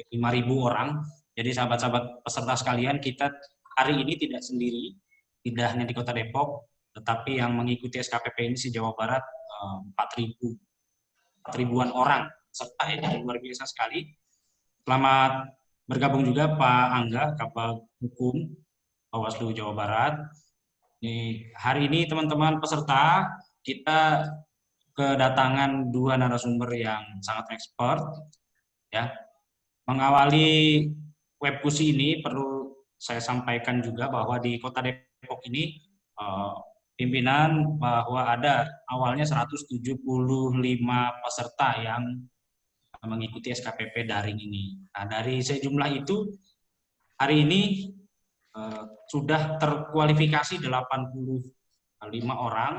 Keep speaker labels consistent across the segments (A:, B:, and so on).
A: 5.000 orang. Jadi sahabat-sahabat peserta sekalian, kita hari ini tidak sendiri, tidak hanya di Kota Depok, tetapi yang mengikuti SKPP ini di Jawa Barat 4.000-an orang peserta, ya, luar biasa sekali. Selamat bergabung juga Pak Angga, Kabag Hukum Bawaslu Jawa Barat. Hari ini teman-teman peserta, kita kedatangan 2 narasumber yang sangat expert, ya. Mengawali Webkusi ini perlu saya sampaikan juga bahwa di Kota Depok ini pimpinan bahwa ada awalnya 175 peserta yang mengikuti SKPP daring ini. Nah, dari sejumlah itu hari ini sudah terkualifikasi 85 orang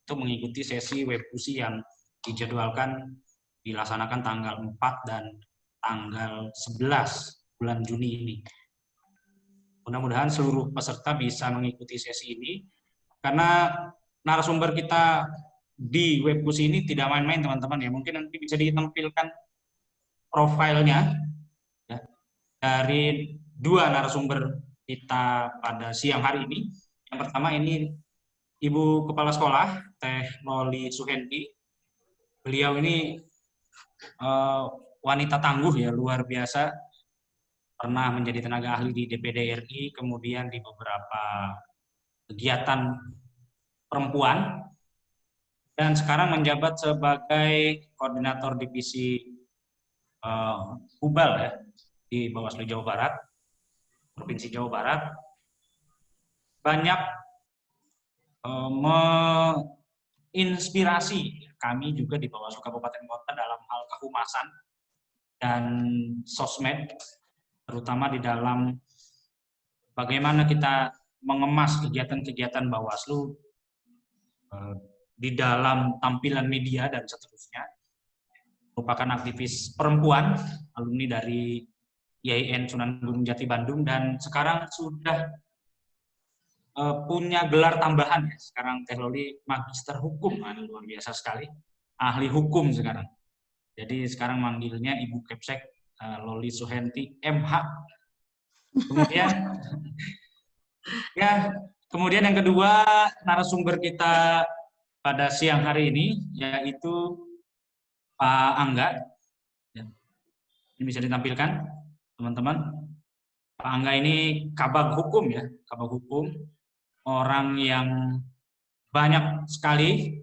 A: untuk mengikuti sesi Webkusi yang dijadwalkan dilaksanakan tanggal 4 dan tanggal 11 bulan Juni ini. Mudah-mudahan seluruh peserta bisa mengikuti sesi ini, karena narasumber kita di Webkusi ini tidak main-main teman-teman ya. Mungkin nanti bisa ditampilkan profilnya ya, dari 2 narasumber kita pada siang hari ini. Yang pertama ini Ibu Kepala Sekolah Teh Loli Suhenti. Beliau ini wanita tangguh ya, luar biasa. Pernah menjadi tenaga ahli di DPD RI, kemudian di beberapa kegiatan perempuan, dan sekarang menjabat sebagai koordinator divisi Hubal ya, di Bawaslu Jawa Barat, Provinsi Jawa Barat. Banyak menginspirasi kami juga di Bawaslu Kabupaten Kota dalam hal kehumasan dan sosmed, terutama di dalam bagaimana kita mengemas kegiatan-kegiatan Bawaslu di dalam tampilan media dan seterusnya. Merupakan aktivis perempuan, alumni dari IAIN Sunan Gunung Jati Bandung, dan sekarang sudah punya gelar tambahan ya. Sekarang Teh Loli Magister Hukum, luar biasa sekali, ahli hukum sekarang. Jadi sekarang manggilnya Ibu Kepsek Loli Suhenti MH. Kemudian ya, kemudian yang kedua narasumber kita pada siang hari ini yaitu Pak Angga. Ya. Ini bisa ditampilkan teman-teman. Pak Angga ini Kabag Hukum ya, Kabag Hukum, orang yang banyak sekali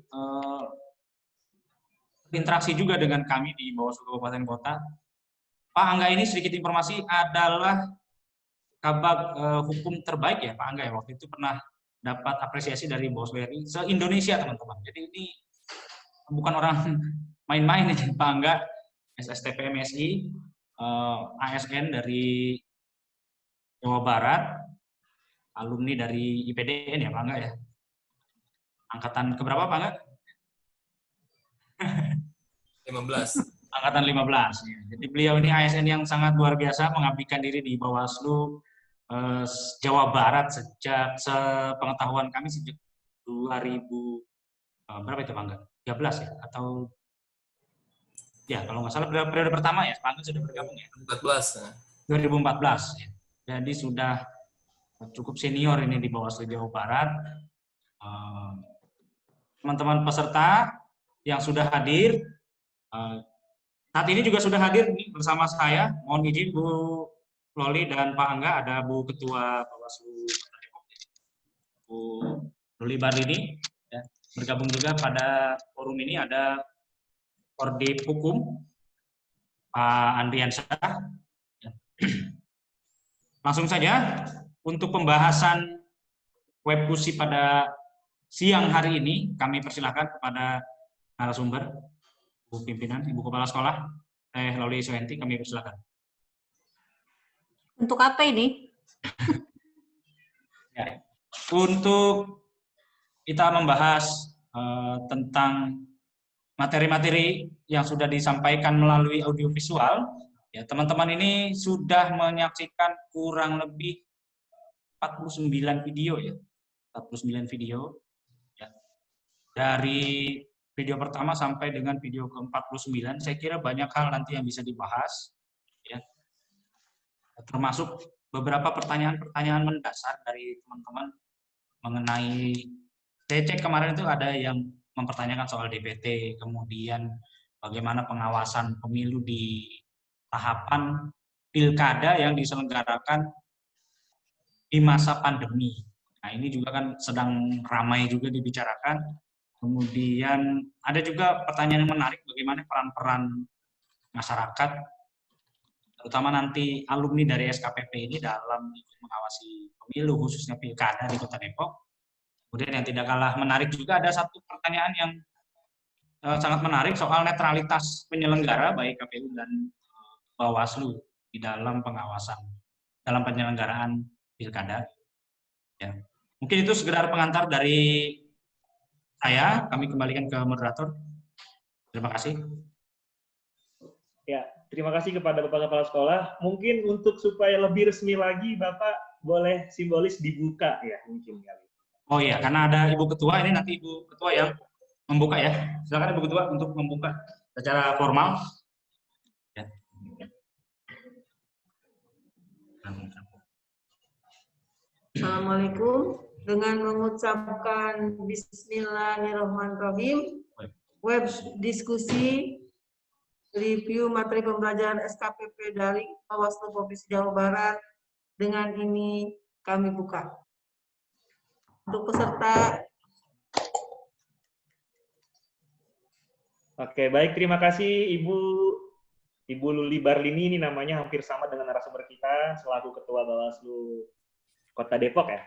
A: interaksi juga dengan kami di Bawaslu Kabupaten Kota. Pak Angga ini sedikit informasi adalah Kabag Hukum terbaik ya Pak Angga ya, waktu itu pernah dapat apresiasi dari Bawaslu RI se-Indonesia teman-teman. Jadi ini bukan orang main-main ya Pak Angga, SSTP MSI, ASN dari Jawa Barat, alumni dari IPDN ya Pak Angga ya. Angkatan keberapa Pak Angga?
B: 15.
A: Angkatan 15. Ya. Jadi beliau ini ASN yang sangat luar biasa, mengabdikan diri di Bawaslu Jawa Barat sejak sepengetahuan kami sejak 2000 berapa itu Pak Angga? 13 ya atau ya kalau nggak salah periode pertama ya Pak Angga sudah bergabung ya?
B: 14.
A: 2014 ya. Jadi sudah cukup senior ini di Bawaslu Jawa Barat. Teman-teman peserta yang sudah hadir saat ini juga sudah hadir bersama saya. Mohon izin Bu Loli dan Pak Angga, ada Bu Ketua Bawaslu Bu Loli Barini ya. Bergabung juga pada forum ini ada Kordip Hukum Pak Andriansyah ya. Langsung saja untuk pembahasan Webkusi pada siang hari ini kami persilahkan kepada narasumber, Bu Pimpinan, Ibu Kepala Sekolah Teh Loli Suhenti, kami persilahkan.
C: Untuk apa ini?
A: Ya, untuk kita membahas tentang materi-materi yang sudah disampaikan melalui audiovisual, ya teman-teman ini sudah menyaksikan kurang lebih 49 video ya, 49 video ya. Dari video pertama sampai dengan video ke-49, saya kira banyak hal nanti yang bisa dibahas ya. termasuk beberapa pertanyaan-pertanyaan mendasar dari teman-teman mengenai, saya cek kemarin itu ada yang mempertanyakan soal DPT, kemudian bagaimana pengawasan pemilu di tahapan pilkada yang diselenggarakan di masa pandemi. Nah, ini juga kan sedang ramai juga dibicarakan. Kemudian ada juga pertanyaan yang menarik, bagaimana peran-peran masyarakat, terutama nanti alumni dari SKPP ini dalam mengawasi pemilu, khususnya pilkada di Kota Depok. Kemudian yang tidak kalah menarik juga ada satu pertanyaan yang sangat menarik soal netralitas penyelenggara, baik KPU dan Bawaslu di dalam pengawasan, dalam penyelenggaraan pilkada. Ya. Mungkin itu sekedar pengantar dari saya, kami kembalikan ke moderator. Terima kasih.
C: Ya, terima kasih kepada Bapak Kepala Sekolah. Mungkin untuk supaya lebih resmi lagi, Bapak boleh simbolis dibuka ya, mungkin kali.
A: Oh iya, karena ada Ibu Ketua, ini nanti Ibu Ketua yang membuka ya. Silakan Ibu Ketua untuk membuka secara formal. Ya.
D: Assalamualaikum. Dengan mengucapkan Bismillahirrahmanirrahim, web diskusi review materi pembelajaran SKPP dari Bawaslu Provinsi Jawa Barat dengan ini kami buka. Untuk peserta.
C: Oke, baik. Terima kasih Ibu Luli Barlini, ini namanya hampir sama dengan narasumber kita selaku Ketua Bawaslu Kota Depok ya.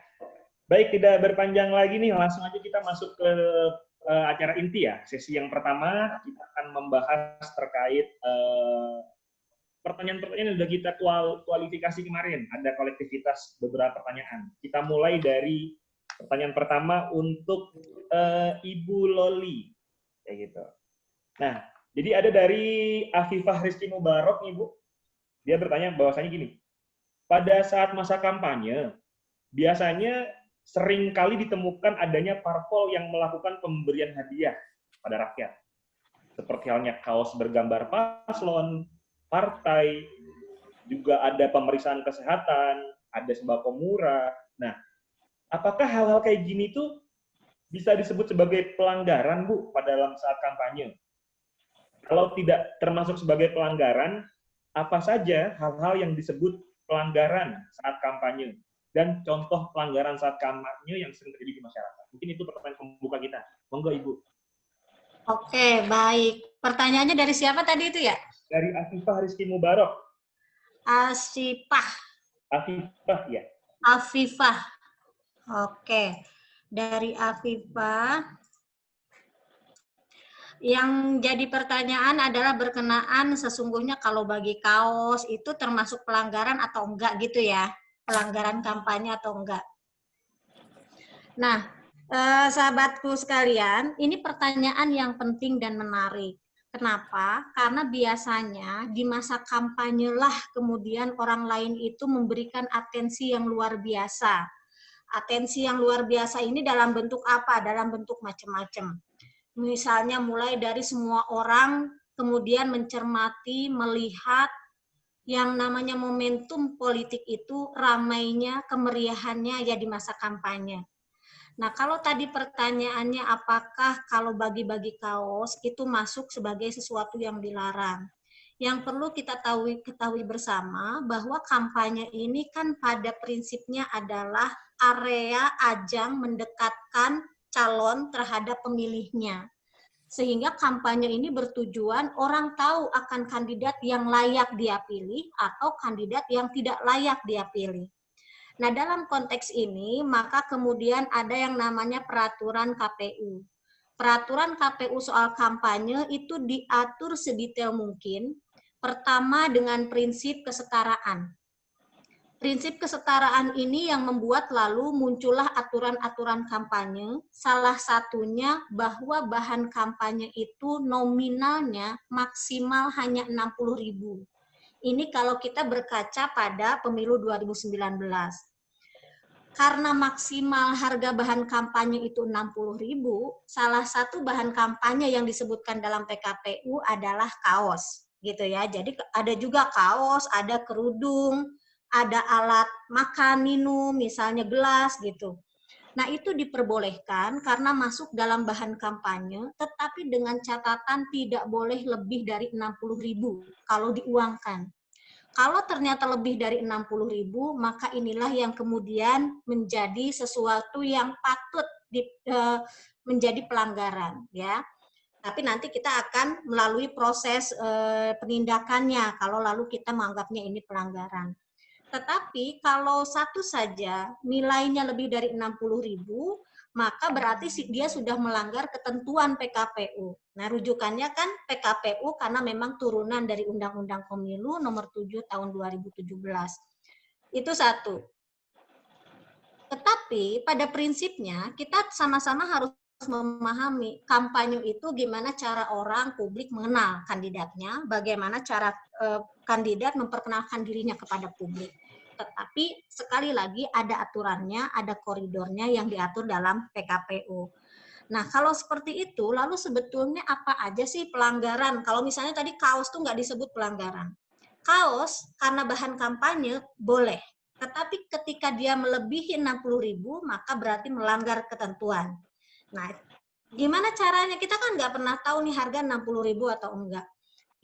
C: Baik, tidak berpanjang lagi nih, langsung aja kita masuk ke acara inti ya. Sesi yang pertama kita akan membahas terkait pertanyaan-pertanyaan yang sudah kita kualifikasi kemarin. Ada kolektivitas beberapa pertanyaan. Kita mulai dari pertanyaan pertama untuk Ibu Loli, kayak gitu. Nah, jadi ada dari Afifah Rizky Mubarok nih Bu. Dia bertanya bahwasanya gini, pada saat masa kampanye, biasanya sering kali ditemukan adanya parpol yang melakukan pemberian hadiah pada rakyat. Seperti halnya kaos bergambar paslon, partai, juga ada pemeriksaan kesehatan, ada sembako murah. Nah, apakah hal-hal kayak gini tuh bisa disebut sebagai pelanggaran, Bu, pada dalam saat kampanye? Kalau tidak termasuk sebagai pelanggaran, apa saja hal-hal yang disebut pelanggaran saat kampanye? Dan contoh pelanggaran saat kampanye yang sering terjadi di masyarakat. Mungkin itu pertanyaan pembuka kita. Monggo, Ibu.
D: Oke, baik. Pertanyaannya dari siapa tadi itu ya?
C: Dari Afifah Rizky Mubarok.
D: Asifah.
C: Afifah, ya.
D: Afifah. Oke. Dari Afifah. Yang jadi pertanyaan adalah berkenaan sesungguhnya kalau bagi kaos itu termasuk pelanggaran atau enggak gitu ya? Pelanggaran kampanye atau enggak. Nah, sahabatku sekalian, ini pertanyaan yang penting dan menarik. Kenapa? Karena biasanya di masa kampanye lah kemudian orang lain itu memberikan atensi yang luar biasa. Atensi yang luar biasa ini dalam bentuk apa? Dalam bentuk macam-macam. Misalnya mulai dari semua orang kemudian mencermati, melihat yang namanya momentum politik itu ramainya, kemeriahannya ya di masa kampanye. Nah, kalau tadi pertanyaannya apakah kalau bagi-bagi kaos itu masuk sebagai sesuatu yang dilarang? Yang perlu kita ketahui bersama bahwa kampanye ini kan pada prinsipnya adalah area ajang mendekatkan calon terhadap pemilihnya. Sehingga kampanye ini bertujuan orang tahu akan kandidat yang layak dia pilih atau kandidat yang tidak layak dia pilih. Nah, dalam konteks ini, maka kemudian ada yang namanya peraturan KPU. Peraturan KPU soal kampanye itu diatur sedetail mungkin. Pertama dengan prinsip kesetaraan. Prinsip kesetaraan ini yang membuat lalu muncullah aturan-aturan kampanye, salah satunya bahwa bahan kampanye itu nominalnya maksimal hanya 60.000. Ini kalau kita berkaca pada pemilu 2019. Karena maksimal harga bahan kampanye itu 60.000, salah satu bahan kampanye yang disebutkan dalam PKPU adalah kaos, gitu ya. Jadi ada juga kaos, ada kerudung, ada alat makan, minum, misalnya gelas gitu. Nah, itu diperbolehkan karena masuk dalam bahan kampanye, tetapi dengan catatan tidak boleh lebih dari 60.000 kalau diuangkan. Kalau ternyata lebih dari 60.000, maka inilah yang kemudian menjadi sesuatu yang patut menjadi pelanggaran, ya. Tapi nanti kita akan melalui proses penindakannya kalau lalu kita menganggapnya ini pelanggaran. Tetapi kalau satu saja nilainya lebih dari 60.000, maka berarti dia sudah melanggar ketentuan PKPU. Nah, rujukannya kan PKPU karena memang turunan dari Undang-Undang Pemilu nomor 7 tahun 2017. Itu satu. Tetapi pada prinsipnya kita sama-sama harus memahami kampanye itu gimana cara orang publik mengenal kandidatnya, bagaimana cara kandidat memperkenalkan dirinya kepada publik. Tetapi sekali lagi ada aturannya, ada koridornya yang diatur dalam PKPU. Nah, kalau seperti itu, lalu sebetulnya apa aja sih pelanggaran? Kalau misalnya tadi kaos tuh nggak disebut pelanggaran. Kaos karena bahan kampanye boleh, tetapi ketika dia melebihi 60.000, maka berarti melanggar ketentuan. Nah, gimana caranya? Kita kan nggak pernah tahu nih harga 60.000 atau enggak.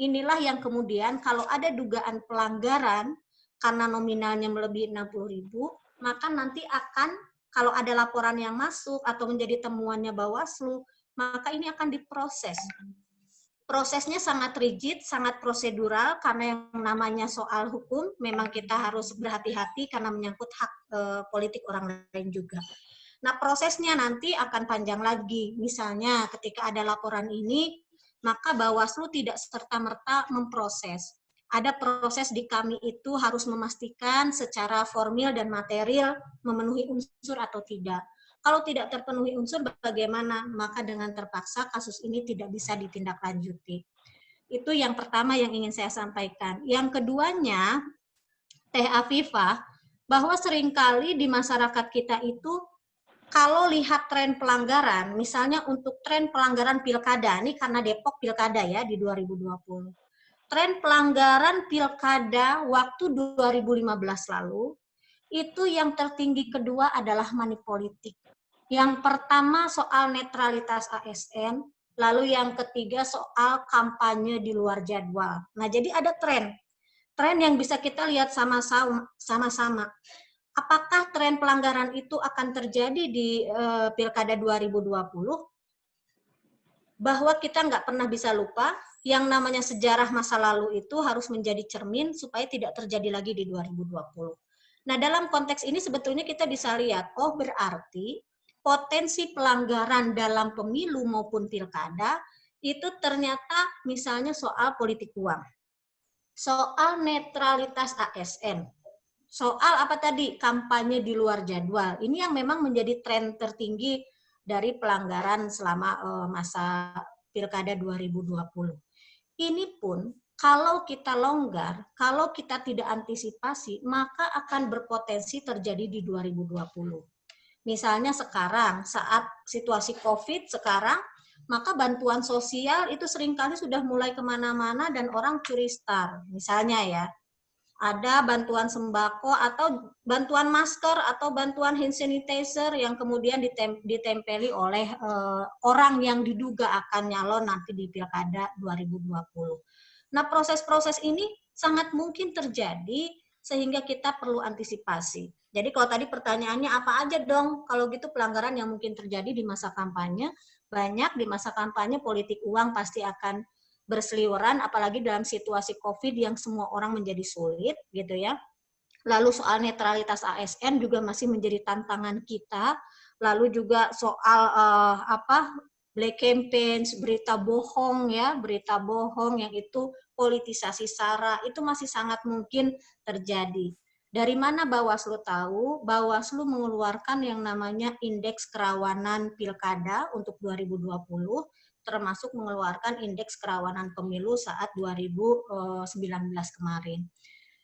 D: Inilah yang kemudian kalau ada dugaan pelanggaran karena nominalnya melebihi 60.000, maka nanti akan kalau ada laporan yang masuk atau menjadi temuannya Bawaslu, maka ini akan diproses. Prosesnya sangat rigid, sangat prosedural karena yang namanya soal hukum memang kita harus berhati-hati karena menyangkut hak politik orang lain juga. Nah, prosesnya nanti akan panjang lagi. Misalnya ketika ada laporan ini, maka Bawaslu tidak serta-merta memproses. Ada proses di kami itu harus memastikan secara formil dan material memenuhi unsur atau tidak. Kalau tidak terpenuhi unsur bagaimana? Maka dengan terpaksa kasus ini tidak bisa ditindaklanjuti. Itu yang pertama yang ingin saya sampaikan. Yang keduanya, Teh Afifah, bahwa seringkali di masyarakat kita itu kalau lihat tren pelanggaran, misalnya untuk tren pelanggaran pilkada, ini karena Depok pilkada ya di 2020. Tren pelanggaran pilkada waktu 2015 lalu, itu yang tertinggi kedua adalah money politik. Yang pertama soal netralitas ASN, lalu yang ketiga soal kampanye di luar jadwal. Nah, jadi ada tren yang bisa kita lihat sama-sama. Apakah tren pelanggaran itu akan terjadi di Pilkada 2020? Bahwa kita nggak pernah bisa lupa, yang namanya sejarah masa lalu itu harus menjadi cermin supaya tidak terjadi lagi di 2020. Nah, dalam konteks ini sebetulnya kita bisa lihat, oh berarti potensi pelanggaran dalam pemilu maupun pilkada itu ternyata misalnya soal politik uang, soal netralitas ASN, soal apa tadi? Kampanye di luar jadwal. Ini yang memang menjadi tren tertinggi dari pelanggaran selama masa Pilkada 2020. Ini pun kalau kita longgar, kalau kita tidak antisipasi, maka akan berpotensi terjadi di 2020. Misalnya sekarang, saat situasi COVID sekarang, maka bantuan sosial itu seringkali sudah mulai kemana-mana dan orang curi star. Misalnya ya, ada bantuan sembako atau bantuan masker atau bantuan hand sanitizer yang kemudian ditempeli oleh orang yang diduga akan nyalon nanti di Pilkada 2020. Nah, proses-proses ini sangat mungkin terjadi sehingga kita perlu antisipasi. Jadi kalau tadi pertanyaannya apa aja dong kalau gitu pelanggaran yang mungkin terjadi di masa kampanye, banyak di masa kampanye politik uang pasti akan berseliweran, apalagi dalam situasi COVID yang semua orang menjadi sulit, gitu ya. Lalu soal netralitas ASN juga masih menjadi tantangan kita. Lalu juga soal black campaigns, berita bohong ya, berita bohong yang itu politisasi SARA itu masih sangat mungkin terjadi. Dari mana Bawaslu tahu? Bawaslu mengeluarkan yang namanya Indeks Kerawanan Pilkada untuk 2020, termasuk mengeluarkan indeks kerawanan pemilu saat 2019 kemarin.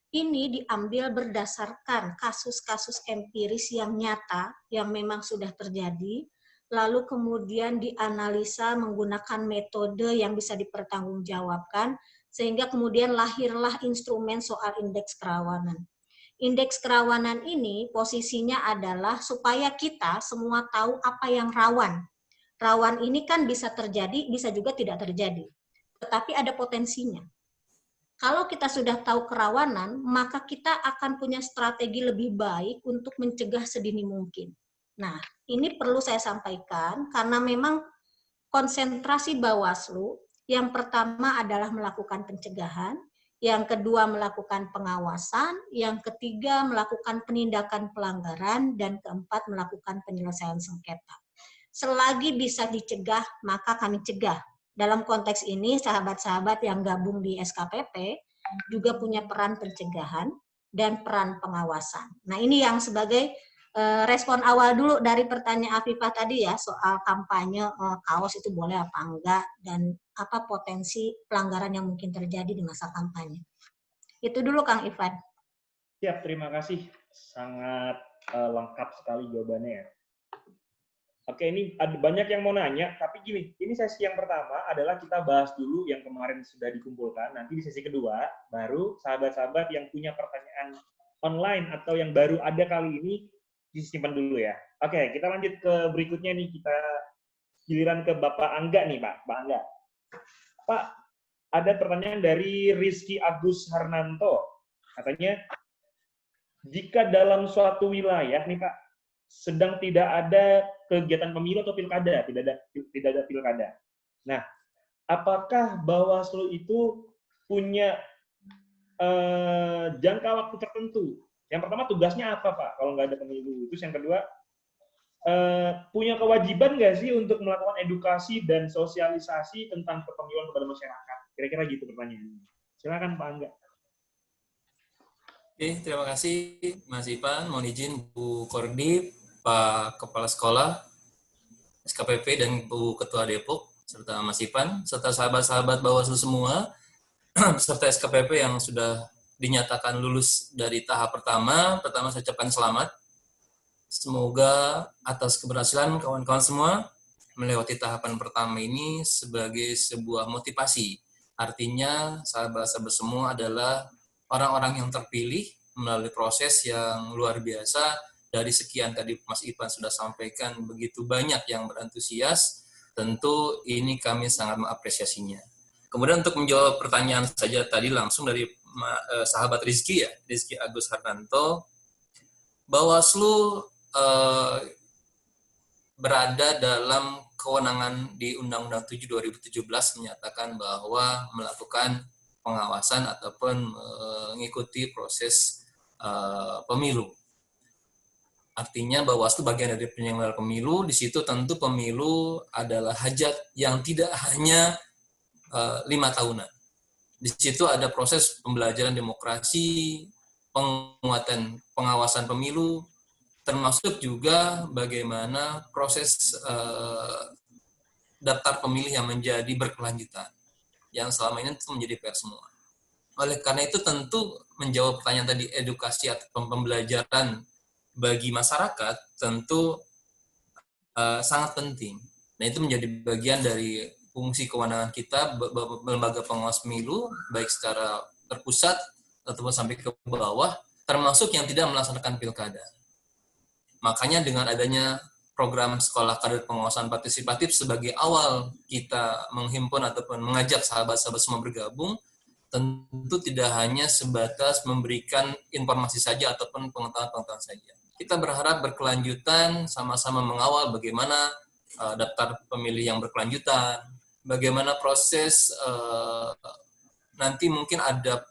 D: Ini diambil berdasarkan kasus-kasus empiris yang nyata, yang memang sudah terjadi, lalu kemudian dianalisa menggunakan metode yang bisa dipertanggungjawabkan, sehingga kemudian lahirlah instrumen soal indeks kerawanan. Indeks kerawanan ini posisinya adalah supaya kita semua tahu apa yang rawan. Rawan ini kan bisa terjadi, bisa juga tidak terjadi. Tetapi ada potensinya. Kalau kita sudah tahu kerawanan, maka kita akan punya strategi lebih baik untuk mencegah sedini mungkin. Nah, ini perlu saya sampaikan karena memang konsentrasi Bawaslu yang pertama adalah melakukan pencegahan, yang kedua melakukan pengawasan, yang ketiga melakukan penindakan pelanggaran, dan keempat melakukan penyelesaian sengketa. Selagi bisa dicegah, maka kami cegah. Dalam konteks ini, sahabat-sahabat yang gabung di SKPP juga punya peran pencegahan dan peran pengawasan. Nah, ini yang sebagai respon awal dulu dari pertanyaan Afifah tadi ya, soal kampanye kaos itu boleh apa enggak, dan apa potensi pelanggaran yang mungkin terjadi di masa kampanye. Itu dulu Kang Ivan.
C: Siap, terima kasih. Sangat lengkap sekali jawabannya ya. Oke, ini ada banyak yang mau nanya, tapi gini, ini sesi yang pertama adalah kita bahas dulu yang kemarin sudah dikumpulkan, nanti di sesi kedua, baru sahabat-sahabat yang punya pertanyaan online atau yang baru ada kali ini, disimpan dulu ya. Oke, kita lanjut ke berikutnya nih, kita giliran ke Bapak Angga nih, Pak. Pak Angga. Pak, ada pertanyaan dari Rizky Agus Harnanto. Katanya, jika dalam suatu wilayah nih Pak, sedang tidak ada kegiatan pemilu atau pilkada, tidak ada pilkada. Nah, apakah Bawaslu itu punya jangka waktu tertentu? Yang pertama, tugasnya apa Pak kalau nggak ada pemilu? Terus yang kedua, punya kewajiban nggak sih untuk melakukan edukasi dan sosialisasi tentang kepemiluan kepada masyarakat? Kira-kira gitu pertanyaannya. Silakan Pak Angga.
B: Oke, terima kasih Mas Ipan. Mohon izin Bu Kordip, Pak Kepala Sekolah, SKPP, dan Bu Ketua Depok, serta Mas Ipan, serta sahabat-sahabat Bawaslu semua, serta SKPP yang sudah dinyatakan lulus dari tahap pertama. Pertama saya ucapkan selamat. Semoga atas keberhasilan kawan-kawan semua melewati tahapan pertama ini sebagai sebuah motivasi. Artinya sahabat-sahabat semua adalah orang-orang yang terpilih melalui proses yang luar biasa. Dari sekian tadi Mas Ipan sudah sampaikan begitu banyak yang berantusias, tentu ini kami sangat mengapresiasinya. Kemudian untuk menjawab pertanyaan saja tadi langsung dari sahabat Rizky ya, Rizky Agus Hartanto, Bawaslu berada dalam kewenangan di Undang-Undang 7 2017 menyatakan bahwa melakukan pengawasan ataupun mengikuti proses pemilu. Artinya Bawaslu bagian dari penyelenggara pemilu, di situ tentu pemilu adalah hajat yang tidak hanya 5 tahunan. Di situ ada proses pembelajaran demokrasi, penguatan pengawasan pemilu, termasuk juga bagaimana proses daftar pemilih yang menjadi berkelanjutan, yang selama ini itu menjadi PR semua. Oleh karena itu tentu menjawab pertanyaan tadi, edukasi atau pembelajaran bagi masyarakat tentu sangat penting. Nah itu menjadi bagian dari fungsi kewenangan kita, lembaga pengawas pemilu, baik secara terpusat ataupun sampai ke bawah, termasuk yang tidak melaksanakan pilkada. Makanya dengan adanya program sekolah kader pengawasan partisipatif sebagai awal kita menghimpun ataupun mengajak sahabat-sahabat semua bergabung, tentu tidak hanya sebatas memberikan informasi saja ataupun pengetahuan-pengetahuan saja. Kita berharap berkelanjutan, sama-sama mengawal bagaimana daftar pemilih yang berkelanjutan, bagaimana proses nanti mungkin ada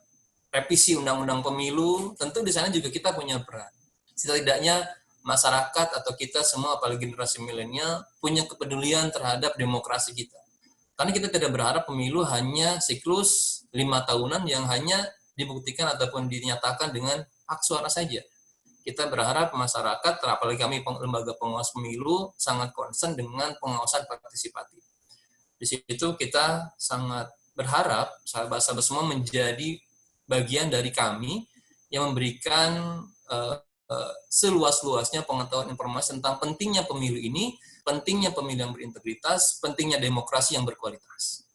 B: revisi undang-undang pemilu, tentu di sana juga kita punya peran. Setidaknya masyarakat atau kita semua, apalagi generasi milenial, punya kepedulian terhadap demokrasi kita. Karena kita tidak berharap pemilu hanya siklus 5 tahunan yang hanya dibuktikan ataupun dinyatakan dengan hak suara saja. Kita berharap masyarakat, apalagi kami lembaga pengawas pemilu, sangat concern dengan pengawasan partisipatif. Di situ kita sangat berharap sahabat-sahabat semua menjadi bagian dari kami yang memberikan seluas-luasnya pengetahuan informasi tentang pentingnya pemilu ini, pentingnya pemilu yang berintegritas, pentingnya demokrasi yang berkualitas.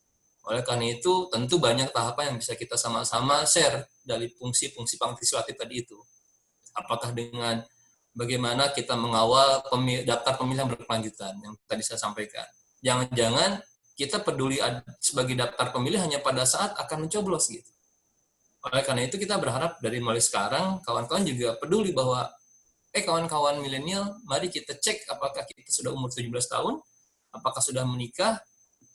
B: Oleh karena itu, tentu banyak tahapan yang bisa kita sama-sama share dari fungsi-fungsi partisipatif tadi itu. Apakah dengan bagaimana kita mengawal daftar pemilih yang berkelanjutan yang tadi saya sampaikan. Jangan-jangan kita peduli sebagai daftar pemilih hanya pada saat akan mencoblos gitu. Oleh karena itu kita berharap dari mulai sekarang kawan-kawan juga peduli bahwa kawan-kawan milenial, mari kita cek apakah kita sudah umur 17 tahun, apakah sudah menikah,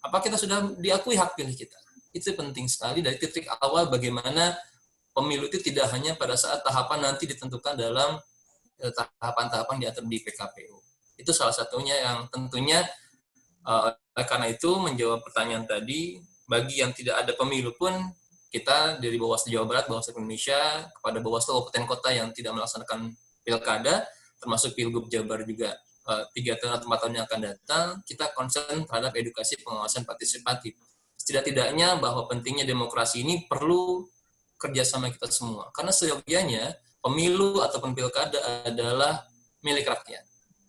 B: apakah kita sudah diakui hak pilih kita. Itu penting sekali dari titik awal bagaimana pemilu itu tidak hanya pada saat tahapan nanti ditentukan dalam tahapan-tahapan diatur di PKPU. Itu salah satunya yang tentunya karena itu menjawab pertanyaan tadi, bagi yang tidak ada pemilu pun kita dari Bawaslu Jawa Barat, Bawaslu Indonesia, kepada Bawaslu Kabupaten Kota yang tidak melaksanakan pilkada, termasuk Pilgub Jabar juga 3 tahun atau 4 tahun yang akan datang, kita concern terhadap edukasi pengawasan partisipatif. Setidak-tidaknya bahwa pentingnya demokrasi ini perlu kerjasama kita semua. Karena seyogianya pemilu ataupun pilkada adalah milik rakyat.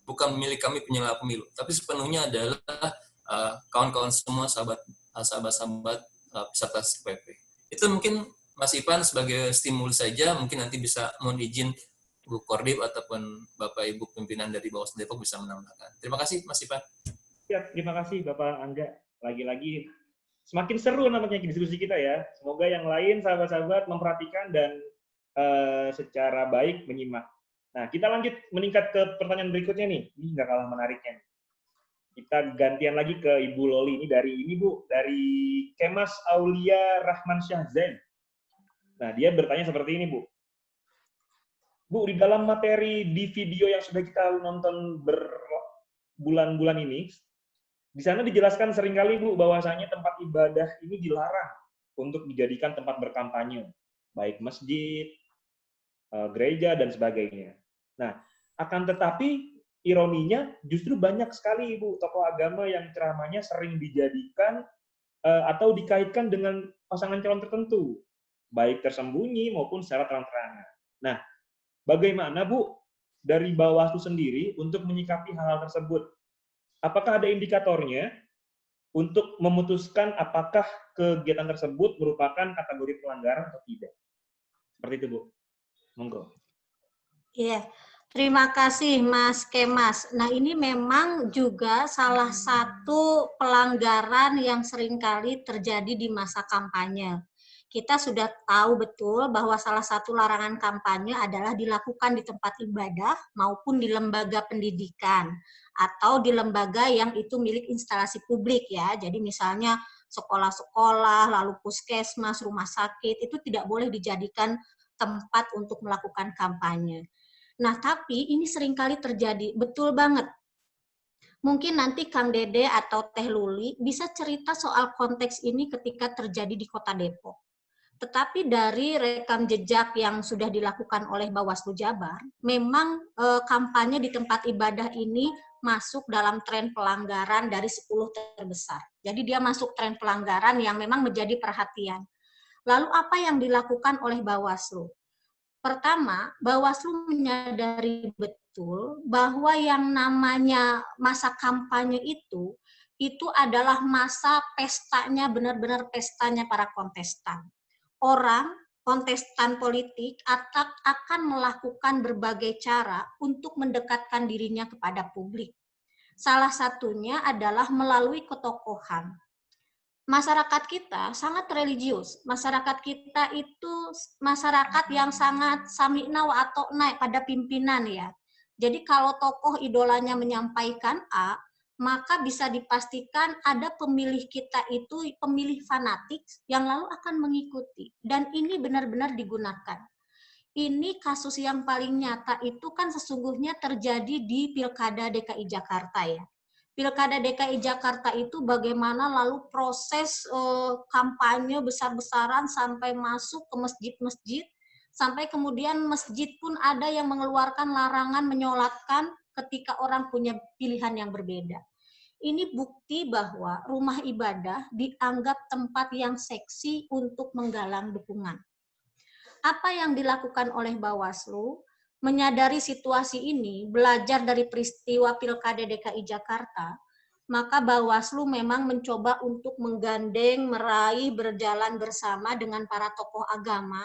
B: Bukan milik kami penyelenggara pemilu, tapi sepenuhnya adalah kawan-kawan semua, sahabat-sahabat peserta SPP. Itu mungkin Mas Ipan sebagai stimulus saja, mungkin nanti bisa mohon izin Bu Kordib ataupun Bapak Ibu pimpinan dari Bawaslu Depok bisa menambahkan. Terima kasih Mas Ipan.
C: Ya, terima kasih Bapak Angga. Lagi-lagi semakin seru namanya diskusi kita ya. Semoga yang lain sahabat-sahabat memperhatikan dan secara baik menyimak. Nah, kita lanjut meningkat ke pertanyaan berikutnya nih. Ini nggak kalah menariknya. Kita gantian lagi ke Ibu Loli. Ini dari Kemas Aulia Rahman Syahzain. Nah, dia bertanya seperti ini, Bu. Bu, di dalam materi di video yang sudah kita nonton berbulan-bulan ini, di sana dijelaskan seringkali, Bu, bahwasanya tempat ibadah ini dilarang untuk dijadikan tempat berkampanye, baik masjid, gereja, dan sebagainya. Nah, akan tetapi ironinya justru banyak sekali, Bu, tokoh agama yang ceramahnya sering dijadikan atau dikaitkan dengan pasangan calon tertentu, baik tersembunyi maupun secara terang-terangan. Nah, bagaimana, Bu, dari Bawaslu sendiri untuk menyikapi hal-hal tersebut? Apakah ada indikatornya untuk memutuskan apakah kegiatan tersebut merupakan kategori pelanggaran atau tidak? Seperti itu, Bu. Monggo.
D: Iya, terima kasih Mas Kemas. Nah, ini memang juga salah satu pelanggaran yang seringkali terjadi di masa kampanye. Kita sudah tahu betul bahwa salah satu larangan kampanye adalah dilakukan di tempat ibadah maupun di lembaga pendidikan atau di lembaga yang itu milik instalasi publik ya. Jadi misalnya sekolah-sekolah, lalu puskesmas, rumah sakit, itu tidak boleh dijadikan tempat untuk melakukan kampanye. Nah, tapi ini seringkali terjadi, betul banget. Mungkin nanti Kang Dede atau Teh Luli bisa cerita soal konteks ini ketika terjadi di Kota Depok. Tetapi dari rekam jejak yang sudah dilakukan oleh Bawaslu Jabar, memang kampanye di tempat ibadah ini masuk dalam tren pelanggaran dari 10 terbesar. Jadi dia masuk tren pelanggaran yang memang menjadi perhatian. Lalu apa yang dilakukan oleh Bawaslu? Pertama, Bawaslu menyadari betul bahwa yang namanya masa kampanye itu adalah masa pestanya, benar-benar pestanya para kontestan. Orang, kontestan politik akan melakukan berbagai cara untuk mendekatkan dirinya kepada publik. Salah satunya adalah melalui ketokohan. Masyarakat kita sangat religius. Masyarakat kita itu masyarakat yang sangat sami'na wa ata'na pada pimpinan ya. Jadi kalau tokoh idolanya menyampaikan A, maka bisa dipastikan ada pemilih kita itu pemilih fanatik yang lalu akan mengikuti. Dan ini benar-benar digunakan. Ini kasus yang paling nyata itu kan sesungguhnya terjadi di Pilkada DKI Jakarta ya. Pilkada DKI Jakarta itu bagaimana lalu proses kampanye besar-besaran sampai masuk ke masjid-masjid, sampai kemudian masjid pun ada yang mengeluarkan larangan menyolatkan ketika orang punya pilihan yang berbeda. Ini bukti bahwa rumah ibadah dianggap tempat yang seksi untuk menggalang dukungan. Apa yang dilakukan oleh Bawaslu? Menyadari situasi ini, belajar dari peristiwa Pilkada DKI Jakarta, maka Bawaslu memang mencoba untuk menggandeng, meraih, berjalan bersama dengan para tokoh agama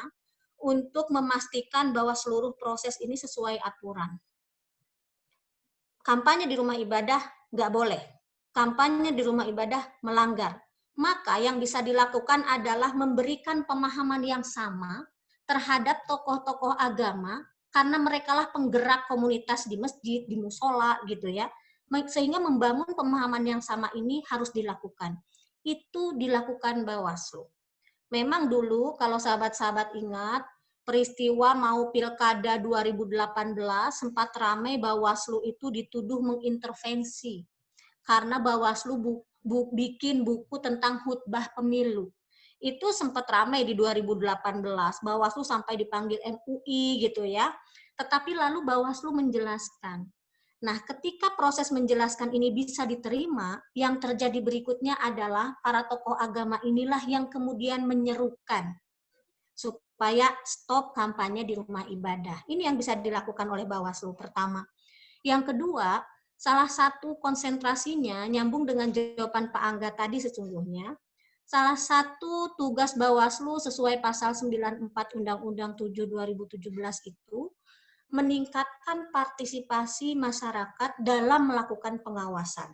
D: untuk memastikan bahwa seluruh proses ini sesuai aturan. Kampanye di rumah ibadah nggak boleh. Kampanye di rumah ibadah melanggar. Maka yang bisa dilakukan adalah memberikan pemahaman yang sama terhadap tokoh-tokoh agama, karena merekalah penggerak komunitas di masjid, di musola gitu ya. Sehingga membangun pemahaman yang sama ini harus dilakukan. Itu dilakukan Bawaslu. Memang dulu kalau sahabat-sahabat ingat, peristiwa mau Pilkada 2018 sempat ramai Bawaslu itu dituduh mengintervensi karena Bawaslu bikin buku tentang khutbah pemilu. Itu sempat ramai di 2018, Bawaslu sampai dipanggil MUI gitu ya. Tetapi lalu Bawaslu menjelaskan. Nah, ketika proses menjelaskan ini bisa diterima, yang terjadi berikutnya adalah para tokoh agama inilah yang kemudian menyerukan supaya stop kampanye di rumah ibadah. Ini yang bisa dilakukan oleh Bawaslu pertama. Yang kedua, salah satu konsentrasinya nyambung dengan jawaban Pak Angga tadi sesungguhnya, salah satu tugas Bawaslu sesuai pasal 94 Undang-Undang 7 2017 itu meningkatkan partisipasi masyarakat dalam melakukan pengawasan.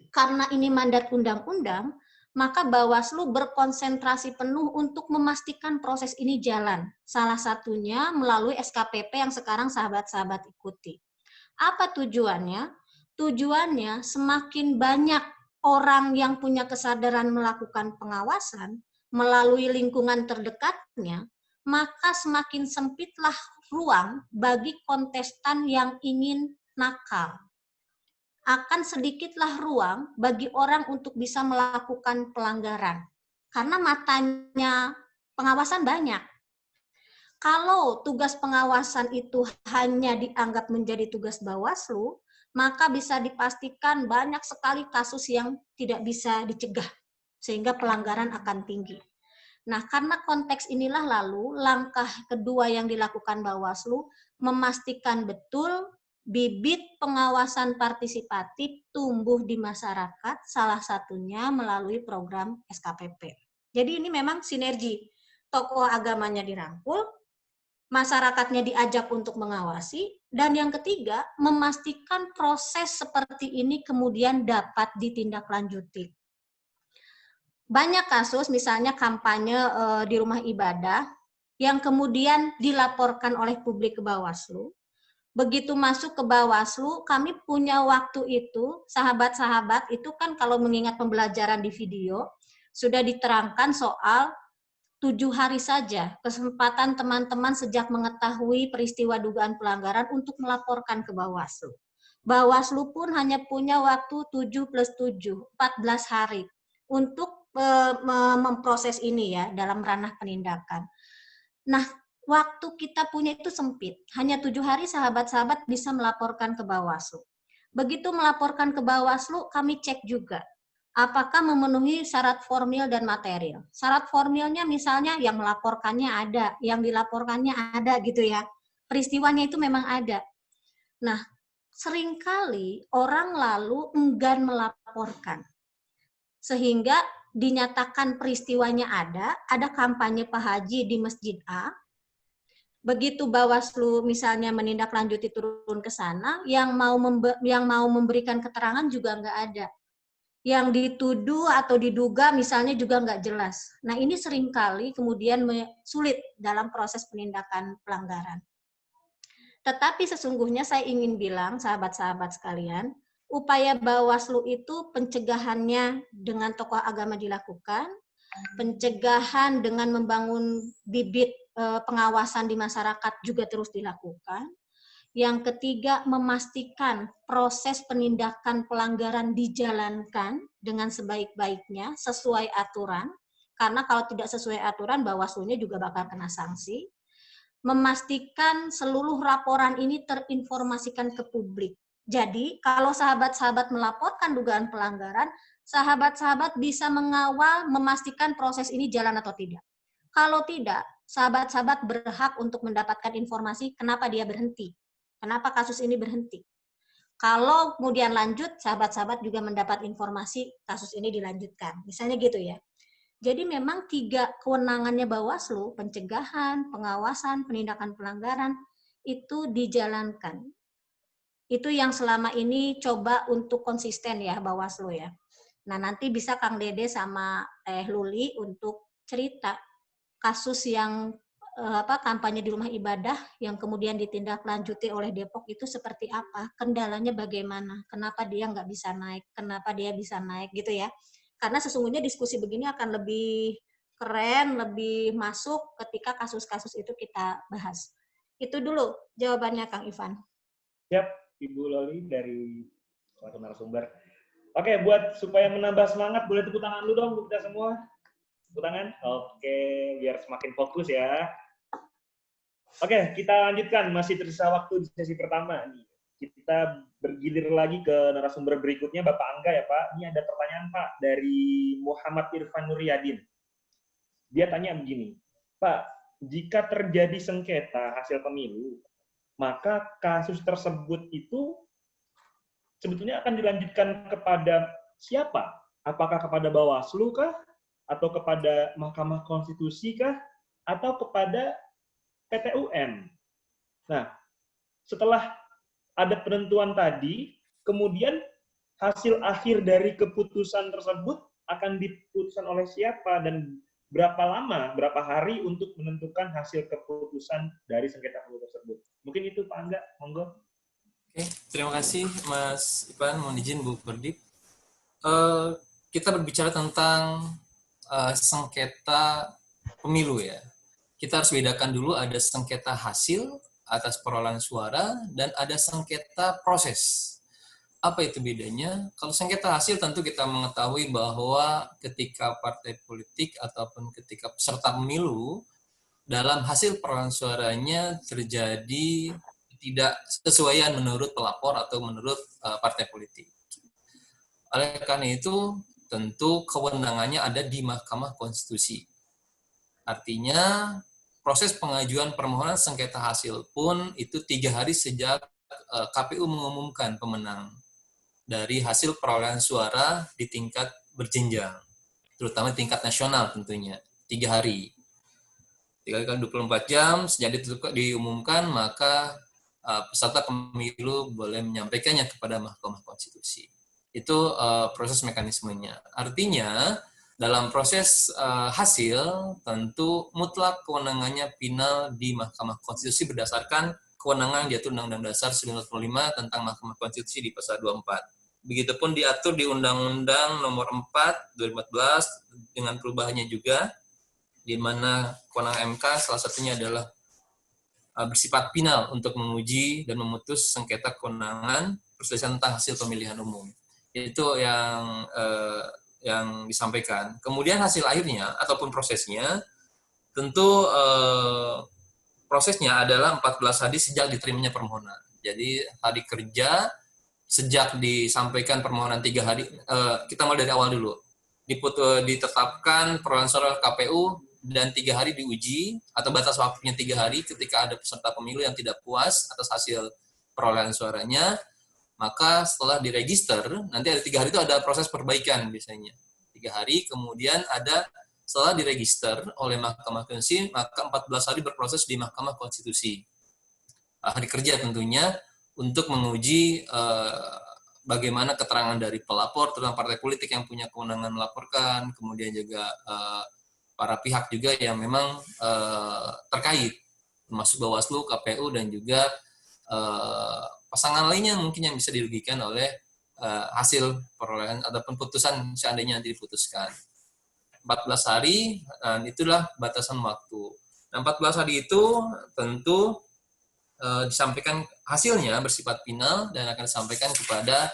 D: Karena ini mandat undang-undang, maka Bawaslu berkonsentrasi penuh untuk memastikan proses ini jalan. Salah satunya melalui SKPP yang sekarang sahabat-sahabat ikuti. Apa tujuannya? Tujuannya semakin banyak orang yang punya kesadaran melakukan pengawasan melalui lingkungan terdekatnya, maka semakin sempitlah ruang bagi kontestan yang ingin nakal. Akan sedikitlah ruang bagi orang untuk bisa melakukan pelanggaran. Karena matanya pengawasan banyak. Kalau tugas pengawasan itu hanya dianggap menjadi tugas Bawaslu, maka bisa dipastikan banyak sekali kasus yang tidak bisa dicegah, sehingga pelanggaran akan tinggi. Nah, karena konteks inilah lalu langkah kedua yang dilakukan Bawaslu memastikan betul bibit pengawasan partisipatif tumbuh di masyarakat, salah satunya melalui program SKPP. Jadi ini memang sinergi, tokoh agamanya dirangkul, masyarakatnya diajak untuk mengawasi, dan yang ketiga, memastikan proses seperti ini kemudian dapat ditindaklanjuti. Banyak kasus, misalnya kampanye di rumah ibadah, yang kemudian dilaporkan oleh publik ke Bawaslu. Begitu masuk ke Bawaslu, kami punya waktu itu, sahabat-sahabat, itu kan kalau mengingat pembelajaran di video, sudah diterangkan soal 7 hari saja kesempatan teman-teman sejak mengetahui peristiwa dugaan pelanggaran untuk melaporkan ke Bawaslu. Bawaslu pun hanya punya waktu 7 plus 7, 14 hari untuk memproses ini ya dalam ranah penindakan. Nah, waktu kita punya itu sempit. Hanya 7 hari sahabat-sahabat bisa melaporkan ke Bawaslu. Begitu melaporkan ke Bawaslu, kami cek juga apakah memenuhi syarat formil dan material. Syarat formilnya misalnya yang melaporkannya ada, yang dilaporkannya ada gitu ya. Peristiwanya itu memang ada. Nah, seringkali orang lalu enggan melaporkan. Sehingga dinyatakan peristiwanya ada kampanye Pak Haji di Masjid A. Begitu Bawaslu misalnya menindaklanjuti turun ke sana, yang mau memberikan keterangan juga nggak ada. Yang dituduh atau diduga misalnya juga nggak jelas. Nah, ini seringkali kemudian sulit dalam proses penindakan pelanggaran. Tetapi sesungguhnya saya ingin bilang, sahabat-sahabat sekalian, upaya Bawaslu itu pencegahannya dengan tokoh agama dilakukan, pencegahan dengan membangun bibit pengawasan di masyarakat juga terus dilakukan. Yang ketiga, memastikan proses penindakan pelanggaran dijalankan dengan sebaik-baiknya sesuai aturan, karena kalau tidak sesuai aturan Bawaslu-nya juga bakal kena sanksi. Memastikan seluruh laporan ini terinformasikan ke publik. Jadi, kalau sahabat-sahabat melaporkan dugaan pelanggaran, sahabat-sahabat bisa mengawal, memastikan proses ini jalan atau tidak. Kalau tidak, sahabat-sahabat berhak untuk mendapatkan informasi kenapa dia berhenti, kenapa kasus ini berhenti. Kalau kemudian lanjut, sahabat-sahabat juga mendapat informasi kasus ini dilanjutkan. Misalnya gitu ya. Jadi memang 3 kewenangannya Bawaslu, pencegahan, pengawasan, penindakan pelanggaran, itu dijalankan. Itu yang selama ini coba untuk konsisten ya Bawaslu ya. Nah nanti bisa Kang Dede sama Luli untuk cerita kasus yang kampanye di rumah ibadah yang kemudian ditindaklanjuti oleh Depok itu seperti apa, kendalanya bagaimana, kenapa dia nggak bisa naik, kenapa dia bisa naik gitu ya. Karena sesungguhnya diskusi begini akan lebih keren, lebih masuk ketika kasus-kasus itu kita bahas. Itu dulu jawabannya Kang Ivan.
C: Siap, Ibu Loli dari suatu narasumber. Oke, buat supaya menambah semangat, boleh tepuk tangan dulu dong untuk kita semua. Tepuk tangan. Oke, biar semakin fokus ya. Oke, kita lanjutkan. Masih tersisa waktu di sesi pertama. Kita bergilir lagi ke narasumber berikutnya, Bapak Angga ya Pak. Ini ada pertanyaan Pak dari Muhammad Irfan Nuryadin. Dia tanya begini, Pak, jika terjadi sengketa hasil pemilu, maka kasus tersebut itu sebetulnya akan dilanjutkan kepada siapa? Apakah kepada Bawaslu kah? Atau kepada Mahkamah Konstitusi kah? Atau kepada PT-UN? Nah, setelah ada penentuan tadi, kemudian hasil akhir dari keputusan tersebut akan diputuskan oleh siapa dan berapa lama, berapa hari untuk menentukan hasil keputusan dari sengketa pemilu tersebut. Mungkin itu Pak Angga, monggo.
B: Oke, terima kasih Mas Ivan, mohon izin Bu Perdip. Kita berbicara tentang sengketa pemilu ya. Kita harus bedakan dulu ada sengketa hasil atas perolehan suara dan ada sengketa proses. Apa itu bedanya? Kalau sengketa hasil tentu kita mengetahui bahwa ketika partai politik ataupun ketika peserta pemilu dalam hasil perolehan suaranya terjadi tidak sesuaian menurut pelapor atau menurut partai politik. Oleh karena itu, tentu kewenangannya ada di Mahkamah Konstitusi. Artinya, proses pengajuan permohonan sengketa hasil pun itu 3 hari sejak KPU mengumumkan pemenang dari hasil perolehan suara di tingkat berjenjang, terutama tingkat nasional tentunya, 3 hari. 3 kali 24 jam, sejak diumumkan, maka peserta pemilu boleh menyampaikannya kepada Mahkamah Konstitusi. Itu proses mekanismenya. Artinya, dalam proses hasil, tentu mutlak kewenangannya final di Mahkamah Konstitusi berdasarkan kewenangan diatur Undang-Undang Dasar 1945 tentang Mahkamah Konstitusi di pasal 24. Begitupun diatur di Undang-Undang Nomor 4 2014 dengan perubahannya juga, di mana kewenangan MK salah satunya adalah bersifat final untuk menguji dan memutus sengketa kewenangan perselisihan tentang hasil pemilihan umum. Itu yang disampaikan. Kemudian hasil akhirnya ataupun prosesnya, tentu prosesnya adalah 14 hari sejak diterimanya permohonan. Jadi hari kerja sejak disampaikan permohonan 3 hari, kita mulai dari awal dulu. Ditetapkan perolehan suara KPU dan 3 hari diuji atau batas waktunya 3 hari ketika ada peserta pemilu yang tidak puas atas hasil perolehan suaranya, maka setelah diregister, nanti ada 3 hari itu ada proses perbaikan biasanya. 3 hari, kemudian ada setelah diregister oleh Mahkamah Konstitusi, maka 14 hari berproses di Mahkamah Konstitusi. Hari kerja tentunya untuk menguji bagaimana keterangan dari pelapor, terutama partai politik yang punya kewenangan melaporkan, kemudian juga para pihak juga yang memang terkait, termasuk Bawaslu, KPU, dan juga pasangan lainnya mungkin yang bisa dirugikan oleh hasil perolehan ataupun putusan seandainya nanti diputuskan. 14 hari, itulah batasan waktu. Nah, 14 hari itu tentu disampaikan hasilnya bersifat final dan akan disampaikan kepada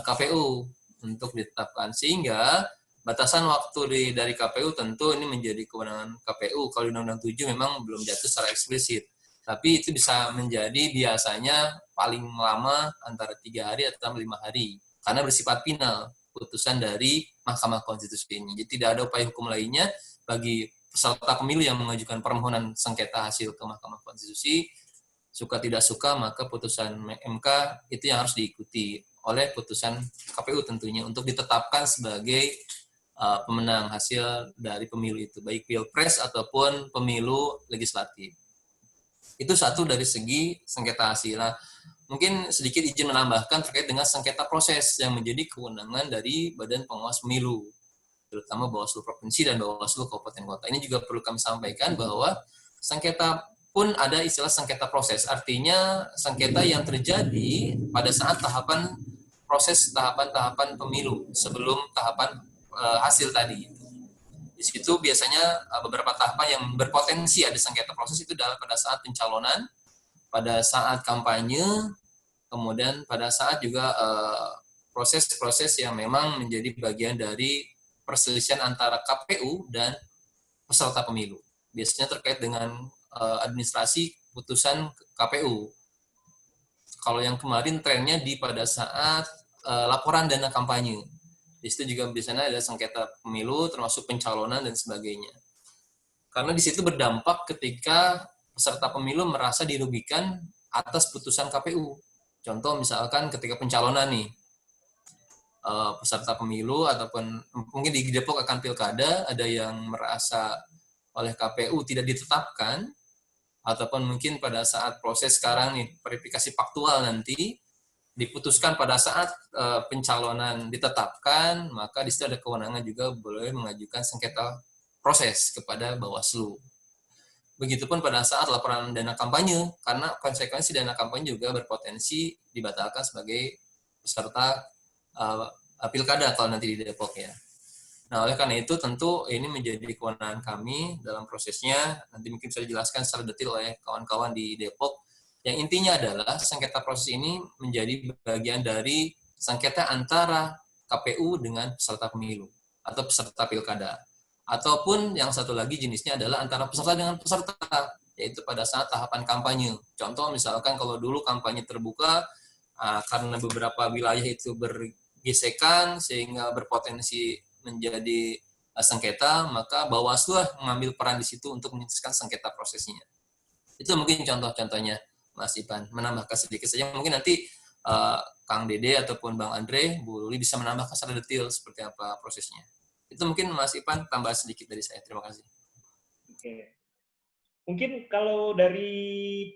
B: KPU untuk ditetapkan. Sehingga batasan waktu dari KPU tentu ini menjadi kewenangan KPU. Kalau di Undang-Undang 7 memang belum diatur secara eksplisit. Tapi itu bisa menjadi biasanya paling lama antara 3 hari atau 5 hari. Karena bersifat final putusan dari Mahkamah Konstitusi ini. Jadi tidak ada upaya hukum lainnya bagi peserta pemilu yang mengajukan permohonan sengketa hasil ke Mahkamah Konstitusi. Suka tidak suka, maka putusan MK itu yang harus diikuti oleh putusan KPU tentunya untuk ditetapkan sebagai pemenang hasil dari pemilu itu, baik pilpres ataupun pemilu legislatif. Itu satu dari segi sengketa hasil. Nah, mungkin sedikit izin menambahkan terkait dengan sengketa proses yang menjadi kewenangan dari Badan Pengawas Pemilu, terutama Bawaslu Provinsi dan Bawaslu Kabupaten Kota. Ini juga perlu kami sampaikan bahwa sengketa pun ada istilah sengketa proses, artinya sengketa yang terjadi pada saat tahapan-tahapan pemilu sebelum tahapan hasil tadi. Di situ biasanya beberapa tahapan yang berpotensi ada sengketa proses itu adalah pada saat pencalonan, pada saat kampanye, kemudian pada saat juga proses-proses yang memang menjadi bagian dari perselisihan antara KPU dan peserta pemilu. Biasanya terkait dengan administrasi putusan KPU. Kalau yang kemarin trennya pada saat laporan dana kampanye. Di situ juga biasanya ada sengketa pemilu, termasuk pencalonan dan sebagainya. Karena di situ berdampak ketika peserta pemilu merasa dirugikan atas putusan KPU. Contoh misalkan ketika pencalonan nih, peserta pemilu ataupun mungkin di Depok akan pilkada, ada yang merasa oleh KPU tidak ditetapkan, ataupun mungkin pada saat proses sekarang nih, verifikasi faktual nanti, diputuskan pada saat pencalonan ditetapkan, maka di situ ada kewenangan juga boleh mengajukan sengketa proses kepada Bawaslu. Begitupun pada saat laporan dana kampanye, karena konsekuensi dana kampanye juga berpotensi dibatalkan sebagai peserta pilkada kalau nanti di Depok ya. Nah, oleh karena itu tentu ini menjadi kewenangan kami dalam prosesnya, nanti mungkin bisa dijelaskan secara detail oleh kawan-kawan di Depok. Yang intinya adalah sengketa proses ini menjadi bagian dari sengketa antara KPU dengan peserta pemilu atau peserta pilkada. Ataupun yang satu lagi jenisnya adalah antara peserta dengan peserta, yaitu pada saat tahapan kampanye. Contoh misalkan kalau dulu kampanye terbuka, karena beberapa wilayah itu bergesekan sehingga berpotensi menjadi sengketa, maka Bawaslu mengambil peran di situ untuk menyelesaikan sengketa prosesnya. Itu mungkin contoh-contohnya, Mas Ipan. Menambahkan sedikit saja, mungkin nanti Kang Dede ataupun Bang Andre, Bu Luli bisa menambahkan secara detail seperti apa prosesnya. Itu mungkin Mas Ipan tambah sedikit dari saya. Terima kasih.
C: Oke. Mungkin kalau dari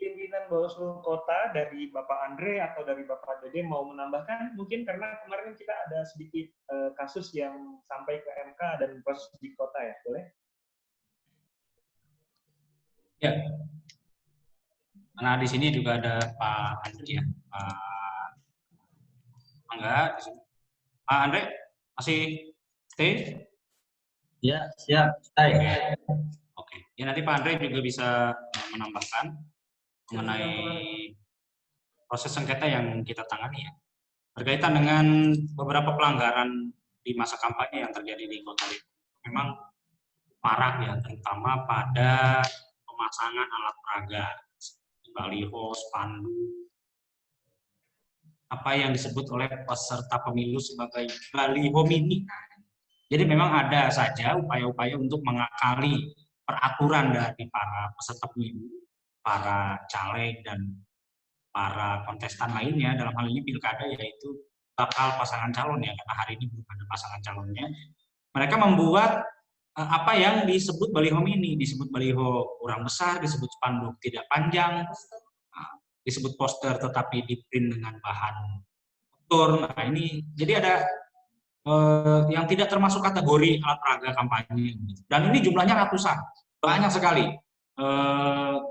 C: pimpinan Bawaslu Kota, dari Bapak Andre atau dari Bapak Dede mau menambahkan, mungkin karena kemarin kita ada sedikit kasus yang sampai ke MK dan proses di kota ya, boleh?
A: Ya. Nah, di sini juga ada Pak Andre ya, Pak Angga di sini. Pak Andre masih stay?
E: Ya, siap. Stay.
A: Oke. Ya, nanti Pak Andre juga bisa menambahkan mengenai proses sengketa yang kita tangani ya. Berkaitan dengan beberapa pelanggaran di masa kampanye yang terjadi di Kota Depok. Memang parah ya, terutama pada pemasangan alat peraga, baliho, spanduk, apa yang disebut oleh peserta pemilu sebagai baliho mini. Jadi memang ada saja upaya-upaya untuk mengakali peraturan dari para peserta pemilu, para caleg dan para kontestan lainnya, dalam hal ini pilkada, yaitu bakal pasangan calon ya, karena hari ini belum ada pasangan calonnya. Mereka membuat apa yang disebut baliho mini, disebut baliho kurang besar, disebut spanduk tidak panjang, disebut poster tetapi diprint dengan bahan kotor. Nah ini jadi ada yang tidak termasuk kategori alat peraga kampanye, dan ini jumlahnya ratusan, banyak sekali.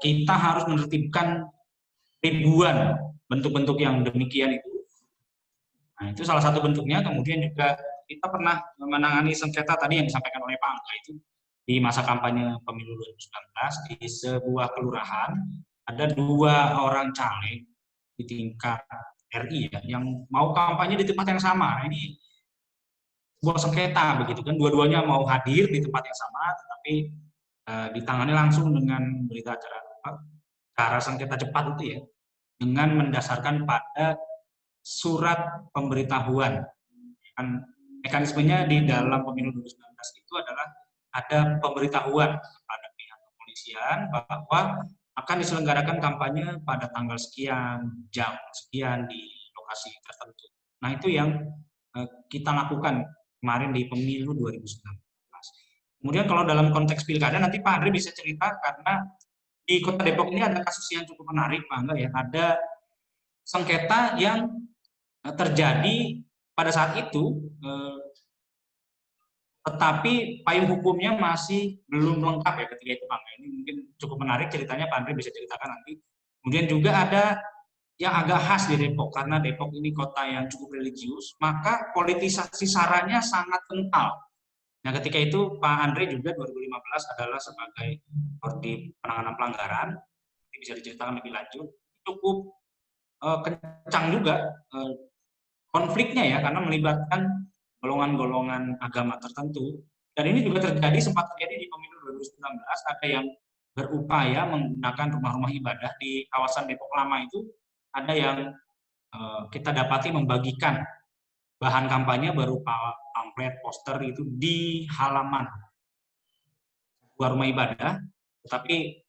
A: Kita harus menertibkan ribuan bentuk-bentuk yang demikian itu. Nah itu salah satu bentuknya. Kemudian juga kita pernah menangani sengketa tadi yang disampaikan oleh Pak Angga itu di masa kampanye pemilu 2019 di sebuah kelurahan ada 2 orang caleg di tingkat RI ya, yang mau kampanye di tempat yang sama. Nah, ini sebuah sengketa begitu kan, dua-duanya mau hadir di tempat yang sama, tetapi ditangani langsung dengan berita acara sengketa cepat itu ya, dengan mendasarkan pada surat pemberitahuan. Kan mekanismenya di dalam pemilu 2019 itu adalah ada pemberitahuan kepada pihak kepolisian bahwa akan diselenggarakan kampanye pada tanggal sekian, jam sekian di lokasi tertentu. Nah itu yang kita lakukan kemarin di pemilu 2019. Kemudian kalau dalam konteks pilkada nanti Pak Andre bisa cerita, karena di Kota Depok ini ada kasus yang cukup menarik Pak Angga ya, ada sengketa yang terjadi pada saat itu, tetapi payung hukumnya masih belum lengkap ya ketika itu Pak Angga. Ini mungkin cukup menarik ceritanya, Pak Andre bisa ceritakan nanti. Kemudian juga ada yang agak khas di Depok, karena Depok ini kota yang cukup religius, maka politisasi saranya sangat kental. Nah, ketika itu Pak Andre juga 2015 adalah sebagai Koordinator Penanganan Pelanggaran, bisa diceritakan lebih lanjut, cukup kencang juga konfliknya ya, karena melibatkan golongan-golongan agama tertentu. Dan ini juga sempat terjadi di pemilu 2019, ada yang berupaya menggunakan rumah-rumah ibadah di kawasan Depok Lama itu, ada yang kita dapati membagikan bahan kampanye berupa pamflet, poster itu di halaman sebuah rumah ibadah, tetapi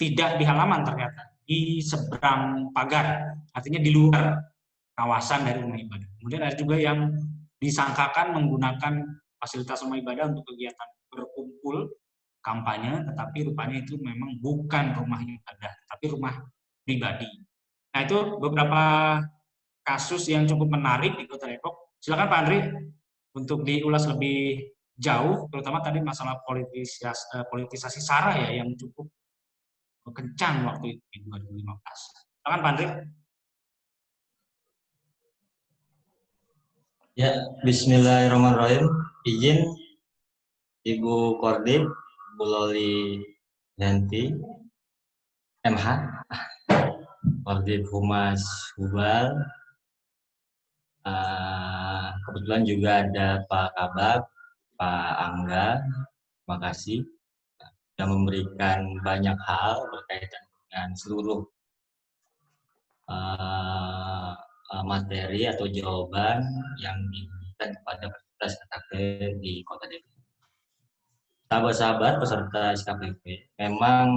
A: tidak di halaman ternyata, di seberang pagar, artinya di luar kawasan dari rumah ibadah. Kemudian ada juga yang disangkakan menggunakan fasilitas rumah ibadah untuk kegiatan berkumpul kampanye, tetapi rupanya itu memang bukan rumah ibadah, tapi rumah pribadi. Nah, itu beberapa kasus yang cukup menarik di Kota Depok. Silakan Pak Andri untuk diulas lebih jauh, terutama tadi masalah politisasi SARA ya, yang cukup kencang waktu itu di 2015. Silakan Pak Andri.
E: Ya, Bismillahirrahmanirrahim. Izin Ibu Koordin, Bu Loli Yanti, MH, Koordin Humas Hubal. Kebetulan juga ada Pak Kabak, Pak Angga, terima kasih sudah memberikan banyak hal berkaitan dengan seluruh materi atau jawaban yang diberikan kepada peserta SKPP di Kota Depok. Sahabat-sahabat peserta SKPP, memang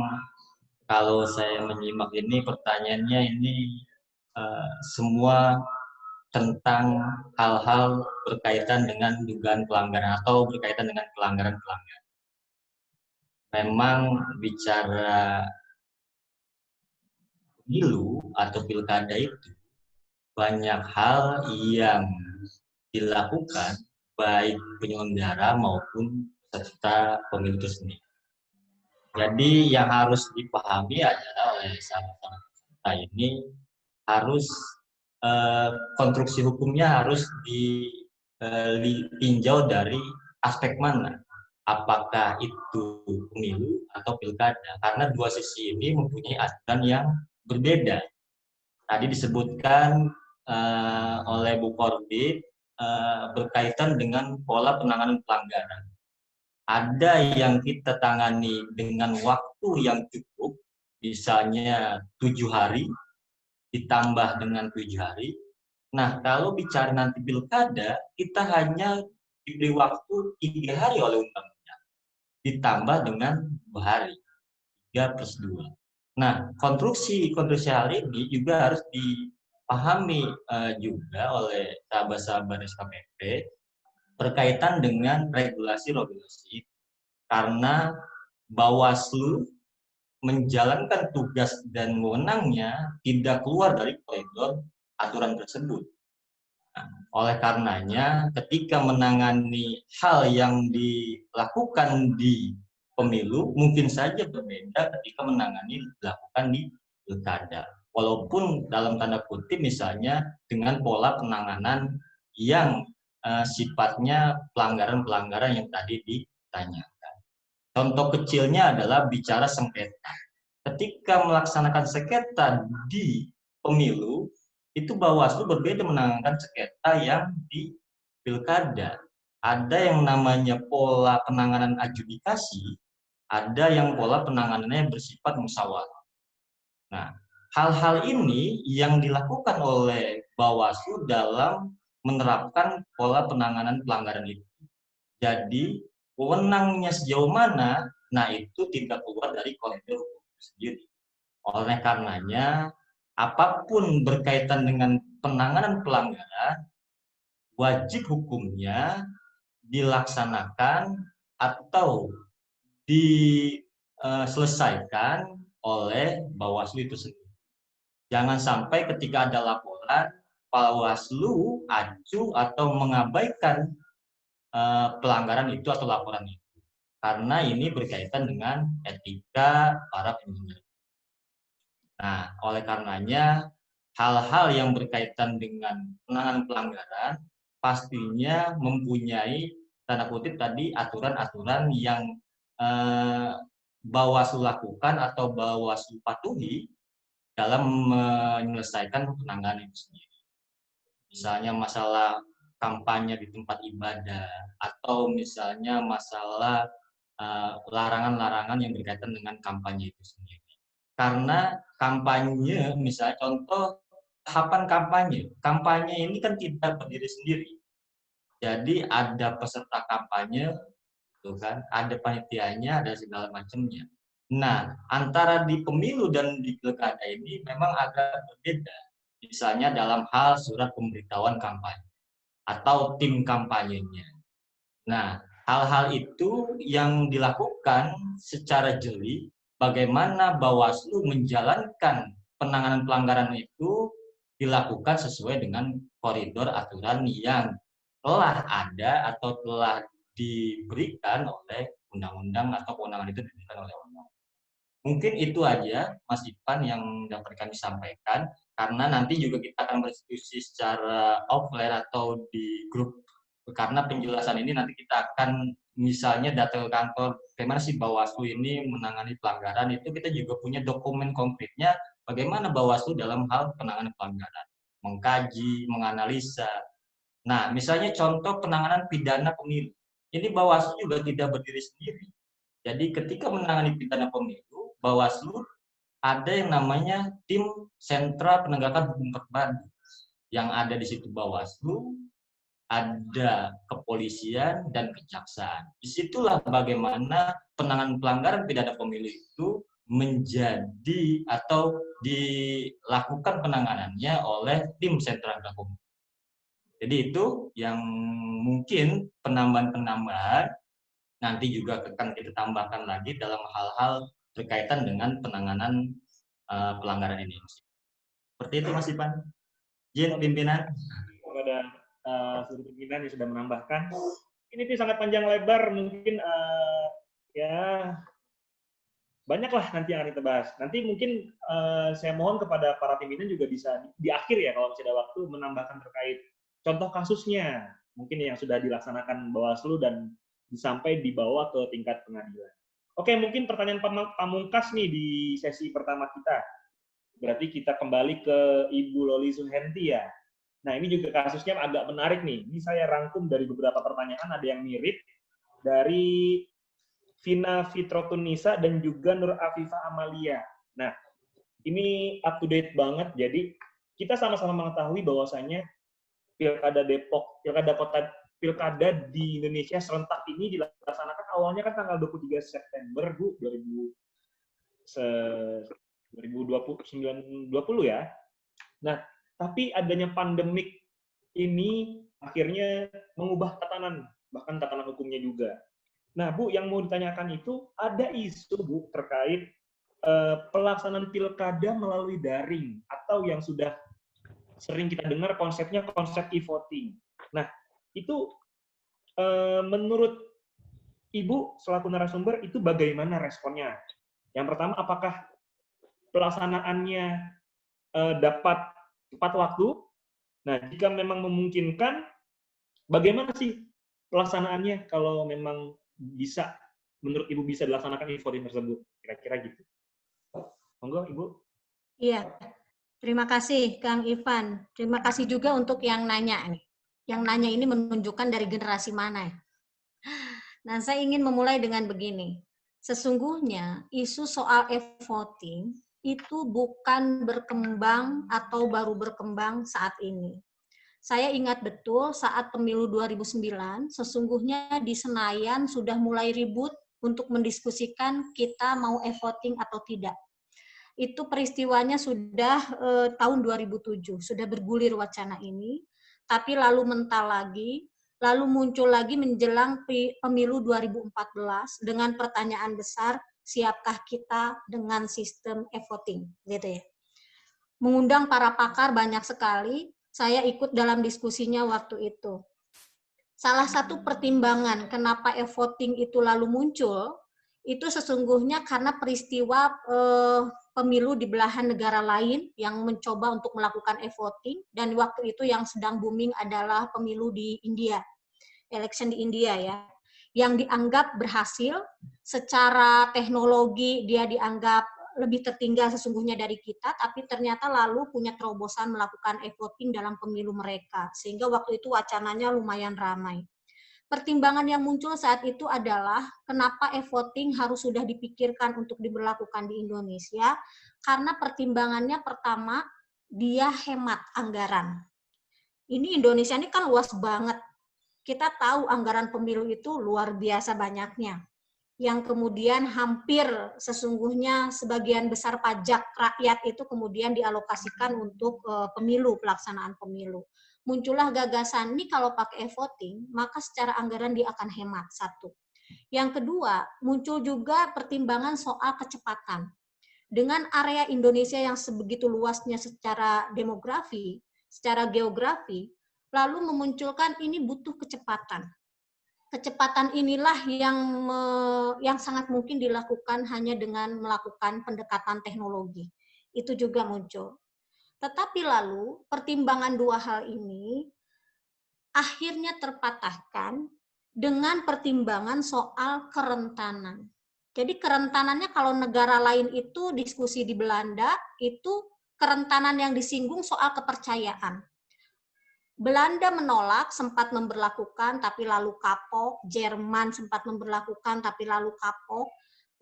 E: kalau saya menyimak ini pertanyaannya ini semua tentang hal-hal berkaitan dengan dugaan pelanggaran atau berkaitan dengan pelanggaran-pelanggaran. Memang bicara pemilu atau pilkada itu banyak hal yang dilakukan baik penyelenggara maupun peserta pemilu itu sendiri. Jadi yang harus dipahami adalah oleh sahabat-sahabat peserta ini harus konstruksi hukumnya harus ditinjau dari aspek mana, apakah itu pemilu atau pilkada, karena dua sisi ini mempunyai aturan yang berbeda. Tadi disebutkan oleh Bu Korbit berkaitan dengan pola penanganan pelanggaran. Ada yang kita tangani dengan waktu yang cukup, misalnya 7 hari, ditambah dengan 7 hari. Nah, kalau bicara nanti pilkada, kita hanya diberi waktu 3 hari oleh undang-undang, ditambah dengan 2 hari, 3+2. Nah, konstruksi hal ini juga harus dipahami juga oleh sahabat-sahabat SKPP berkaitan dengan regulasi-regulasi, karena Bawaslu menjalankan tugas dan wewenangnya tidak keluar dari koridor aturan tersebut. Nah, oleh karenanya, ketika menangani hal yang dilakukan di pemilu, mungkin saja berbeda ketika dilakukan di pilkada. Walaupun dalam tanda kutip misalnya dengan pola penanganan yang sifatnya pelanggaran-pelanggaran yang tadi ditanyakan. Contoh kecilnya adalah bicara sengketa. Ketika melaksanakan sengketa di pemilu, itu Bawaslu berbeda menangani sengketa yang di pilkada. Ada yang namanya pola penanganan adjudikasi, ada yang pola penanganannya bersifat musyawarah. Nah, hal-hal ini yang dilakukan oleh Bawaslu dalam menerapkan pola penanganan pelanggaran itu. Jadi, wewenangnya sejauh mana, nah itu tidak keluar dari koridor hukum itu sendiri. Oleh karenanya, apapun berkaitan dengan penanganan pelanggaran, wajib hukumnya dilaksanakan atau diselesaikan oleh Bawaslu itu sendiri. Jangan sampai ketika ada laporan, Bawaslu acuh atau mengabaikan pelanggaran itu atau laporan itu. Karena ini berkaitan dengan etika para penyelenggara. Nah, oleh karenanya hal-hal yang berkaitan dengan penanganan pelanggaran pastinya mempunyai tanda kutip tadi aturan-aturan yang Bawaslu lakukan atau Bawaslu patuhi dalam menyelesaikan penanganan itu sendiri. Misalnya masalah kampanye di tempat ibadah atau misalnya masalah larangan-larangan yang berkaitan dengan kampanye itu sendiri. Karena kampanye, misalnya contoh tahapan kampanye ini kan tidak berdiri sendiri. Jadi ada peserta kampanye, gitu kan, ada panitianya, ada segala macamnya. Nah, antara di pemilu dan di pilkada ini memang agak berbeda. Misalnya dalam hal surat pemberitahuan kampanye atau tim kampanyenya. Nah, hal-hal itu yang dilakukan secara jeli, bagaimana Bawaslu menjalankan penanganan pelanggaran itu dilakukan sesuai dengan koridor aturan yang telah ada atau telah diberikan oleh undang-undang atau kewenangan itu diberikan oleh undang-undang. Mungkin itu aja Mas Ipan yang dapat kami sampaikan, karena nanti juga kita akan berdiskusi secara offline atau di grup, karena penjelasan ini nanti kita akan misalnya datang ke kantor, bagaimana sih Bawaslu ini menangani pelanggaran, itu kita juga punya dokumen konkretnya bagaimana Bawaslu dalam hal penanganan pelanggaran, mengkaji, menganalisa. Nah, misalnya contoh penanganan pidana pemilu, ini Bawaslu juga tidak berdiri sendiri. Jadi ketika menangani pidana pemilu, Bawaslu ada yang namanya tim sentra penegakan hukum terpadu. Yang ada di situ Bawaslu, ada kepolisian dan kejaksaan. Disitulah bagaimana penanganan pelanggaran pidana pemilu itu menjadi atau dilakukan penanganannya oleh tim sentra penegakan hukum. Jadi itu yang mungkin penambahan-penambahan nanti juga akan kita tambahkan lagi dalam hal-hal berkaitan dengan penanganan pelanggaran ini. Seperti itu Mas Ipan. Izin pimpinan.
C: Kepada seluruh pimpinan yang sudah menambahkan. Ini tuh sangat panjang lebar, mungkin ya banyaklah nanti yang akan kita bahas. Nanti mungkin saya mohon kepada para pimpinan juga bisa di akhir ya kalau masih ada waktu menambahkan terkait contoh kasusnya mungkin yang sudah dilaksanakan Bawaslu dan sampai dibawa ke tingkat pengadilan. Oke, mungkin pertanyaan pamungkas nih di sesi pertama kita. Berarti kita kembali ke Ibu Loli Suhenti ya. Nah, ini juga kasusnya agak menarik nih. Ini saya rangkum dari beberapa pertanyaan, ada yang mirip dari Vina Fitrotunisa dan juga Nur Afifah Amalia. Nah, ini up to date banget. Jadi, kita sama-sama mengetahui bahwasanya Pilkada Depok, Pilkada di Indonesia serentak ini dilaksanakan awalnya kan tanggal 23 September 2020 ya. Nah, tapi adanya pandemik ini akhirnya mengubah tatanan, bahkan tatanan hukumnya juga. Nah, Bu, yang mau ditanyakan itu ada isu, Bu, terkait pelaksanaan pilkada melalui daring atau yang sudah sering kita dengar konsepnya konsep e-voting. Nah, itu menurut Ibu selaku narasumber itu bagaimana responnya? Yang pertama, apakah pelaksanaannya dapat tepat waktu? Nah, jika memang memungkinkan, bagaimana sih pelaksanaannya kalau memang bisa, menurut Ibu bisa dilaksanakan e-voting tersebut? Kira-kira gitu. Monggo, Ibu.
D: Iya. Terima kasih, Kang Ivan. Terima kasih juga untuk yang nanya nih. Yang nanya ini menunjukkan dari generasi mana ya. Nah, saya ingin memulai dengan begini. Sesungguhnya isu soal e-voting itu bukan berkembang atau baru berkembang saat ini. Saya ingat betul saat pemilu 2009, sesungguhnya di Senayan sudah mulai ribut untuk mendiskusikan kita mau e-voting atau tidak. Itu peristiwanya sudah tahun 2007, sudah bergulir wacana ini. tapi lalu mental lagi, lalu muncul lagi menjelang pemilu 2014 dengan pertanyaan besar, siapkah kita dengan sistem e-voting, gitu ya. Mengundang para pakar banyak sekali, saya ikut dalam diskusinya waktu itu. Salah satu pertimbangan kenapa e-voting itu lalu muncul, itu sesungguhnya karena peristiwa pemilu di belahan negara lain yang mencoba untuk melakukan e-voting, dan waktu itu yang sedang booming adalah pemilu di India, election di India ya, yang dianggap berhasil, secara teknologi dia dianggap lebih tertinggal sesungguhnya dari kita, tapi ternyata lalu punya terobosan melakukan e-voting dalam pemilu mereka, sehingga waktu itu wacananya lumayan ramai. Pertimbangan yang muncul saat itu adalah kenapa e-voting harus sudah dipikirkan untuk diberlakukan di Indonesia, karena pertimbangannya pertama, dia hemat anggaran. Ini Indonesia ini kan luas banget. Kita tahu anggaran pemilu itu luar biasa banyaknya. Yang kemudian hampir sesungguhnya sebagian besar pajak rakyat itu kemudian dialokasikan untuk pemilu, pelaksanaan pemilu. Muncullah gagasan, ini kalau pakai e-voting, maka secara anggaran dia akan hemat, satu. Yang kedua, muncul juga pertimbangan soal kecepatan. Dengan area Indonesia yang sebegitu luasnya secara demografi, secara geografi, lalu memunculkan ini butuh kecepatan. Kecepatan inilah yang sangat mungkin dilakukan hanya dengan melakukan pendekatan teknologi. Itu juga muncul. Tetapi lalu pertimbangan dua hal ini akhirnya terpatahkan dengan pertimbangan soal kerentanan. Jadi kerentanannya kalau negara lain itu diskusi di Belanda, itu kerentanan yang disinggung soal kepercayaan. Belanda menolak, sempat memberlakukan, tapi lalu kapok. Jerman sempat memberlakukan, tapi lalu kapok.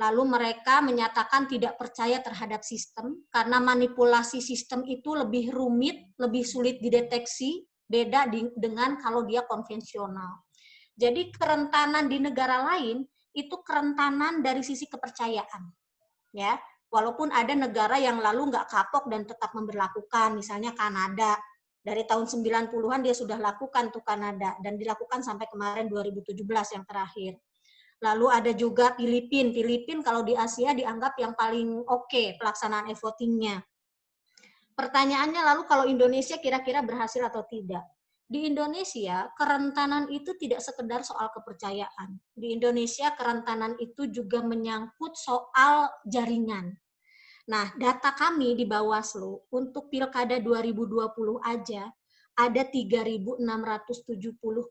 D: Lalu mereka menyatakan tidak percaya terhadap sistem, karena manipulasi sistem itu lebih rumit, lebih sulit dideteksi, beda dengan kalau dia konvensional. Jadi kerentanan di negara lain, itu kerentanan dari sisi kepercayaan. Ya, walaupun ada negara yang lalu nggak kapok dan tetap memberlakukan, misalnya Kanada. Dari tahun 90-an dia sudah lakukan tuh Kanada, dan dilakukan sampai kemarin 2017 yang terakhir. Lalu ada juga Filipina. Filipina kalau di Asia dianggap yang paling oke pelaksanaan e-votingnya. Pertanyaannya lalu kalau Indonesia kira-kira berhasil atau tidak? Di Indonesia, kerentanan itu tidak sekedar soal kepercayaan. Di Indonesia, kerentanan itu juga menyangkut soal jaringan. Nah, data kami di Bawaslu untuk Pilkada 2020 aja ada 3.670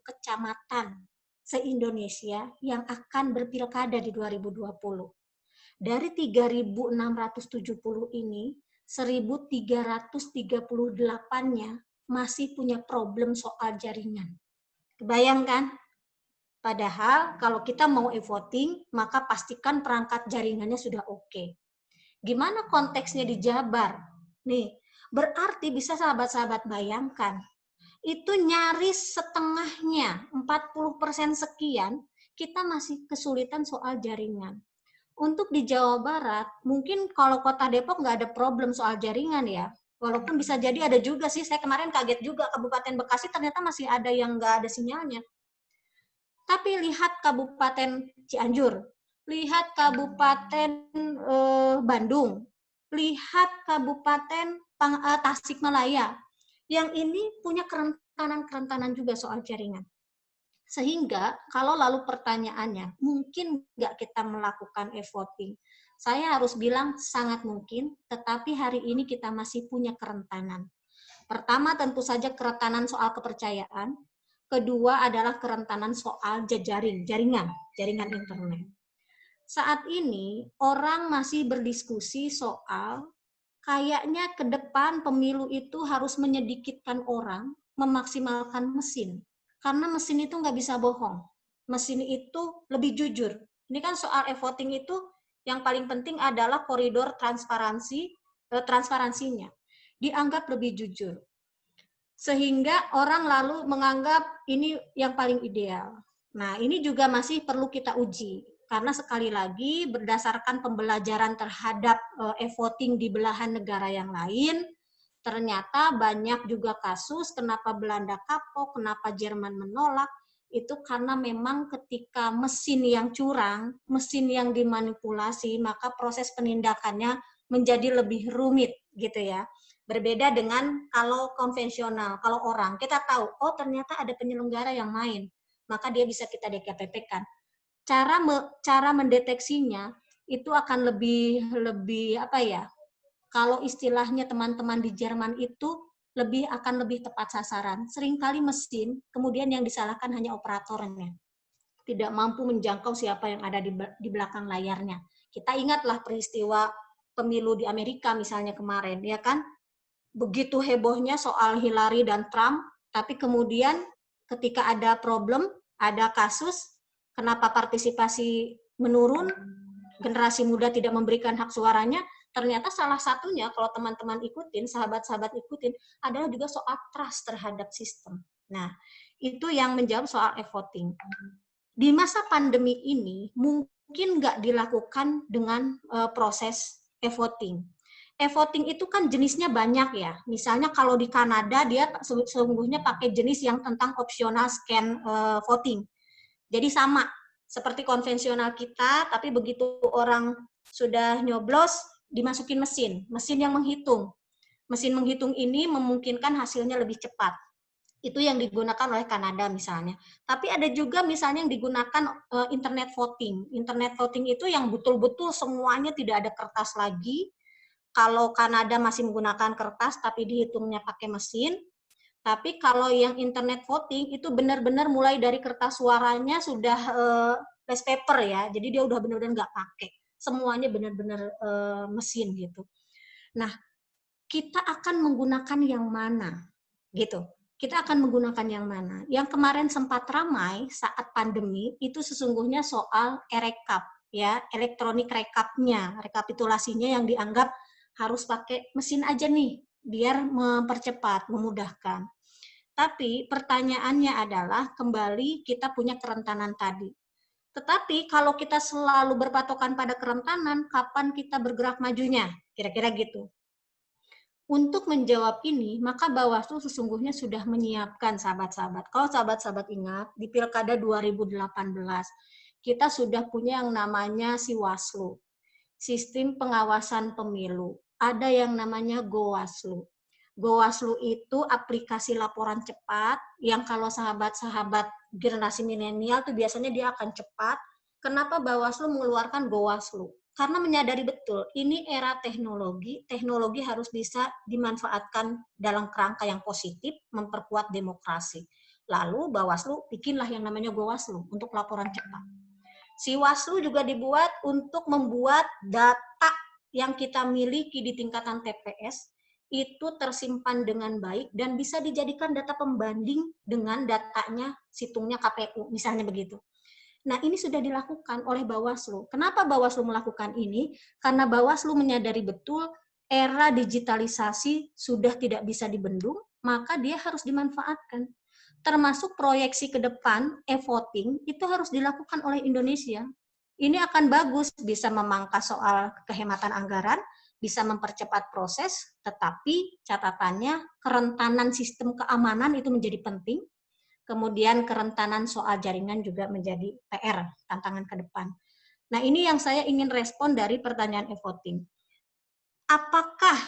D: kecamatan se-Indonesia yang akan berpilkada di 2020. Dari 3.670 ini, 1.338-nya masih punya problem soal jaringan. Kebayangkan? Padahal kalau kita mau e-voting, maka pastikan perangkat jaringannya sudah oke. Gimana konteksnya di Jabar? Nih, berarti bisa sahabat-sahabat bayangkan, itu nyaris setengahnya, 40% sekian, kita masih kesulitan soal jaringan. Untuk di Jawa Barat, mungkin kalau kota Depok nggak ada problem soal jaringan ya, walaupun bisa jadi ada juga sih, saya kemarin kaget juga, Kabupaten Bekasi ternyata masih ada yang nggak ada sinyalnya. Tapi lihat Kabupaten Cianjur, lihat Kabupaten Bandung, lihat Kabupaten Tasikmalaya, yang ini punya kerentanan juga soal jaringan. Sehingga kalau lalu pertanyaannya, mungkin nggak kita melakukan e-voting? Saya harus bilang sangat mungkin, tetapi hari ini kita masih punya kerentanan. Pertama tentu saja kerentanan soal kepercayaan, kedua adalah kerentanan soal jaringan internet. Saat ini orang masih berdiskusi soal kayaknya ke depan pemilu itu harus menyedikitkan orang, memaksimalkan mesin. Karena mesin itu nggak bisa bohong. Mesin itu lebih jujur. Ini kan soal e-voting itu yang paling penting adalah koridor transparansinya. Dianggap lebih jujur. Sehingga orang lalu menganggap ini yang paling ideal. Nah, ini juga masih perlu kita uji. Karena sekali lagi berdasarkan pembelajaran terhadap e-voting di belahan negara yang lain, ternyata banyak juga kasus kenapa Belanda kapok, kenapa Jerman menolak, itu karena memang ketika mesin yang curang, mesin yang dimanipulasi, maka proses penindakannya menjadi lebih rumit gitu ya. Berbeda dengan kalau konvensional, kalau orang, kita tahu, oh ternyata ada penyelenggara yang main, maka dia bisa kita DKPP-kan. Cara mendeteksinya itu akan lebih apa ya? Kalau istilahnya teman-teman di Jerman itu akan lebih tepat sasaran. Seringkali mesin, kemudian yang disalahkan hanya operatornya. Tidak mampu menjangkau siapa yang ada di belakang layarnya. Kita ingatlah peristiwa pemilu di Amerika misalnya kemarin, ya kan? Begitu hebohnya soal Hillary dan Trump, tapi kemudian ketika ada problem, ada kasus, kenapa partisipasi menurun, generasi muda tidak memberikan hak suaranya, ternyata salah satunya kalau teman-teman ikutin, sahabat-sahabat ikutin, adalah juga soal trust terhadap sistem. Nah, itu yang menjawab soal e-voting. Di masa pandemi ini, mungkin nggak dilakukan dengan proses e-voting. E-voting itu kan jenisnya banyak ya. Misalnya kalau di Kanada dia sesungguhnya pakai jenis yang tentang optional scan voting. Jadi sama seperti konvensional kita, tapi begitu orang sudah nyoblos dimasukin mesin yang menghitung. Mesin menghitung ini memungkinkan hasilnya lebih cepat. Itu yang digunakan oleh Kanada misalnya. Tapi ada juga misalnya yang digunakan internet voting. Internet voting itu yang betul-betul semuanya tidak ada kertas lagi. Kalau Kanada masih menggunakan kertas tapi dihitungnya pakai mesin. Tapi kalau yang internet voting itu benar-benar mulai dari kertas suaranya sudah rice paper ya. Jadi dia udah benar-benar nggak pakai. Semuanya benar-benar mesin gitu. Nah, kita akan menggunakan yang mana? Gitu. Kita akan menggunakan yang mana? Yang kemarin sempat ramai saat pandemi itu sesungguhnya soal e-rekap ya, elektronik rekapnya, rekapitulasinya yang dianggap harus pakai mesin aja nih, biar mempercepat, memudahkan. Tapi pertanyaannya adalah kembali kita punya kerentanan tadi. Tetapi kalau kita selalu berpatokan pada kerentanan, kapan kita bergerak majunya? Kira-kira gitu. Untuk menjawab ini, maka Bawaslu sesungguhnya sudah menyiapkan sahabat-sahabat. Kalau sahabat-sahabat ingat, di Pilkada 2018, kita sudah punya yang namanya Siwaslu, Sistem Pengawasan Pemilu. Ada yang namanya Gowaslu. Gowaslu itu aplikasi laporan cepat, yang kalau sahabat-sahabat generasi milenial itu biasanya dia akan cepat. Kenapa Bawaslu mengeluarkan Gowaslu? Karena menyadari betul, ini era teknologi, teknologi harus bisa dimanfaatkan dalam kerangka yang positif, memperkuat demokrasi. Lalu Bawaslu bikinlah yang namanya Gowaslu untuk laporan cepat. Siwaslu juga dibuat untuk membuat data yang kita miliki di tingkatan TPS itu tersimpan dengan baik dan bisa dijadikan data pembanding dengan datanya situngnya KPU, misalnya begitu. Nah, ini sudah dilakukan oleh Bawaslu. Kenapa Bawaslu melakukan ini? Karena Bawaslu menyadari betul era digitalisasi sudah tidak bisa dibendung, maka dia harus dimanfaatkan. Termasuk proyeksi ke depan, e-voting, itu harus dilakukan oleh Indonesia. Ini akan bagus, bisa memangkas soal kehematan anggaran, bisa mempercepat proses, tetapi catatannya kerentanan sistem keamanan itu menjadi penting. Kemudian kerentanan soal jaringan juga menjadi PR, tantangan ke depan. Nah, ini yang saya ingin respon dari pertanyaan e-voting. Apakah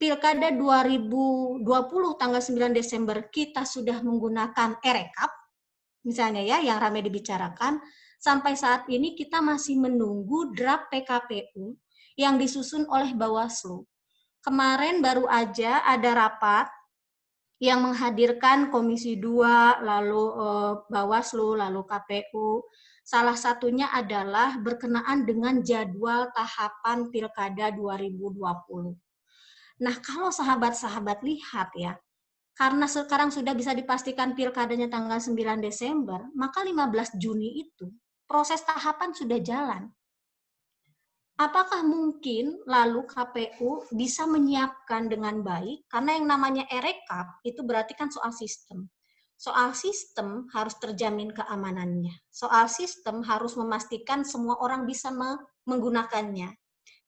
D: Pilkada 2020 tanggal 9 Desember kita sudah menggunakan e-rekap? Misalnya ya, yang ramai dibicarakan. Sampai saat ini kita masih menunggu draft PKPU yang disusun oleh Bawaslu. Kemarin baru aja ada rapat yang menghadirkan Komisi 2, lalu Bawaslu, lalu KPU. Salah satunya adalah berkenaan dengan jadwal tahapan Pilkada 2020. Nah, kalau sahabat-sahabat lihat ya, karena sekarang sudah bisa dipastikan pilkadanya tanggal 9 Desember, maka 15 Juni itu proses tahapan sudah jalan. Apakah mungkin lalu KPU bisa menyiapkan dengan baik? Karena yang namanya e-rekap itu berarti kan soal sistem. Soal sistem harus terjamin keamanannya. Soal sistem harus memastikan semua orang bisa menggunakannya.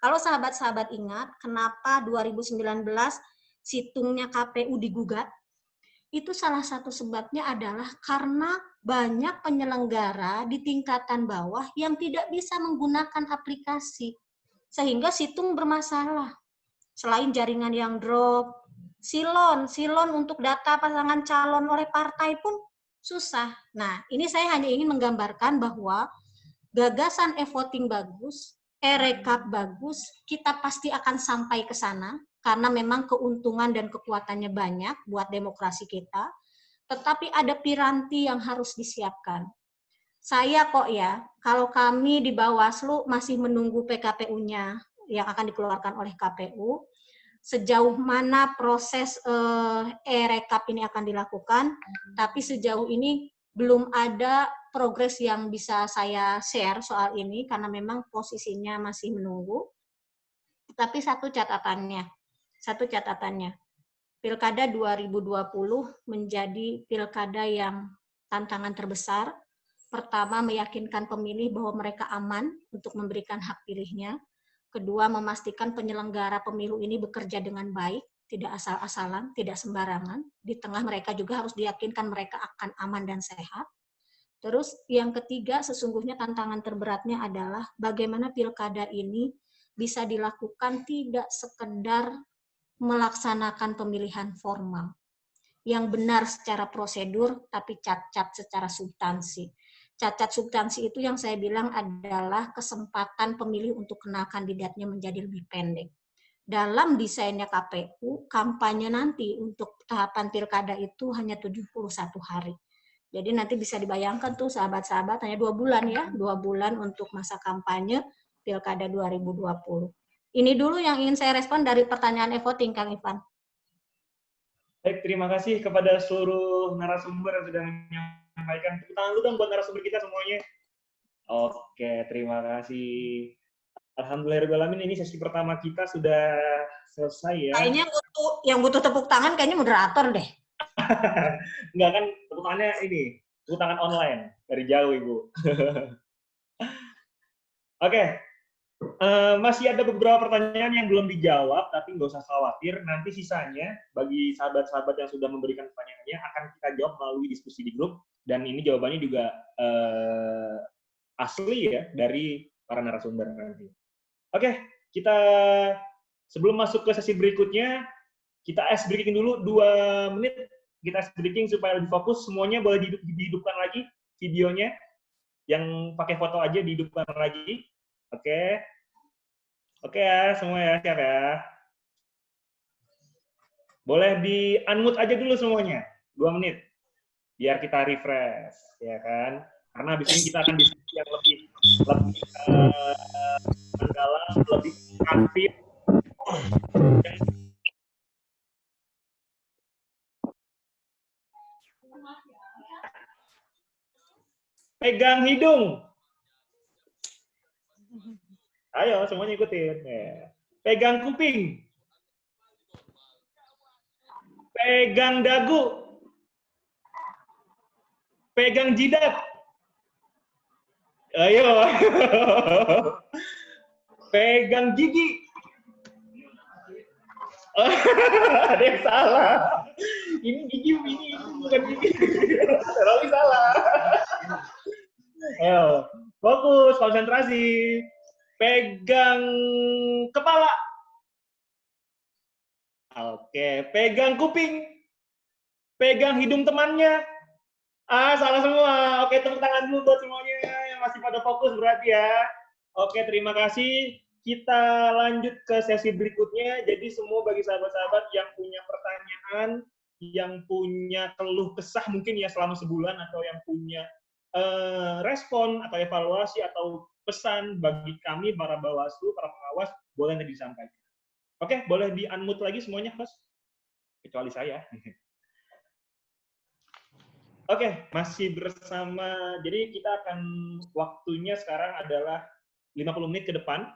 D: Kalau sahabat-sahabat ingat, kenapa 2019 situngnya KPU digugat, itu salah satu sebabnya adalah karena banyak penyelenggara di tingkatan bawah yang tidak bisa menggunakan aplikasi, sehingga situng bermasalah. Selain jaringan yang drop, silon untuk data pasangan calon oleh partai pun susah. Nah, ini saya hanya ingin menggambarkan bahwa gagasan e-voting bagus, e-rekap bagus, kita pasti akan sampai ke sana, karena memang keuntungan dan kekuatannya banyak buat demokrasi kita, tetapi ada piranti yang harus disiapkan. Saya kok ya, kalau kami di Bawaslu masih menunggu PKPU-nya yang akan dikeluarkan oleh KPU, sejauh mana proses e-rekap ini akan dilakukan, tapi sejauh ini belum ada progres yang bisa saya share soal ini, karena memang posisinya masih menunggu. Tapi satu catatannya, Pilkada 2020 menjadi pilkada yang tantangan terbesar. Pertama, meyakinkan pemilih bahwa mereka aman untuk memberikan hak pilihnya. Kedua, memastikan penyelenggara pemilu ini bekerja dengan baik, tidak asal-asalan, tidak sembarangan. Di tengah mereka juga harus diyakinkan mereka akan aman dan sehat. Terus yang ketiga, sesungguhnya tantangan terberatnya adalah bagaimana pilkada ini bisa dilakukan tidak sekedar melaksanakan pemilihan formal yang benar secara prosedur, tapi cacat secara substansi. Cacat substansi itu yang saya bilang adalah kesempatan pemilih untuk kenal kandidatnya menjadi lebih pendek. Dalam desainnya KPU, kampanye nanti untuk tahapan pilkada itu hanya 71 hari. Jadi nanti bisa dibayangkan tuh sahabat-sahabat, hanya 2 bulan ya, 2 bulan untuk masa kampanye pilkada 2020. Ini dulu yang ingin saya respon dari pertanyaan e-voting, Kang Ivan.
C: Baik, terima kasih kepada seluruh narasumber yang sudah menyampaikan. Tepuk tangan dulu dong buat narasumber kita semuanya. Oke, terima kasih. Alhamdulillahirrahmanirrahim, ini sesi pertama kita sudah selesai ya.
D: Kayaknya yang butuh tepuk tangan kayaknya moderator deh.
C: Enggak kan, tepuk tangannya ini, tepuk tangan online, dari jauh Ibu. Oke, masih ada beberapa pertanyaan yang belum dijawab, tapi nggak usah khawatir. Nanti sisanya, bagi sahabat-sahabat yang sudah memberikan pertanyaannya, akan kita jawab melalui diskusi di grup. Dan ini jawabannya juga asli ya, dari para narasumber nanti. Oke, kita sebelum masuk ke sesi berikutnya, kita ice breaking dulu 2 menit. Kita ice breaking supaya lebih fokus. Semuanya boleh dihidupkan lagi videonya. Yang pakai foto aja dihidupkan lagi. Oke. Oke ya, semua ya, siap ya. Boleh di-unmute aja dulu semuanya, 2 menit. Biar kita refresh, ya kan? Karena habis ini kita akan diskusi yang lebih mendalam, lebih aktif. Pegang hidung. Ayo, semuanya ikutin. Ya. Pegang kuping. Pegang dagu. Pegang jidat. Ayo. Pegang gigi. Ada yang salah. Ini gigi, ini bukan gigi. Terlalu salah. Ayo, fokus, konsentrasi. Pegang kepala. Oke, pegang kuping. Pegang hidung temannya. Salah semua. Oke, tepuk tangan dulu buat semuanya yang masih pada fokus berarti ya. Oke, terima kasih. Kita lanjut ke sesi berikutnya. Jadi semua bagi sahabat-sahabat yang punya pertanyaan, yang punya keluh kesah mungkin ya selama sebulan, atau yang punya respon atau evaluasi atau pesan bagi kami, para Bawaslu, para pengawas, boleh nanti disampaikan. Oke, boleh di-unmute lagi semuanya, host? Kecuali saya. Oke, masih bersama. Jadi kita akan, waktunya sekarang adalah 50 menit ke depan.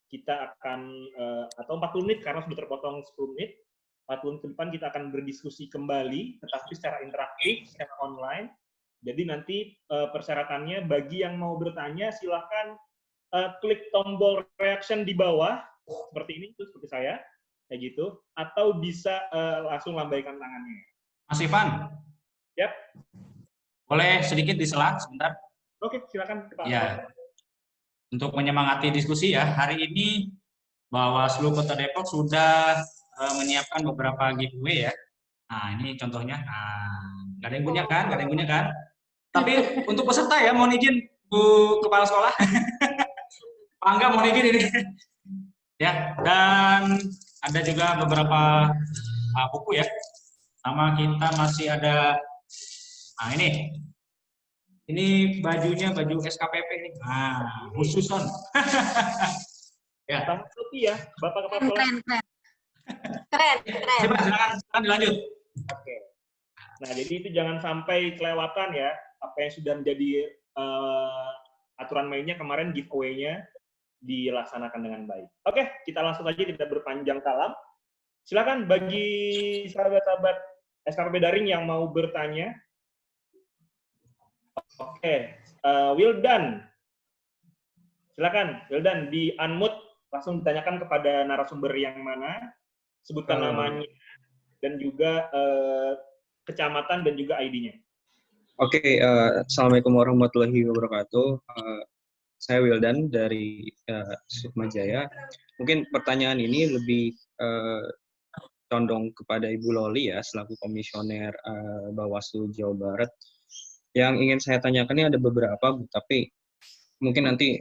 C: Kita akan, atau 40 menit karena sudah terpotong 10 menit. 40 menit ke depan kita akan berdiskusi kembali, tetapi secara interaktif, secara online. Jadi nanti persyaratannya bagi yang mau bertanya silahkan klik tombol reaction di bawah seperti ini, seperti saya. kayak gitu, atau bisa langsung lambaikan tangannya.
A: Mas Ivan,
C: Yap.
A: boleh sedikit disela sebentar?
C: Oke, silakan Pak.
A: Ya, untuk menyemangati diskusi ya, hari ini Bawaslu Kota Depok sudah menyiapkan beberapa giveaway ya. Nah, ini contohnya. Nah, nggak ada yang punya kan? Nggak ada yang punya kan? Tapi untuk peserta ya, mohon izin Bu Kepala Sekolah. Pak Angga, mohon izin ini. Ya, dan ada juga beberapa buku ya. Sama kita masih ada, nah ini. Ini bajunya, baju SKPP nih. Nah, khusus on. Ya.
C: Sama Sophie ya, Bapak Kepala Sekolah.
D: Keren.
A: Silakan dilanjut.
C: Oke. Nah, jadi itu jangan sampai kelewatan ya, apa yang sudah menjadi aturan mainnya kemarin, giveaway-nya dilaksanakan dengan baik. Oke, kita langsung saja, tidak berpanjang kalam. Silakan bagi sahabat-sahabat SKPP Daring yang mau bertanya. Oke, Wildan. Silakan, Wildan, di-unmute, langsung ditanyakan kepada narasumber yang mana, sebutkan namanya, dan juga kecamatan dan juga ID-nya.
F: Oke, Assalamualaikum warahmatullahi wabarakatuh. Saya Wildan dari Sukma Jaya. Mungkin pertanyaan ini lebih condong kepada Ibu Loli ya, selaku komisioner Bawaslu Jawa Barat. Yang ingin saya tanyakan ini ada beberapa, Bu, tapi mungkin nanti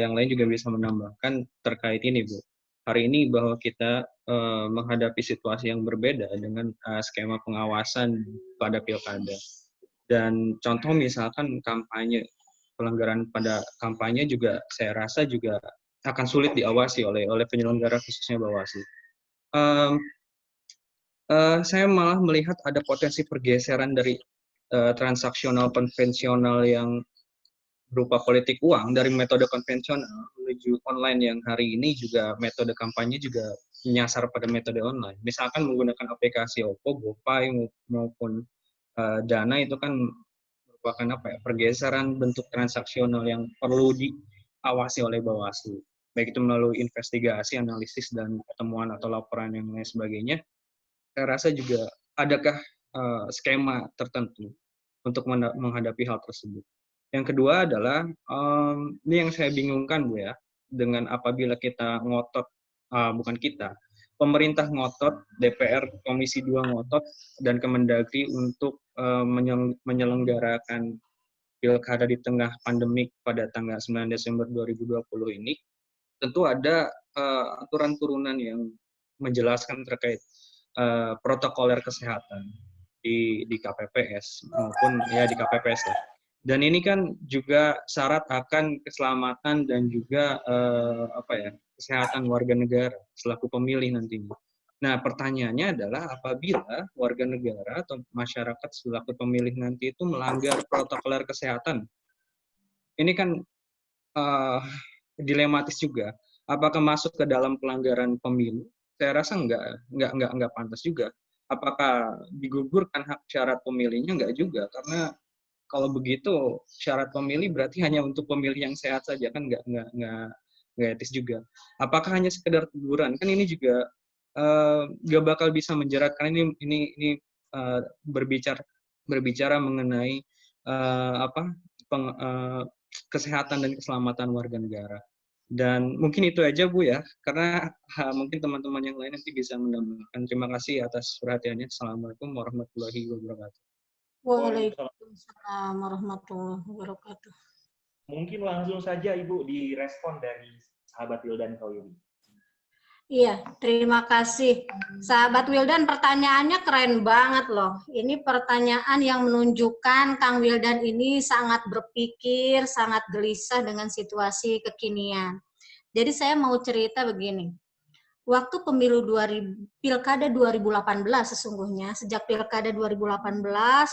F: yang lain juga bisa menambahkan terkait ini, Bu. Hari ini bahwa kita menghadapi situasi yang berbeda dengan skema pengawasan pada pilkada. Dan contoh misalkan kampanye, pelanggaran pada kampanye juga saya rasa juga akan sulit diawasi oleh penyelenggara khususnya Bawaslu. Saya malah melihat ada potensi pergeseran dari transaksional konvensional yang berupa politik uang dari metode konvensional menuju online yang hari ini juga metode kampanye juga menyasar pada metode online. Misalkan menggunakan aplikasi Oppo, GoPay maupun Dana itu kan merupakan pergeseran bentuk transaksional yang perlu diawasi oleh Bawaslu. Baik itu melalui investigasi, analisis, dan pertemuan atau laporan yang lain sebagainya. Saya rasa juga adakah skema tertentu untuk menghadapi hal tersebut. Yang kedua adalah, ini yang saya bingungkan, Bu ya, dengan apabila kita ngotot, bukan kita, pemerintah ngotot, DPR Komisi 2 ngotot, dan Kemendagri untuk menyelenggarakan pilkada di tengah pandemik pada tanggal 9 Desember 2020 ini, tentu ada aturan turunan yang menjelaskan terkait protokoler kesehatan di KPPS maupun ya di KPPS lah. Dan ini kan juga syarat akan keselamatan dan juga kesehatan warga negara selaku pemilih nantinya. Nah, pertanyaannya adalah apabila warga negara atau masyarakat selaku pemilih nanti itu melanggar protokoler kesehatan, ini kan dilematis juga. Apakah masuk ke dalam pelanggaran pemilu? Saya rasa nggak pantas juga. Apakah digugurkan hak syarat pemilihnya? Nggak juga, karena kalau begitu syarat pemilih berarti hanya untuk pemilih yang sehat saja, kan nggak etis juga. Apakah hanya sekedar teguran? Kan ini juga nggak bakal bisa menjerat, karena ini berbicara mengenai kesehatan dan keselamatan warga negara. Dan mungkin itu aja, Bu ya, karena mungkin teman-teman yang lain nanti bisa menambahkan. Terima kasih atas perhatiannya. Assalamualaikum warahmatullahi wabarakatuh.
D: Waalaikumsalam warahmatullahi wabarakatuh.
C: Mungkin langsung saja Ibu direspon dari sahabat Wildan Kauyubi.
D: Iya, terima kasih. Sahabat Wildan, pertanyaannya keren banget loh. Ini pertanyaan yang menunjukkan Kang Wildan ini sangat berpikir, sangat gelisah dengan situasi kekinian. Jadi saya mau cerita begini. Waktu pemilu Pilkada 2018 sesungguhnya, sejak Pilkada 2018,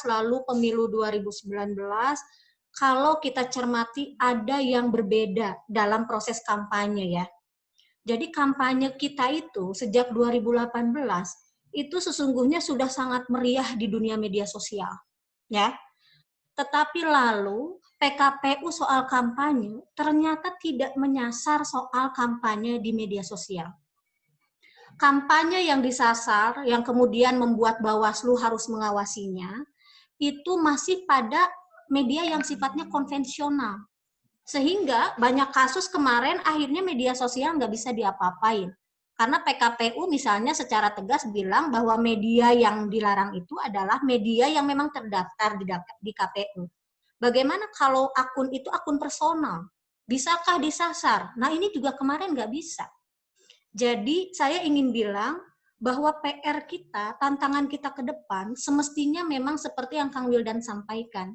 D: lalu pemilu 2019, kalau kita cermati ada yang berbeda dalam proses kampanye ya. Jadi kampanye kita itu sejak 2018 itu sesungguhnya sudah sangat meriah di dunia media sosial, ya. Tetapi lalu PKPU soal kampanye ternyata tidak menyasar soal kampanye di media sosial. kampanye yang disasar, yang kemudian membuat Bawaslu harus mengawasinya, itu masih pada media yang sifatnya konvensional. Sehingga banyak kasus kemarin akhirnya media sosial nggak bisa diapa-apain. Karena PKPU misalnya secara tegas bilang bahwa media yang dilarang itu adalah media yang memang terdaftar di KPU. Bagaimana kalau akun itu akun personal? Bisakah disasar? Nah ini juga kemarin nggak bisa. Jadi saya ingin bilang bahwa PR kita, tantangan kita ke depan semestinya memang seperti yang Kang Wildan sampaikan,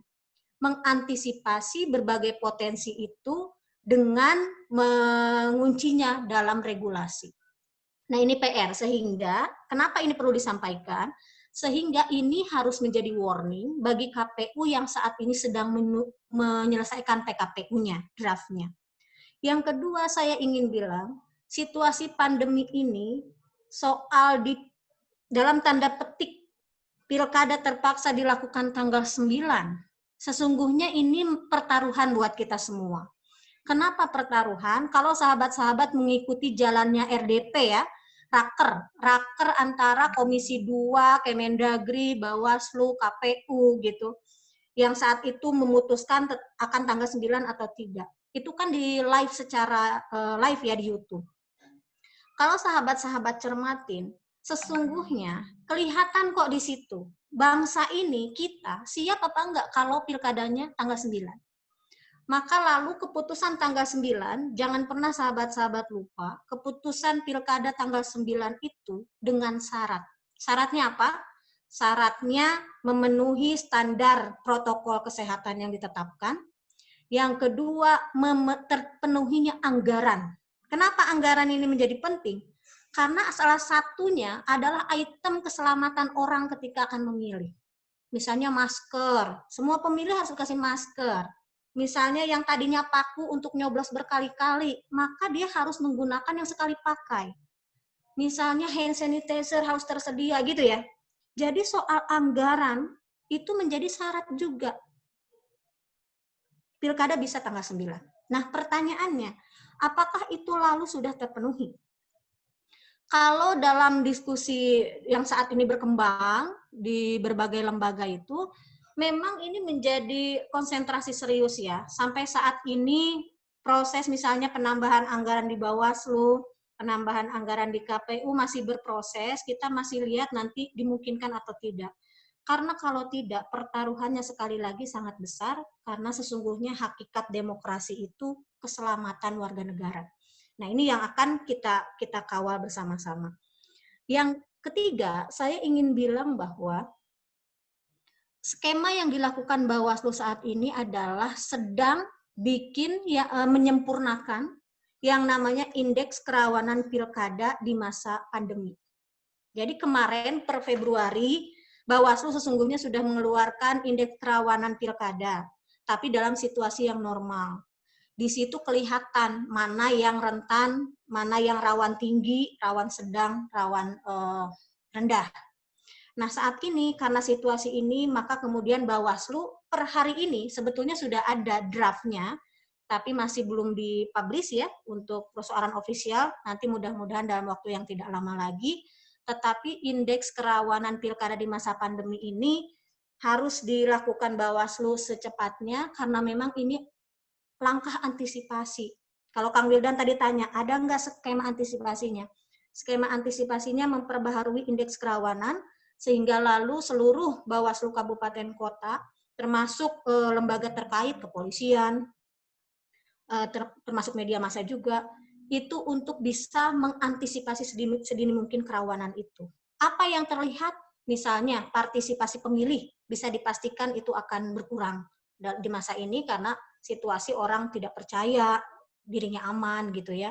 D: mengantisipasi berbagai potensi itu dengan menguncinya dalam regulasi. Nah ini PR, sehingga kenapa ini perlu disampaikan? Sehingga ini harus menjadi warning bagi KPU yang saat ini sedang menyelesaikan PKPU-nya, draft-nya. Yang kedua saya ingin bilang, situasi pandemi ini soal dalam tanda petik pilkada terpaksa dilakukan tanggal 9. Sesungguhnya ini pertaruhan buat kita semua. Kenapa pertaruhan? Kalau sahabat-sahabat mengikuti jalannya RDP ya, raker antara Komisi 2, Kemendagri, Bawaslu, KPU gitu, yang saat itu memutuskan akan tanggal 9 atau tidak. Itu kan di live secara live ya di YouTube. Kalau sahabat-sahabat cermatin, sesungguhnya kelihatan kok di situ. Bangsa ini, kita, siap apa enggak kalau pilkadanya tanggal 9. Maka lalu keputusan tanggal 9, jangan pernah sahabat-sahabat lupa, keputusan pilkada tanggal 9 itu dengan syarat. Syaratnya apa? Syaratnya memenuhi standar protokol kesehatan yang ditetapkan. Yang kedua, terpenuhinya anggaran. Kenapa anggaran ini menjadi penting? Karena salah satunya adalah item keselamatan orang ketika akan memilih. Misalnya masker, semua pemilih harus kasih masker. Misalnya yang tadinya paku untuk nyoblos berkali-kali, maka dia harus menggunakan yang sekali pakai. Misalnya hand sanitizer harus tersedia gitu ya. Jadi soal anggaran itu menjadi syarat juga. Pilkada bisa tanggal 9. Nah pertanyaannya, apakah itu lalu sudah terpenuhi? Kalau dalam diskusi yang saat ini berkembang di berbagai lembaga itu, memang ini menjadi konsentrasi serius ya. Sampai saat ini proses misalnya penambahan anggaran di Bawaslu, penambahan anggaran di KPU masih berproses, kita masih lihat nanti dimungkinkan atau tidak. Karena kalau tidak, pertaruhannya sekali lagi sangat besar, karena sesungguhnya hakikat demokrasi itu keselamatan warga negara. Nah ini yang akan kita kawal bersama-sama. Yang ketiga, saya ingin bilang bahwa skema yang dilakukan Bawaslu saat ini adalah sedang menyempurnakan yang namanya indeks kerawanan pilkada di masa pandemi. Jadi kemarin per Februari, Bawaslu sesungguhnya sudah mengeluarkan indeks kerawanan pilkada, tapi dalam situasi yang normal. Di situ kelihatan mana yang rentan, mana yang rawan tinggi, rawan sedang, rawan rendah. Nah saat ini karena situasi ini, maka kemudian Bawaslu per hari ini sebetulnya sudah ada draftnya, tapi masih belum dipublish ya untuk persoalan ofisial, nanti mudah-mudahan dalam waktu yang tidak lama lagi. Tetapi indeks kerawanan pilkada di masa pandemi ini harus dilakukan Bawaslu secepatnya karena memang ini langkah antisipasi. Kalau Kang Wildan tadi tanya, ada nggak skema antisipasinya? Skema antisipasinya memperbaharui indeks kerawanan sehingga lalu seluruh Bawaslu kabupaten kota, termasuk lembaga terkait, kepolisian, termasuk media massa juga, itu untuk bisa mengantisipasi sedini mungkin kerawanan itu. Apa yang terlihat? Misalnya partisipasi pemilih bisa dipastikan itu akan berkurang di masa ini karena situasi orang tidak percaya dirinya aman gitu ya.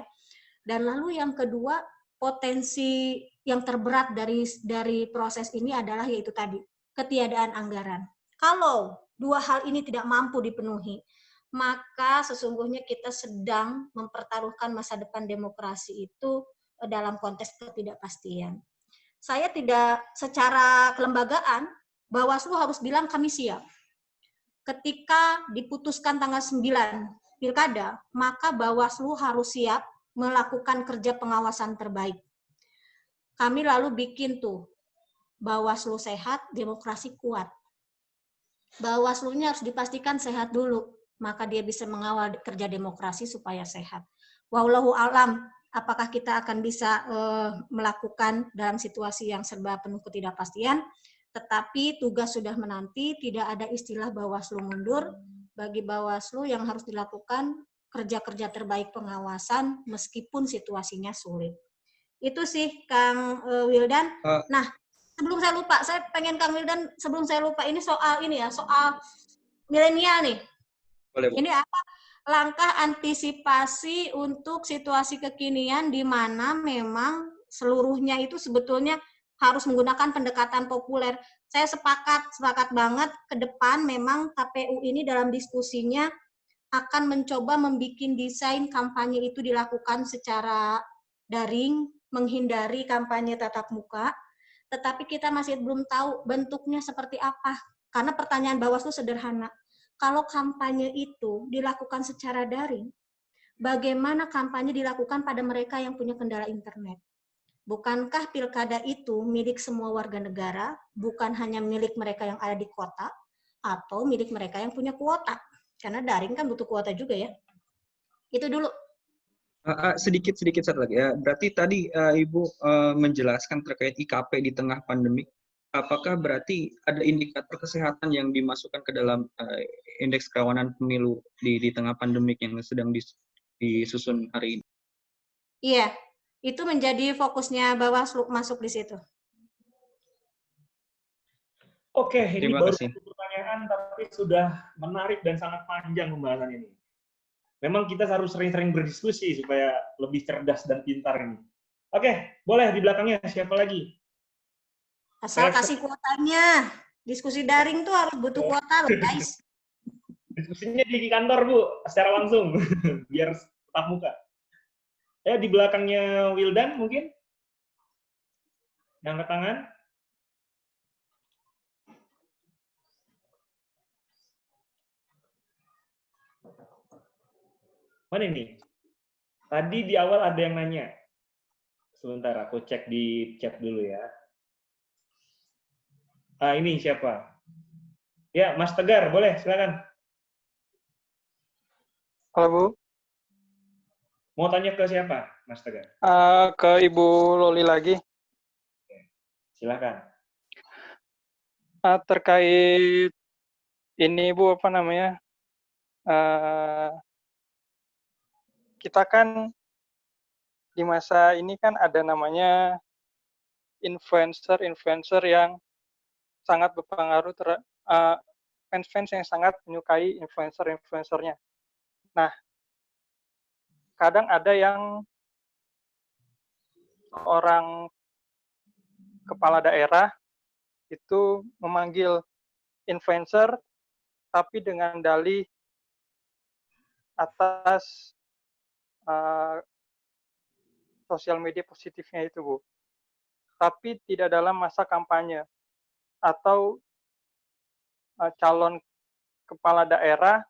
D: Dan lalu yang kedua, potensi yang terberat dari proses ini adalah yaitu tadi ketiadaan anggaran. Kalau dua hal ini tidak mampu dipenuhi, maka sesungguhnya kita sedang mempertaruhkan masa depan demokrasi itu dalam konteks ketidakpastian. Saya tidak secara kelembagaan, Bawaslu harus bilang kami siap. Ketika diputuskan tanggal 9 pilkada, maka Bawaslu harus siap melakukan kerja pengawasan terbaik. kami lalu bikin tuh Bawaslu sehat, demokrasi kuat. Bawaslu-nya harus dipastikan sehat dulu, maka dia bisa mengawal kerja demokrasi supaya sehat. Wallahu alam, apakah kita akan bisa melakukan dalam situasi yang serba penuh ketidakpastian, tetapi tugas sudah menanti, tidak ada istilah Bawaslu mundur. Bagi Bawaslu yang harus dilakukan kerja-kerja terbaik pengawasan meskipun situasinya sulit. Itu sih Kang Wildan. Nah, sebelum saya lupa, saya pengen Kang Wildan, sebelum saya lupa, ini soal ini ya, soal milenial nih.
F: Boleh, Bu.
D: Ini apa? Langkah antisipasi untuk situasi kekinian di mana memang seluruhnya itu sebetulnya harus menggunakan pendekatan populer. Saya sepakat banget ke depan memang KPU ini dalam diskusinya akan mencoba membuat desain kampanye itu dilakukan secara daring, menghindari kampanye tatap muka, tetapi kita masih belum tahu bentuknya seperti apa. Karena pertanyaan Bawaslu sederhana, kalau kampanye itu dilakukan secara daring, bagaimana kampanye dilakukan pada mereka yang punya kendala internet? Bukankah pilkada itu milik semua warga negara, bukan hanya milik mereka yang ada di kota, atau milik mereka yang punya kuota? Karena daring kan butuh kuota juga ya. Itu dulu.
F: Sedikit satu lagi ya. Berarti tadi Ibu menjelaskan terkait IKP di tengah pandemi. Apakah berarti ada indikator kesehatan yang dimasukkan ke dalam indeks kerawanan pemilu di tengah pandemik yang sedang disusun hari ini?
D: Iya, itu menjadi fokusnya Bawaslu masuk di situ.
C: Oke, ini
F: Terima
C: baru
F: kasih.
C: satu pertanyaan, tapi sudah menarik dan sangat panjang pembahasan ini. Memang kita harus sering-sering berdiskusi supaya lebih cerdas dan pintar ini. Oke, boleh di belakangnya siapa lagi?
D: Asal kasih kuotanya. Diskusi daring tuh harus butuh kuota loh, guys.
C: Diskusinya di kantor, Bu, secara langsung, biar tetap muka. Di belakangnya Wildan mungkin? Yang angkat tangan? Mana ini? Tadi di awal ada yang nanya. Sebentar, aku cek di chat dulu ya. Ini siapa? Ya, Mas Tegar, boleh, silakan.
G: Halo Bu,
C: Mau tanya ke siapa, Mas Tegar?
G: ke Ibu Loli lagi.
C: Silakan.
G: Terkait ini Bu, apa namanya? Kita kan di masa ini kan ada namanya influencer yang sangat berpengaruh, fans-fans yang sangat menyukai influencernya. Nah, kadang ada yang orang kepala daerah itu memanggil influencer tapi dengan dalih atas sosial media positifnya itu, Bu. Tapi tidak dalam masa kampanye atau calon kepala daerah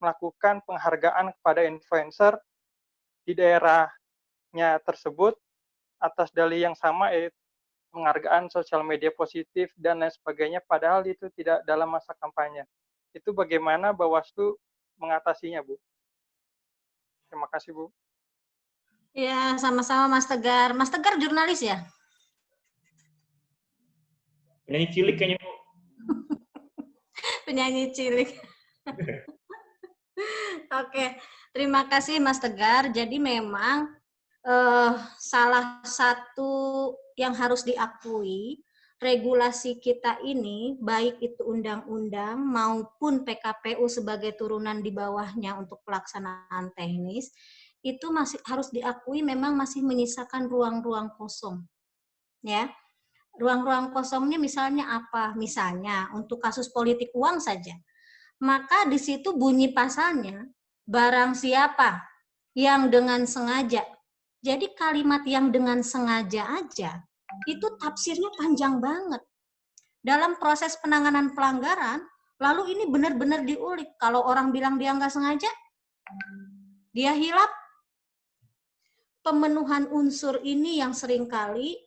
G: melakukan penghargaan kepada influencer di daerahnya tersebut atas dalih yang sama, yaitu penghargaan sosial media positif dan lain sebagainya, padahal itu tidak dalam masa kampanye. Itu bagaimana Bawaslu mengatasinya, Bu? Terima kasih, Bu.
D: Ya, sama-sama Mas Tegar. Mas Tegar jurnalis ya?
C: Penyanyi cilik kayaknya, Bu.
D: Penyanyi cilik. Oke, terima kasih Mas Tegar. Jadi memang salah satu yang harus diakui, regulasi kita ini, baik itu undang-undang maupun PKPU sebagai turunan di bawahnya untuk pelaksanaan teknis, itu masih harus diakui memang masih menyisakan ruang-ruang kosong. Ya. Ruang-ruang kosongnya misalnya apa? Misalnya untuk kasus politik uang saja. Maka di situ bunyi pasalnya, barang siapa yang dengan sengaja. Jadi kalimat yang dengan sengaja aja, itu tafsirnya panjang banget. Dalam proses penanganan pelanggaran, lalu ini benar-benar diulik. Kalau orang bilang dia nggak sengaja, dia hilap. Pemenuhan unsur ini yang seringkali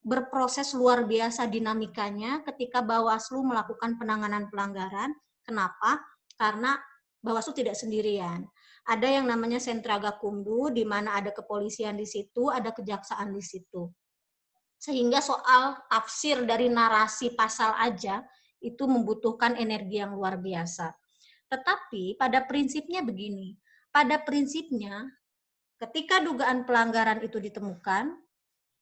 D: berproses luar biasa dinamikanya ketika Bawaslu melakukan penanganan pelanggaran. Kenapa? Karena Bawaslu tidak sendirian. Ada yang namanya Sentra Gakumdu, di mana ada kepolisian di situ, ada kejaksaan di situ. Sehingga soal tafsir dari narasi pasal aja itu membutuhkan energi yang luar biasa. Tetapi pada prinsipnya begini, pada prinsipnya ketika dugaan pelanggaran itu ditemukan,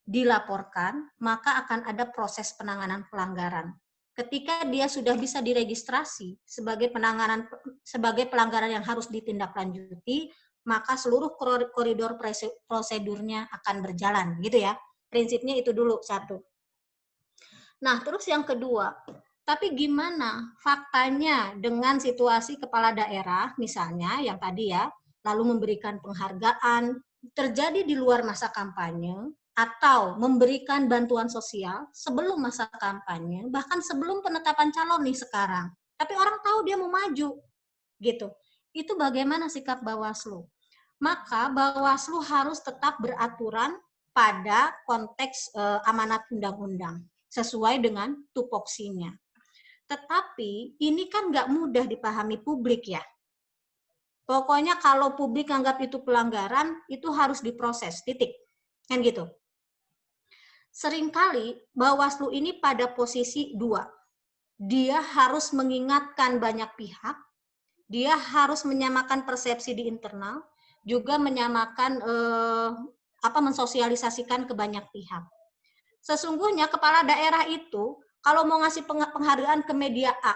D: dilaporkan, maka akan ada proses penanganan pelanggaran. Ketika dia sudah bisa diregistrasi sebagai pelanggaran yang harus ditindaklanjuti, maka seluruh koridor prosedurnya akan berjalan, gitu ya. Prinsipnya itu dulu satu. Nah, terus yang kedua, tapi gimana faktanya dengan situasi kepala daerah, misalnya yang tadi ya, lalu memberikan penghargaan, terjadi di luar masa kampanye, atau memberikan bantuan sosial sebelum masa kampanye, bahkan sebelum penetapan calon nih sekarang. Tapi orang tahu dia mau maju, gitu. Itu bagaimana sikap Bawaslu? Maka Bawaslu harus tetap beraturan pada konteks amanat undang-undang, sesuai dengan tupoksinya. Tetapi ini kan nggak mudah dipahami publik ya. Pokoknya kalau publik anggap itu pelanggaran, itu harus diproses, titik. Kan gitu. Seringkali Bawaslu ini pada posisi dua. Dia harus mengingatkan banyak pihak, dia harus menyamakan persepsi di internal, juga menyamakan mensosialisasikan ke banyak pihak. Sesungguhnya kepala daerah itu kalau mau ngasih penghargaan ke media A,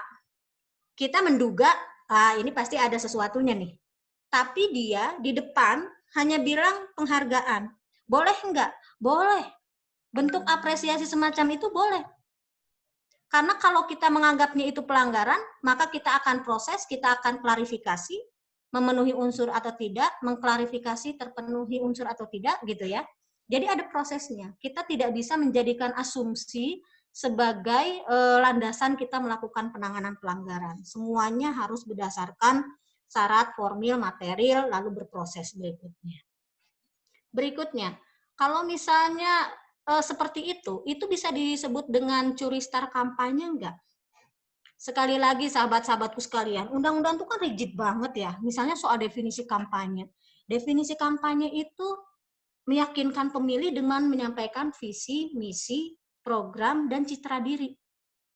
D: kita menduga ini pasti ada sesuatunya nih. Tapi dia di depan hanya bilang penghargaan. Boleh enggak? Boleh. Bentuk apresiasi semacam itu boleh. Karena kalau kita menganggapnya itu pelanggaran, maka kita akan proses, kita akan klarifikasi, memenuhi unsur atau tidak, mengklarifikasi terpenuhi unsur atau tidak, gitu ya. Jadi ada prosesnya. Kita tidak bisa menjadikan asumsi sebagai landasan kita melakukan penanganan pelanggaran. Semuanya harus berdasarkan syarat, formil, material, lalu berproses berikutnya. Berikutnya, kalau misalnya seperti itu bisa disebut dengan curi star kampanye enggak? Sekali lagi sahabat-sahabatku sekalian, undang-undang itu kan rigid banget ya. Misalnya soal definisi kampanye. Definisi kampanye itu meyakinkan pemilih dengan menyampaikan visi, misi, program, dan citra diri.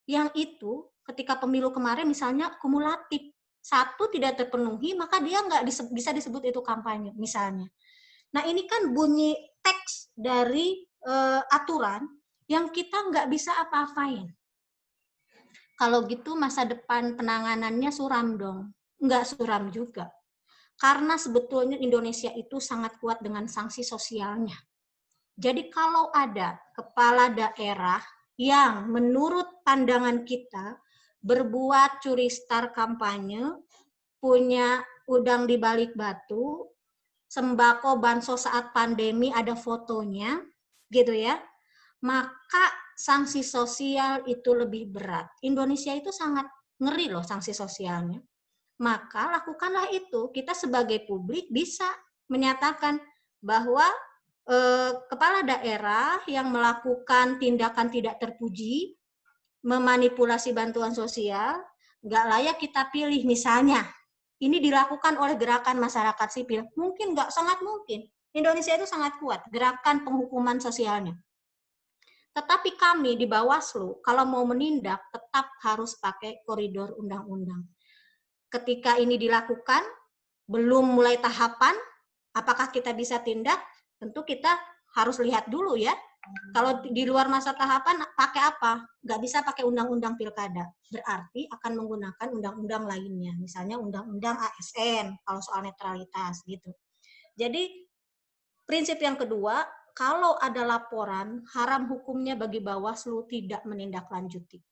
D: Yang itu ketika pemilu kemarin misalnya kumulatif. Satu tidak terpenuhi, maka dia nggak bisa disebut itu kampanye misalnya. Nah ini kan bunyi teks dari aturan yang kita nggak bisa apa-apain. Kalau gitu masa depan penanganannya suram dong. Nggak suram juga. Karena sebetulnya Indonesia itu sangat kuat dengan sanksi sosialnya. Jadi kalau ada kepala daerah yang menurut pandangan kita berbuat curi star kampanye, punya udang di balik batu, sembako bansos saat pandemi ada fotonya, gitu ya, maka sanksi sosial itu lebih berat. Indonesia itu sangat ngeri loh sanksi sosialnya. Maka lakukanlah itu. Kita sebagai publik bisa menyatakan bahwa kepala daerah yang melakukan tindakan tidak terpuji, memanipulasi bantuan sosial, nggak layak kita pilih misalnya. Ini dilakukan oleh gerakan masyarakat sipil. Mungkin nggak, sangat mungkin. Indonesia itu sangat kuat, gerakan penghukuman sosialnya. Tetapi kami di Bawaslu, kalau mau menindak, tetap harus pakai koridor undang-undang. Ketika ini dilakukan, belum mulai tahapan, apakah kita bisa tindak? Tentu kita harus lihat dulu ya. Kalau di luar masa tahapan, pakai apa? Nggak bisa pakai undang-undang pilkada. Berarti akan menggunakan undang-undang lainnya. Misalnya undang-undang ASN, kalau soal netralitas gitu. Jadi, prinsip yang kedua, kalau ada laporan, haram hukumnya bagi Bawaslu tidak menindaklanjuti.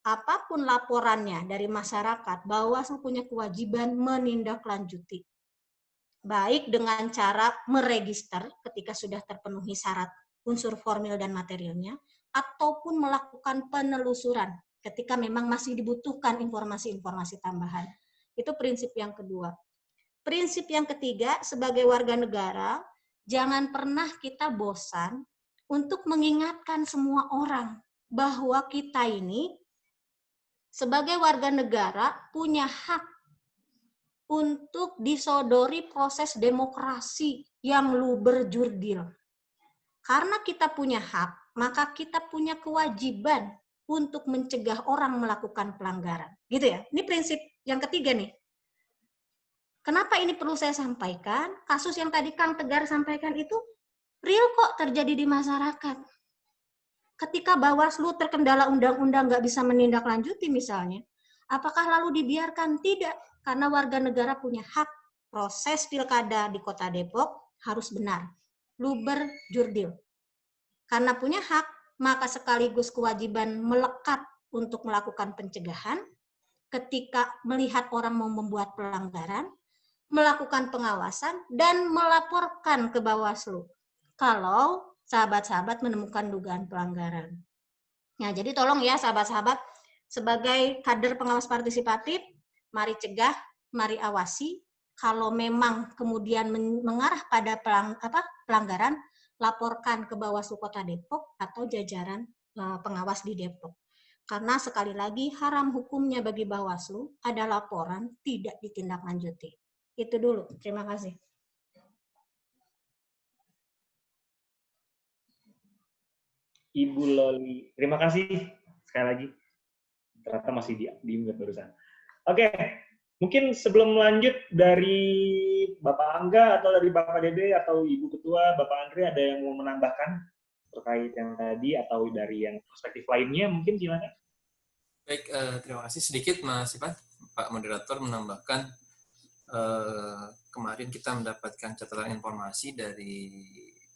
D: Apapun laporannya dari masyarakat, Bawaslu punya kewajiban menindaklanjuti. Baik dengan cara meregister ketika sudah terpenuhi syarat unsur formil dan materialnya, ataupun melakukan penelusuran ketika memang masih dibutuhkan informasi-informasi tambahan. Itu prinsip yang kedua. Prinsip yang ketiga, sebagai warga negara, jangan pernah kita bosan untuk mengingatkan semua orang bahwa kita ini sebagai warga negara punya hak untuk disodori proses demokrasi yang luber jurdil. Karena kita punya hak, maka kita punya kewajiban untuk mencegah orang melakukan pelanggaran. Gitu ya. Ini prinsip yang ketiga nih. Kenapa ini perlu saya sampaikan? Kasus yang tadi Kang Tegar sampaikan itu real kok terjadi di masyarakat. Ketika Bawaslu terkendala undang-undang nggak bisa menindaklanjuti misalnya, apakah lalu dibiarkan? Tidak, karena warga negara punya hak. Proses pilkada di Kota Depok harus benar, luber jurdil. Karena punya hak, maka sekaligus kewajiban melekat untuk melakukan pencegahan. Ketika melihat orang mau membuat pelanggaran, melakukan pengawasan, dan melaporkan ke Bawaslu kalau sahabat-sahabat menemukan dugaan pelanggaran. Nah, jadi tolong ya sahabat-sahabat, sebagai kader pengawas partisipatif, mari cegah, mari awasi. Kalau memang kemudian mengarah pada pelanggaran, laporkan ke Bawaslu Kota Depok atau jajaran pengawas di Depok. Karena sekali lagi haram hukumnya bagi Bawaslu ada laporan tidak ditindaklanjuti. Itu dulu. Terima kasih.
C: Ibu Loli, terima kasih sekali lagi. Ternyata masih di-mute barusan. Oke, mungkin sebelum lanjut dari Bapak Angga atau dari Bapak Dede atau Ibu Ketua, Bapak Andre ada yang mau menambahkan terkait yang tadi atau dari yang perspektif lainnya mungkin gimana?
B: Baik, terima kasih sedikit Mas Ipan, Pak Moderator menambahkan kemarin kita mendapatkan catatan informasi dari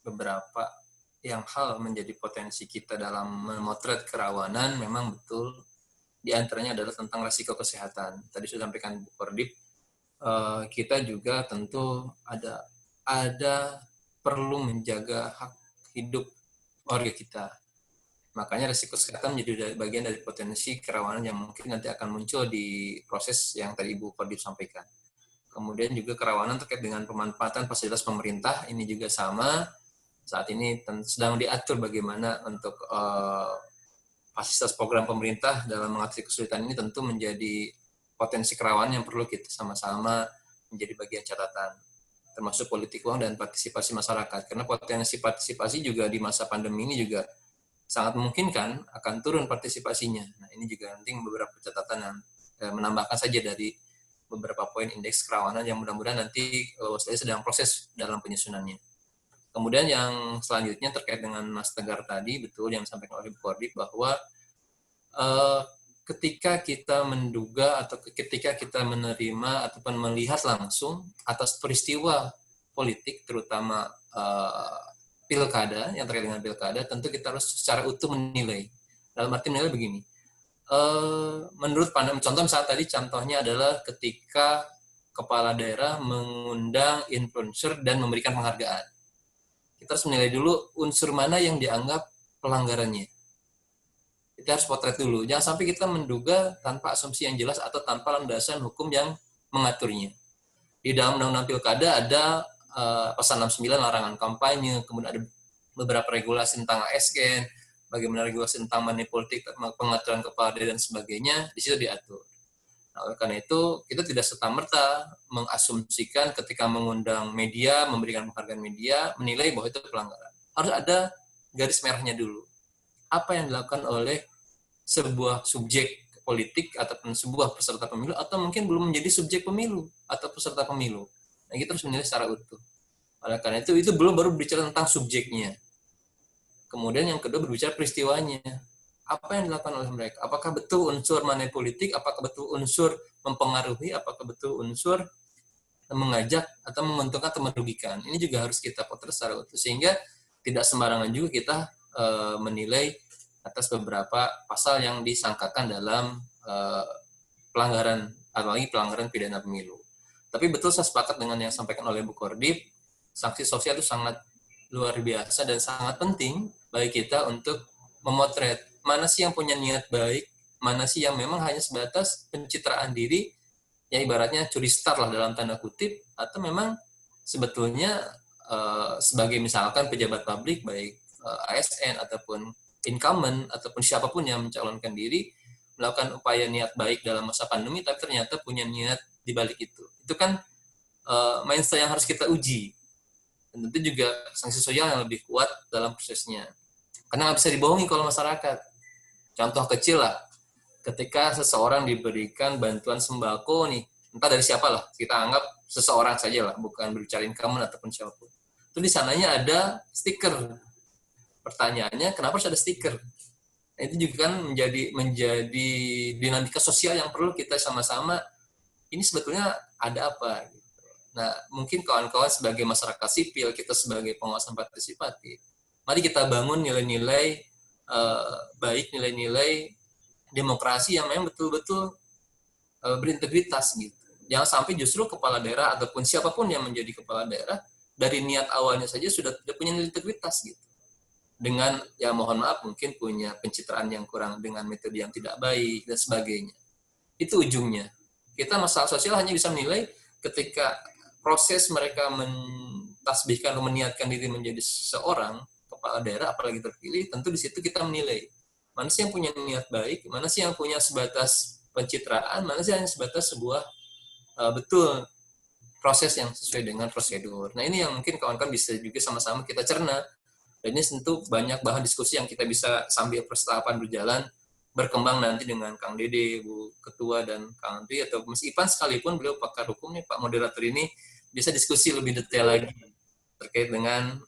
B: beberapa yang hal menjadi potensi kita dalam memotret kerawanan. Memang betul diantaranya adalah tentang risiko kesehatan. Tadi sudah sampaikan Bu Kordip, kita juga tentu ada perlu menjaga hak hidup warga kita. Makanya risiko kesehatan menjadi bagian dari potensi kerawanan yang mungkin nanti akan muncul di proses yang tadi Ibu Kordip sampaikan. Kemudian juga kerawanan terkait dengan pemanfaatan fasilitas pemerintah, ini juga sama. Saat ini sedang diatur bagaimana untuk fasilitas program pemerintah dalam mengatasi kesulitan ini tentu menjadi potensi kerawanan yang perlu kita sama-sama menjadi bagian catatan, termasuk politik uang dan partisipasi masyarakat. Karena potensi partisipasi juga di masa pandemi ini juga sangat memungkinkan akan turun partisipasinya. Nah, ini juga nanti beberapa catatan yang menambahkan saja dari beberapa poin indeks kerawanan yang mudah-mudahan nanti saya sedang proses dalam penyusunannya. Kemudian yang selanjutnya terkait dengan Mas Tegar tadi, betul yang disampaikan oleh Bu Kordip bahwa ketika kita menduga atau ketika kita menerima ataupun melihat langsung atas peristiwa politik, terutama pilkada, yang terkait dengan pilkada, tentu kita harus secara utuh menilai. Dalam arti menilai begini, menurut pandangan, contoh misalnya tadi contohnya adalah ketika kepala daerah mengundang influencer dan memberikan penghargaan. Kita harus menilai dulu unsur mana yang dianggap pelanggarannya. Kita harus potret dulu. Jangan sampai kita menduga tanpa asumsi yang jelas atau tanpa landasan hukum yang mengaturnya. Di dalam undang-undang pilkada ada pasal 69 larangan kampanye, kemudian ada beberapa regulasi tentang ASN, bagaimana regulasi tentang money politik, pengaturan kepala daerah dan sebagainya, di situ diatur. Nah, oleh karena itu, kita tidak serta-merta mengasumsikan ketika mengundang media, memberikan penghargaan media, menilai bahwa itu pelanggaran. Harus ada garis merahnya dulu. Apa yang dilakukan oleh sebuah subjek politik ataupun sebuah peserta pemilu, atau mungkin belum menjadi subjek pemilu atau peserta pemilu. Nah, kita harus menilai secara utuh. Oleh karena itu belum baru berbicara tentang subjeknya. Kemudian yang kedua berbicara peristiwanya. Apa yang dilakukan oleh mereka? Apakah betul unsur money politik? Apakah betul unsur mempengaruhi? Apakah betul unsur mengajak atau menguntungkan atau merugikan? Ini juga harus kita potret secara utuh. Sehingga tidak sembarangan juga kita menilai atas beberapa pasal yang disangkakan dalam pelanggaran, apalagi pelanggaran pidana pemilu. Tapi betul saya sepakat dengan yang disampaikan oleh Bu Kordip, sanksi sosial itu sangat luar biasa dan sangat penting bagi kita untuk memotret mana sih yang punya niat baik, mana sih yang memang hanya sebatas pencitraan diri, ya ibaratnya curi start lah dalam tanda kutip, atau memang sebetulnya sebagai misalkan pejabat publik, baik ASN ataupun incumbent ataupun siapapun yang mencalonkan diri melakukan upaya niat baik dalam masa pandemi, tapi ternyata punya niat di balik itu. Itu kan mindset yang harus kita uji. Dan tentu juga sanksi sosial yang lebih kuat dalam prosesnya. Karena nggak bisa dibohongi kalau masyarakat. Contoh kecil lah, ketika seseorang diberikan bantuan sembako nih, entah dari siapa lah, kita anggap seseorang saja lah, bukan berbicara incumbent ataupun siapapun. Itu di sananya ada stiker. Pertanyaannya, kenapa harus ada stiker? Nah, itu juga kan menjadi dinamika sosial yang perlu kita sama-sama, ini sebetulnya ada apa? Nah, mungkin kawan-kawan sebagai masyarakat sipil, kita sebagai pengawasan partisipatif, mari kita bangun nilai-nilai baik, nilai-nilai demokrasi yang memang betul-betul berintegritas gitu. Jangan sampai justru kepala daerah ataupun siapapun yang menjadi kepala daerah dari niat awalnya saja sudah tidak punya integritas gitu. Dengan ya mohon maaf mungkin punya pencitraan yang kurang dengan metode yang tidak baik dan sebagainya. Itu ujungnya. Kita masalah sosial hanya bisa menilai ketika proses mereka mentasbihkan atau meniatkan diri menjadi seorang kepala daerah apalagi terpilih, tentu di situ kita menilai mana sih yang punya niat baik, mana sih yang punya sebatas pencitraan, mana sih yang sebatas sebuah betul proses yang sesuai dengan prosedur. Nah ini yang mungkin kawan-kawan bisa juga sama-sama kita cerna. Dan ini tentu banyak bahan diskusi yang kita bisa sambil persiapan berjalan berkembang nanti dengan Kang Dede, Bu Ketua dan Kang Andri atau Mas Ipan sekalipun beliau pakar hukum nih Pak moderator ini bisa diskusi lebih detail lagi terkait dengan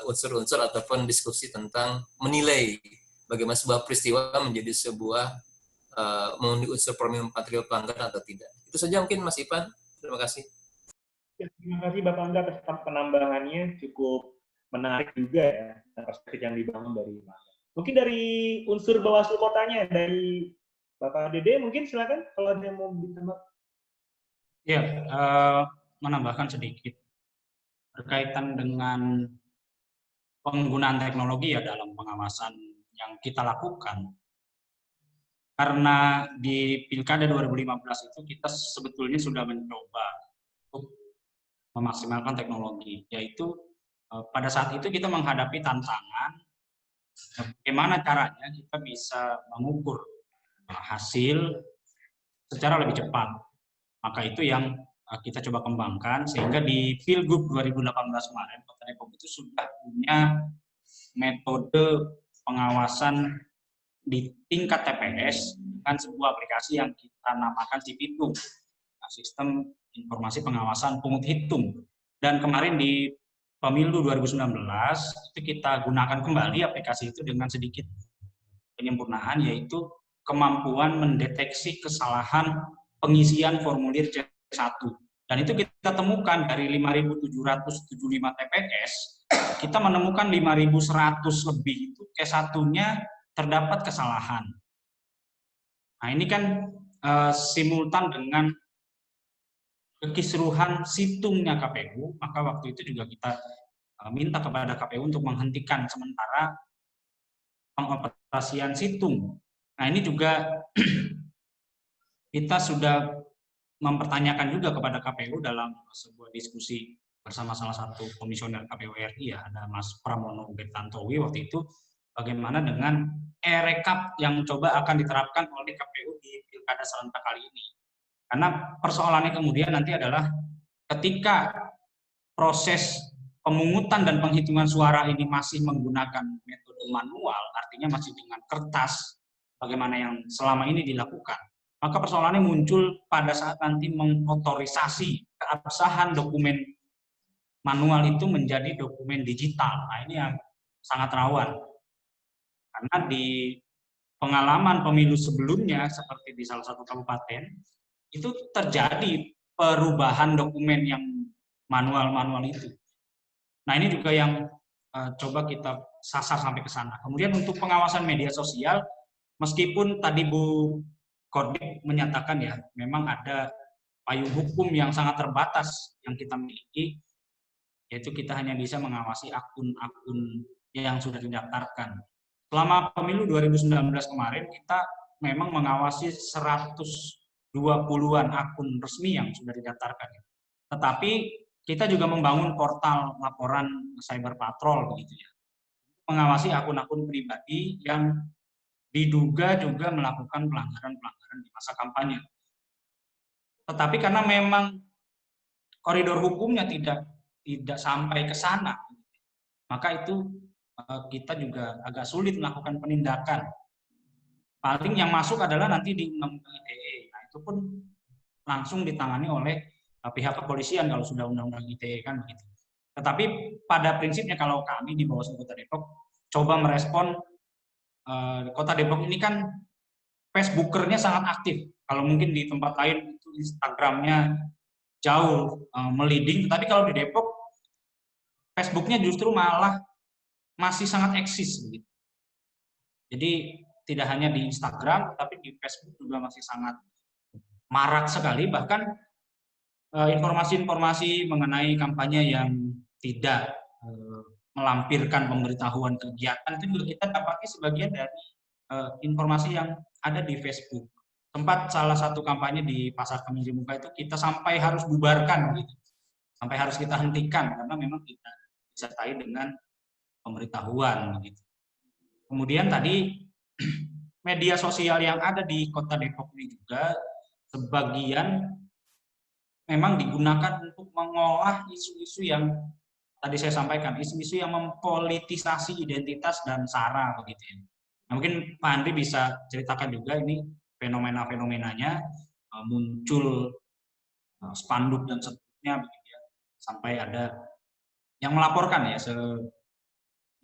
B: unsur-unsur ataupun diskusi tentang menilai bagaimana sebuah peristiwa menjadi sebuah memenuhi unsur premium material pelanggaran atau tidak. Itu saja mungkin Mas Ipan. Terima kasih.
C: Ya, terima kasih Bapak Angga atas penambahannya, cukup menarik juga ya perspektif yang dibangun dari Mas. Mungkin dari unsur Bawaslu Kotanya, dari Bapak Dede, mungkin silakan kalau ada yang mau ditambah.
A: Ya, menambahkan sedikit berkaitan dengan penggunaan teknologi ya dalam pengawasan yang kita lakukan. Karena di Pilkada 2015 itu kita sebetulnya sudah mencoba untuk memaksimalkan teknologi, yaitu pada saat itu kita menghadapi tantangan bagaimana caranya kita bisa mengukur hasil secara lebih cepat. Maka itu yang kita coba kembangkan sehingga di Pilgub 2018 kemarin Kota Depok itu sudah punya metode pengawasan di tingkat TPS dengan sebuah aplikasi yang kita namakan Cipitung, Sistem Informasi Pengawasan Pungut Hitung. Dan kemarin di Pemilu 2019 itu kita gunakan kembali aplikasi itu dengan sedikit penyempurnaan, yaitu kemampuan mendeteksi kesalahan pengisian formulir C1. Dan itu kita temukan dari 5.775 TPS, kita menemukan 5.100 lebih itu C1-nya terdapat kesalahan. Nah ini kan simultan dengan kekisruhan situngnya KPU, maka waktu itu juga kita minta kepada KPU untuk menghentikan sementara pengoperasian situng. Nah ini juga kita sudah mempertanyakan juga kepada KPU dalam sebuah diskusi bersama salah satu komisioner KPU RI ya, ada Mas Pramono Bertantowi waktu itu, bagaimana dengan e-rekap yang coba akan diterapkan oleh KPU di Pilkada serentak kali ini. Karena persoalannya kemudian nanti adalah ketika proses pemungutan dan penghitungan suara ini masih menggunakan metode manual, artinya masih dengan kertas, bagaimana yang selama ini dilakukan, maka persoalannya muncul pada saat nanti mengotorisasi keabsahan dokumen manual itu menjadi dokumen digital. Nah ini yang sangat rawan. Karena di pengalaman pemilu sebelumnya, seperti di salah satu kabupaten, itu terjadi perubahan dokumen yang manual-manual itu. Nah ini juga yang coba kita sasar sampai ke sana. Kemudian untuk pengawasan media sosial, meskipun tadi Bu Korbit menyatakan ya, memang ada payung hukum yang sangat terbatas yang kita miliki, yaitu kita hanya bisa mengawasi akun-akun yang sudah didaftarkan. Selama pemilu 2019 kemarin, kita memang mengawasi 120-an akun resmi yang sudah didaftarkan. Tetapi kita juga membangun portal laporan cyber patrol begitu ya. mengawasi akun-akun pribadi yang diduga juga melakukan pelanggaran-pelanggaran di masa kampanye. Tetapi karena memang koridor hukumnya tidak sampai ke sana, maka itu kita juga agak sulit melakukan penindakan. Paling yang masuk adalah nanti di Undang-Undang ITE. Nah, itu pun langsung ditangani oleh pihak kepolisian kalau sudah Undang-Undang ITE kan begitu. Tetapi pada prinsipnya kalau kami di Bawaslu Kota Depok coba merespon, Kota Depok ini kan Facebookernya sangat aktif. Kalau mungkin di tempat lain itu Instagramnya jauh meliding, tetapi kalau di Depok Facebooknya justru malah masih sangat eksis begitu. Jadi tidak hanya di Instagram, tapi di Facebook juga masih sangat marak sekali. Bahkan informasi-informasi mengenai kampanye yang tidak melampirkan pemberitahuan kegiatan itu juga kita dapati sebagian dari informasi yang ada di Facebook. Tempat salah satu kampanye di Pasar Kemis Muka itu kita sampai harus bubarkan, gitu. Sampai harus kita hentikan karena memang tidak disertai dengan pemberitahuan. Gitu. Kemudian tadi media sosial yang ada di Kota Depok ini juga sebagian memang digunakan untuk mengolah isu-isu yang tadi saya sampaikan, isu-isu yang mempolitisasi identitas dan SARA begitu ya. Nah, mungkin Pak Andri bisa ceritakan juga ini fenomena-fenomenanya, muncul spanduk dan seterusnya begitu ya. Sampai ada yang melaporkan ya,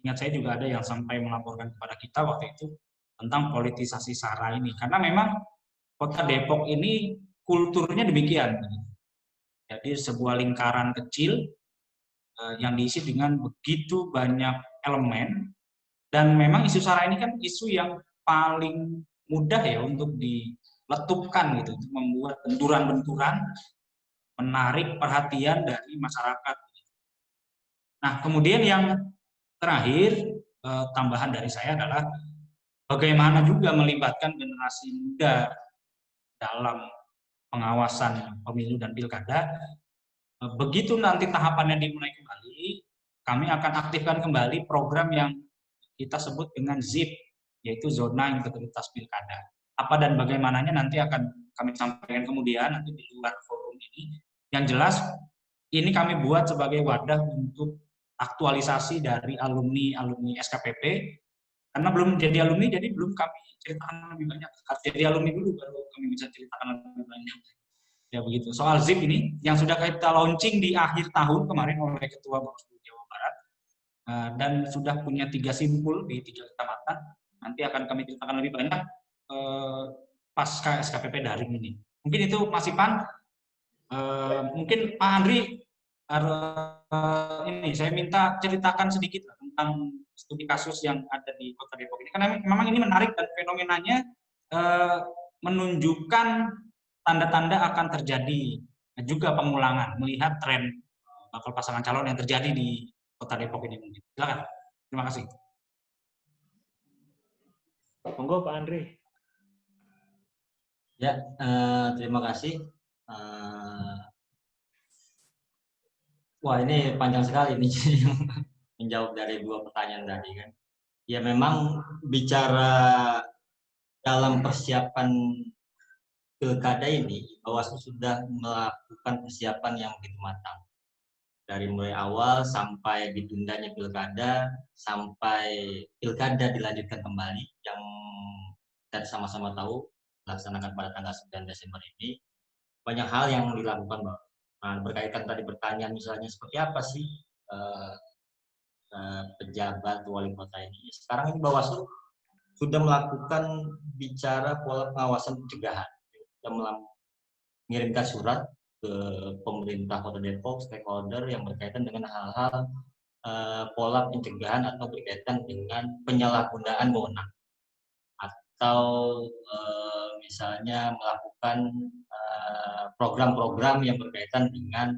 A: ingat saya juga ada yang sampai melaporkan kepada kita waktu itu tentang politisasi SARA ini. Karena memang Kota Depok ini kulturnya demikian. Jadi sebuah lingkaran kecil yang diisi dengan begitu banyak elemen, dan memang isu SARA ini kan isu yang paling mudah ya untuk diletupkan gitu, untuk membuat benturan-benturan, menarik perhatian dari masyarakat. Nah, kemudian yang terakhir tambahan dari saya adalah bagaimana juga melibatkan generasi muda dalam pengawasan pemilu dan pilkada. Begitu nanti tahapannya dimulai kembali, kami akan aktifkan kembali program yang kita sebut dengan ZIP, yaitu Zona Integritas Pilkada. Apa dan bagaimananya nanti akan kami sampaikan kemudian nanti di luar forum ini. Yang jelas, ini kami buat sebagai wadah untuk aktualisasi dari alumni SKPP, karena belum jadi alumni, jadi belum kami ceritakan lebih banyak. Harus jadi alumni dulu, baru kami bisa ceritakan lebih banyak. Ya begitu. Soal ZIP ini yang sudah kita launching di akhir tahun kemarin oleh Ketua Bawaslu Jawa Barat dan sudah punya 3 simpul di 3 kecamatan. Nanti akan kami ceritakan lebih banyak pasca SKPP daring ini. Mungkin itu Mas Ipan. Mungkin Pak Andri ini saya minta ceritakan sedikit tentang studi kasus yang ada di Kota Depok ini. Karena memang ini menarik dan fenomenanya menunjukkan tanda-tanda akan terjadi juga pengulangan, melihat tren bakal pasangan calon yang terjadi di Kota Depok ini. Silakan. Terima kasih.
C: Monggo Pak Andri.
E: Ya, terima kasih. Wah, ini panjang sekali nih menjawab dari 2 pertanyaan tadi kan. Ya memang bicara dalam persiapan pilkada ini, Bawaslu sudah melakukan persiapan yang begitu matang. Dari mulai awal sampai ditundanya pilkada, sampai pilkada dilanjutkan kembali, yang kita sama-sama tahu dilaksanakan pada tanggal 9 Desember ini. Banyak hal yang dilakukan, Mbak. Nah, berkaitan tadi pertanyaan misalnya seperti apa sih pejabat wali kota ini. Sekarang ini Bawaslu sudah melakukan bicara pola pengawasan pencegahan. Mengirimkan surat ke pemerintah Kota Depok, stakeholder yang berkaitan dengan hal-hal pola pencegahan atau berkaitan dengan penyalahgunaan wewenang, atau misalnya melakukan program-program yang berkaitan dengan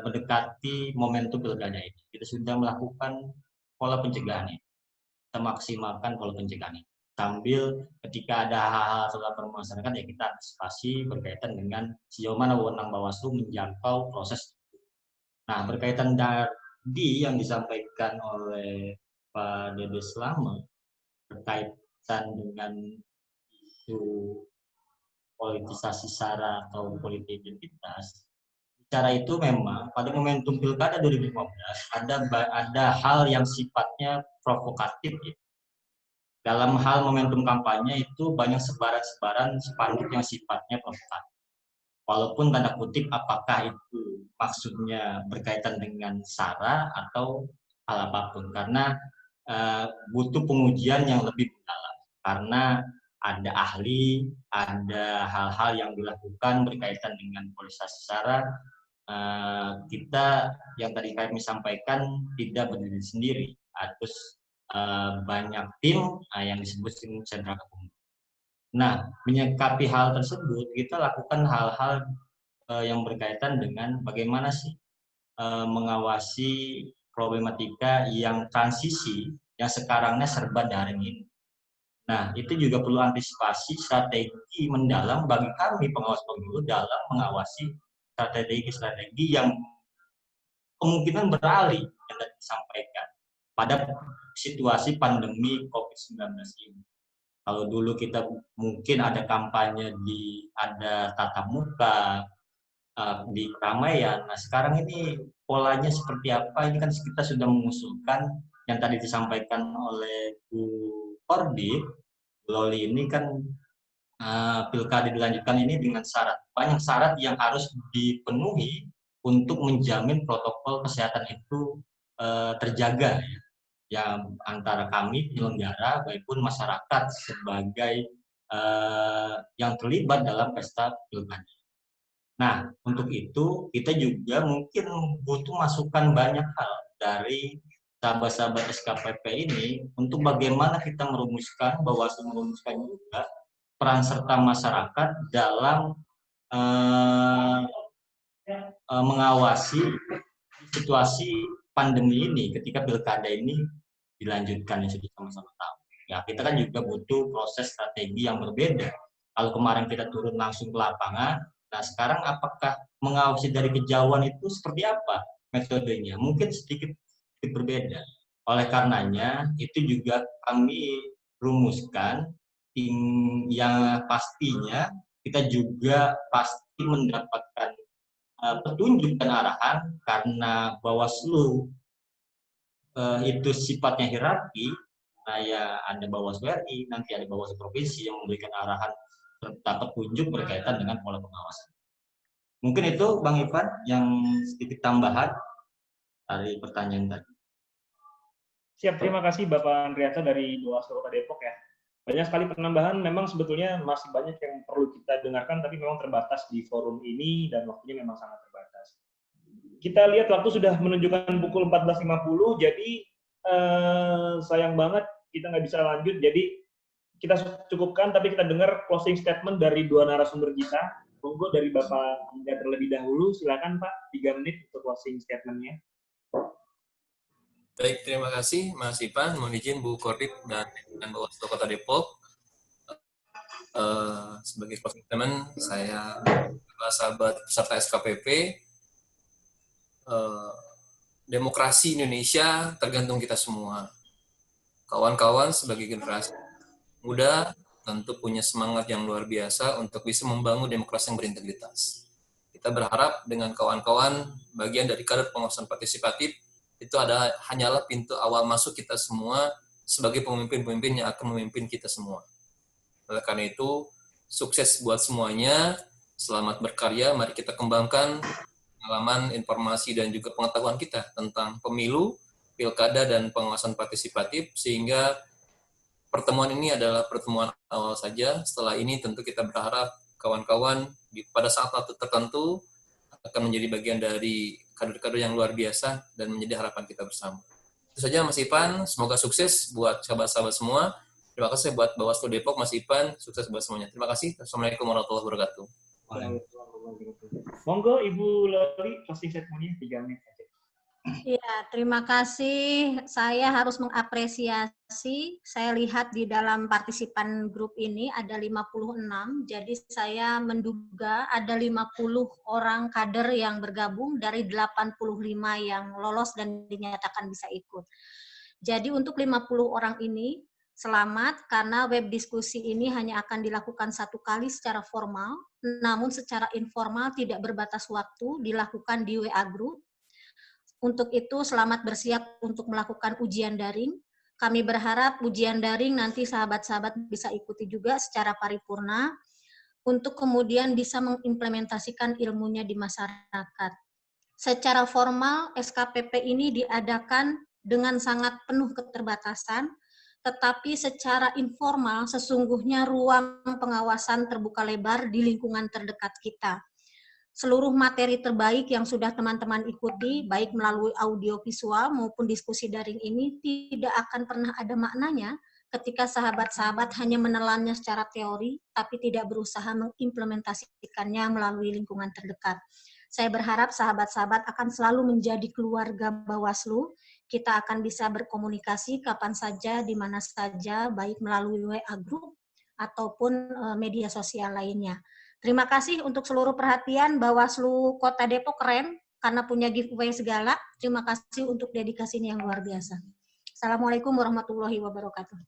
E: mendekati momentum pilkada ini. Kita sudah melakukan pola pencegahan ini, kita maksimalkan pola pencegahan ini. Sambil ketika ada hal-hal setelah permasalahan ya kita antisipasi berkaitan dengan sejauh mana wewenang Bawaslu menjangkau proses. Nah, berkaitan tadi yang disampaikan oleh Pak Dede Slamet berkaitan dengan isu politisasi SARA atau politik identitas, bicara itu memang pada momentum Pilkada 2015 ada hal yang sifatnya provokatif ya. Dalam hal momentum kampanye itu banyak sebaran-sebaran spanduk yang sifatnya provokatif. Walaupun tanda kutip apakah itu maksudnya berkaitan dengan SARA atau hal apapun, karena butuh pengujian yang lebih mendalam, karena ada ahli, ada hal-hal yang dilakukan berkaitan dengan politisasi SARA. Kita yang tadi kami sampaikan tidak berdiri sendiri, harus banyak tim yang disebut tim sentra gabungan. Nah, menyikapi hal tersebut, kita lakukan hal-hal yang berkaitan dengan bagaimana sih mengawasi problematika yang transisi yang sekarangnya serba daring ini. Nah, itu juga perlu antisipasi strategi mendalam bagi kami pengawas pemilu dalam mengawasi strategi-strategi yang kemungkinan beralih yang tadi disampaikan pada situasi pandemi COVID-19 ini. Kalau dulu kita mungkin ada kampanye ada tatap muka, di keramaian. Nah, sekarang ini polanya seperti apa? Ini kan kita sudah mengusulkan yang tadi disampaikan oleh Bu Korbit, Loli ini kan pilkada dilanjutkan ini dengan syarat. Banyak syarat yang harus dipenuhi untuk menjamin protokol kesehatan itu terjaga ya. Yang antara kami penyelenggara maupun masyarakat sebagai yang terlibat dalam pesta pilkada. Nah, untuk itu kita juga mungkin butuh masukan banyak hal dari sahabat-sahabat SKPP ini untuk bagaimana kita merumuskan, Bawaslu merumuskan juga peran serta masyarakat dalam mengawasi situasi pandemi ini ketika pilkada ini dilanjutkan yang sudah sama-sama tahu. Ya, kita kan juga butuh proses strategi yang berbeda. Kalau kemarin kita turun langsung ke lapangan, nah sekarang apakah mengawasi dari kejauhan itu seperti apa metodenya? Mungkin sedikit berbeda. Oleh karenanya itu juga kami rumuskan yang pastinya kita juga pasti mendapatkan petunjuk dan arahan karena Bawaslu itu sifatnya hierarki. Ya ada Bawaslu RI, nanti ada Bawaslu provinsi yang memberikan arahan serta petunjuk berkaitan dengan pola pengawasan. Mungkin itu Bang Ivan yang sedikit tambahan dari pertanyaan tadi.
C: Siap, terima kasih Bapak Andrianto dari Bawaslu Kota Depok ya. Banyak sekali penambahan, memang sebetulnya masih banyak yang perlu kita dengarkan, tapi memang terbatas di forum ini dan waktunya memang sangat terbatas. Kita lihat waktu sudah menunjukkan pukul 14.50, jadi sayang banget kita nggak bisa lanjut, jadi kita cukupkan, tapi kita dengar closing statement dari dua narasumber kita. Monggo dari Bapak Angga terlebih dahulu, silakan Pak, 3 menit untuk closing statement-nya.
B: Baik, terima kasih Mas Ivan, mohon izin Bu Korbit dan Bawaslu Kota Depok. Sebagai closing statement, saya sahabat peserta SKPP, demokrasi Indonesia tergantung kita semua. Kawan-kawan sebagai generasi muda tentu punya semangat yang luar biasa untuk bisa membangun demokrasi yang berintegritas. Kita berharap dengan kawan-kawan bagian dari kader pengawasan partisipatif itu hanyalah pintu awal masuk kita semua sebagai pemimpin-pemimpin yang akan memimpin kita semua. Oleh karena itu, sukses buat semuanya, selamat berkarya, mari kita kembangkan pengalaman, informasi, dan juga pengetahuan kita tentang pemilu, pilkada, dan pengawasan partisipatif, sehingga pertemuan ini adalah pertemuan awal saja. Setelah ini tentu kita berharap kawan-kawan pada saat waktu tertentu akan menjadi bagian dari kader-kader yang luar biasa dan menjadi harapan kita bersama. Itu saja Mas Ivan, semoga sukses buat sahabat-sahabat semua. Terima kasih buat Bawaslu Depok, Mas Ivan, sukses buat semuanya. Terima kasih. Assalamualaikum warahmatullahi wabarakatuh.
C: Monggo Ibu Loli, closing statement-nya 3 menit saja.
D: Ya, terima kasih. Saya harus mengapresiasi. Saya lihat di dalam partisipan grup ini ada 56, jadi saya menduga ada 50 orang kader yang bergabung dari 85 yang lolos dan dinyatakan bisa ikut. Jadi untuk 50 orang ini selamat karena web diskusi ini hanya akan dilakukan 1 kali secara formal, namun secara informal tidak berbatas waktu dilakukan di WA Group. Untuk itu selamat bersiap untuk melakukan ujian daring. Kami berharap ujian daring nanti sahabat-sahabat bisa ikuti juga secara paripurna untuk kemudian bisa mengimplementasikan ilmunya di masyarakat. Secara formal, SKPP ini diadakan dengan sangat penuh keterbatasan, tetapi secara informal sesungguhnya ruang pengawasan terbuka lebar di lingkungan terdekat kita. Seluruh materi terbaik yang sudah teman-teman ikuti, baik melalui audio visual maupun diskusi daring ini, tidak akan pernah ada maknanya ketika sahabat-sahabat hanya menelannya secara teori, tapi tidak berusaha mengimplementasikannya melalui lingkungan terdekat. Saya berharap sahabat-sahabat akan selalu menjadi keluarga Bawaslu. Kita akan bisa berkomunikasi kapan saja, di mana saja, baik melalui WA Group ataupun media sosial lainnya. Terima kasih untuk seluruh perhatian. Bawaslu Kota Depok keren karena punya giveaway segala. Terima kasih untuk dedikasinya yang luar biasa. Assalamualaikum warahmatullahi wabarakatuh.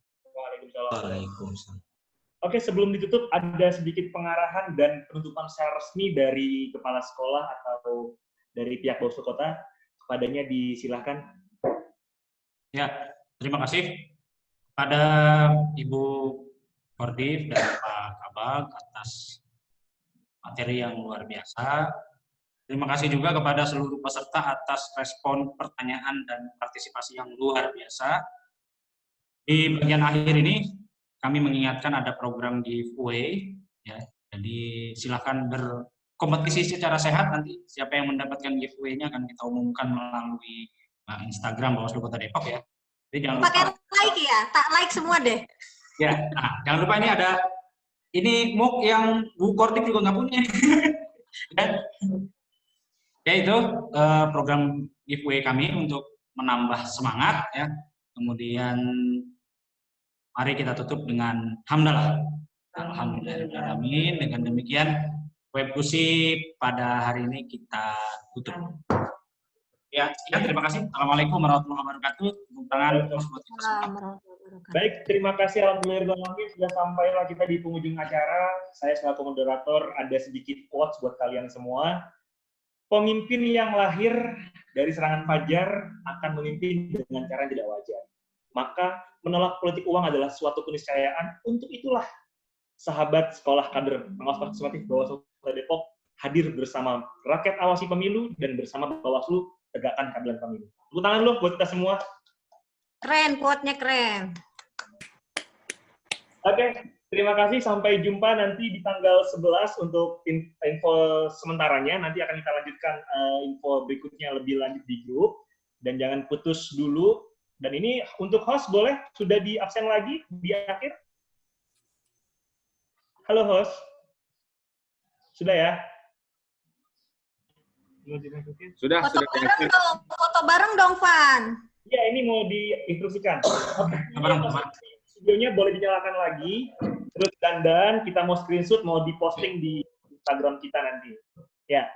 C: Waalaikumsalam. Oke, sebelum ditutup, ada sedikit pengarahan dan penutupan secara resmi dari kepala sekolah atau dari pihak Bawaslu Kota. Kepadanya disilahkan.
A: Ya, terima kasih pada Ibu Koordif dan Pak Kabag atas materi yang luar biasa. Terima kasih juga kepada seluruh peserta atas respon, pertanyaan, dan partisipasi yang luar biasa. Di bagian akhir ini, kami mengingatkan ada program giveaway, ya. Jadi silakan berkompetisi secara sehat, nanti siapa yang mendapatkan giveaway-nya akan kita umumkan melalui Instagram Bawaslu Kota Depok ya. Jadi jangan lupa.
D: Pakai like ya, tak like semua deh.
A: Ya, nah, jangan lupa ini mug yang Bu Kordik juga nggak punya. Ya itu program giveaway kami untuk menambah semangat ya. Kemudian mari kita tutup dengan hamdalah. Alhamdulillahirrahmanirrahim. Dengan demikian web kusi pada hari ini kita tutup. Ya, terima kasih. Assalamualaikum warahmatullahi wabarakatuh. Tepuk tangan.
C: Baik, terima kasih alhamdulillah sudah sampailah kita di penghujung acara. Saya selaku moderator ada sedikit quotes buat kalian semua. Pemimpin yang lahir dari serangan fajar akan memimpin dengan cara yang tidak wajar. Maka menolak politik uang adalah suatu keniscayaan. Untuk itulah sahabat sekolah kader pengawas partisipatif Bawaslu Kota Depok hadir bersama rakyat awasi pemilu dan bersama Bawaslu tegakkan keadilan pemilu. Tepuk tangan dulu buat kita semua.
D: Keren, quote-nya keren.
C: Oke, terima kasih. Sampai jumpa nanti di tanggal 11 untuk info sementaranya. Nanti akan kita lanjutkan info berikutnya lebih lanjut di grup. Dan jangan putus dulu. Dan ini untuk host boleh sudah di absen lagi di akhir? Halo host. Sudah ya?
F: Sudah.
D: Foto bareng dong, Van.
C: Ya, ini mau diinstruksikan. Videonya boleh dinyalakan lagi. Terus dandan, kita mau screenshot, mau diposting di Instagram kita nanti. Ya,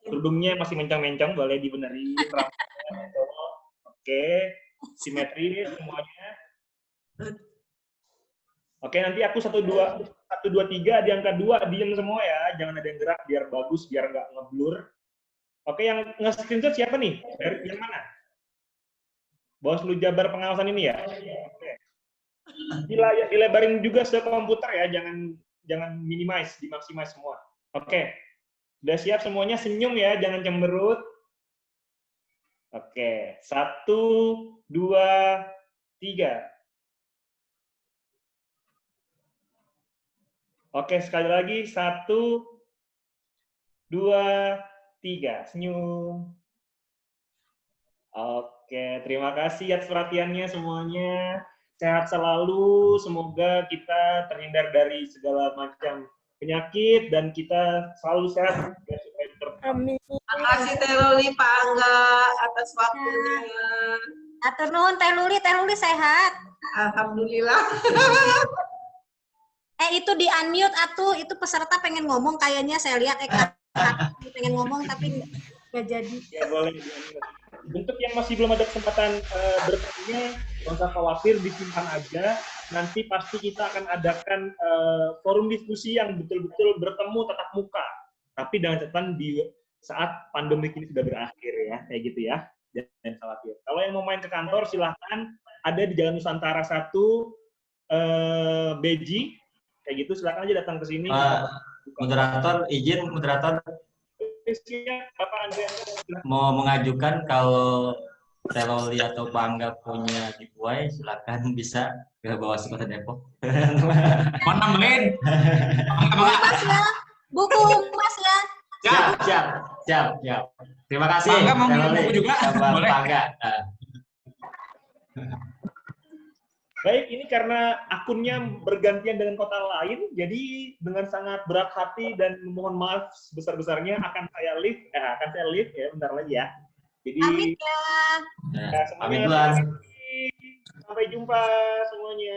C: kerudungnya masih mencong-mencong, boleh dibenerin. Oke, simetris semuanya. Oke, nanti aku 1, 2, 3, di angka 2, diem semua ya. Jangan ada yang gerak, biar bagus, biar nggak ngeblur. Oke, yang nge-screenshot siapa nih? Dari yang mana? Bawaslu Jabar pengawasan ini ya? Oke. Dilebarin juga ke komputer ya, jangan minimize, dimaksimize semua. Oke. Udah siap semuanya, senyum ya, jangan cemberut. Oke, 1, 2, 3. Oke, sekali lagi, 1, 2, 3. Senyum. Oke, terima kasih atas perhatiannya semuanya. Sehat selalu, semoga kita terhindar dari segala macam penyakit dan kita selalu sehat.
H: Amin. Terima kasih Teh Luli, Pak Angga atas waktunya.
D: Atur nuhun Teh Luli sehat.
H: Alhamdulillah.
D: Itu di unmute atuh, itu peserta pengen ngomong kayaknya saya lihat pengen ngomong tapi Nggak jadi.
C: Ya boleh. Untuk yang masih belum ada kesempatan bertanya, nggak usah khawatir, disimpan aja. Nanti pasti kita akan adakan forum diskusi yang betul-betul bertemu tatap muka. Tapi dengan catatan di saat pandemi ini sudah berakhir ya, kayak gitu ya. Jangan khawatir. Kalau yang mau main ke kantor silahkan, ada di Jalan Nusantara 1, Beji, kayak gitu. Silahkan aja datang ke sini.
E: Moderator, izin moderator
C: Bapak Andrea,
E: mau mengajukan kalau Teloli atau Bangga punya giveaway, silakan bisa ke Bawaslu Kota Depok.
A: Mau nambahin?
D: Mas ya, buku Mas ya.
E: Siap. Terima kasih.
A: Bangga mau minum
E: Teloli,
A: buku juga?
E: sahabat
A: Boleh.
E: Bangga.
C: baik, ini karena akunnya bergantian dengan kota lain, jadi dengan sangat berat hati dan memohon maaf sebesar-besarnya akan saya lift ya, bentar lagi ya. Jadi,
D: Amit ya.
C: semuanya
E: Pamit duluan.
C: terima kasih. Sampai jumpa semuanya.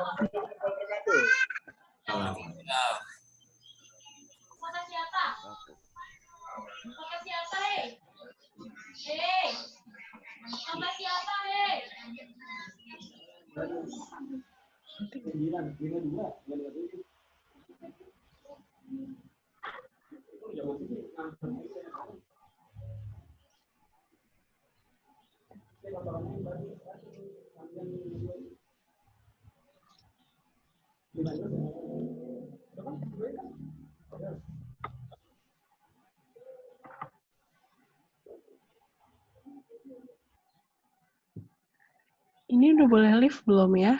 C: Sampai jumpa wabarakatuh.
I: Ini udah boleh live belum ya?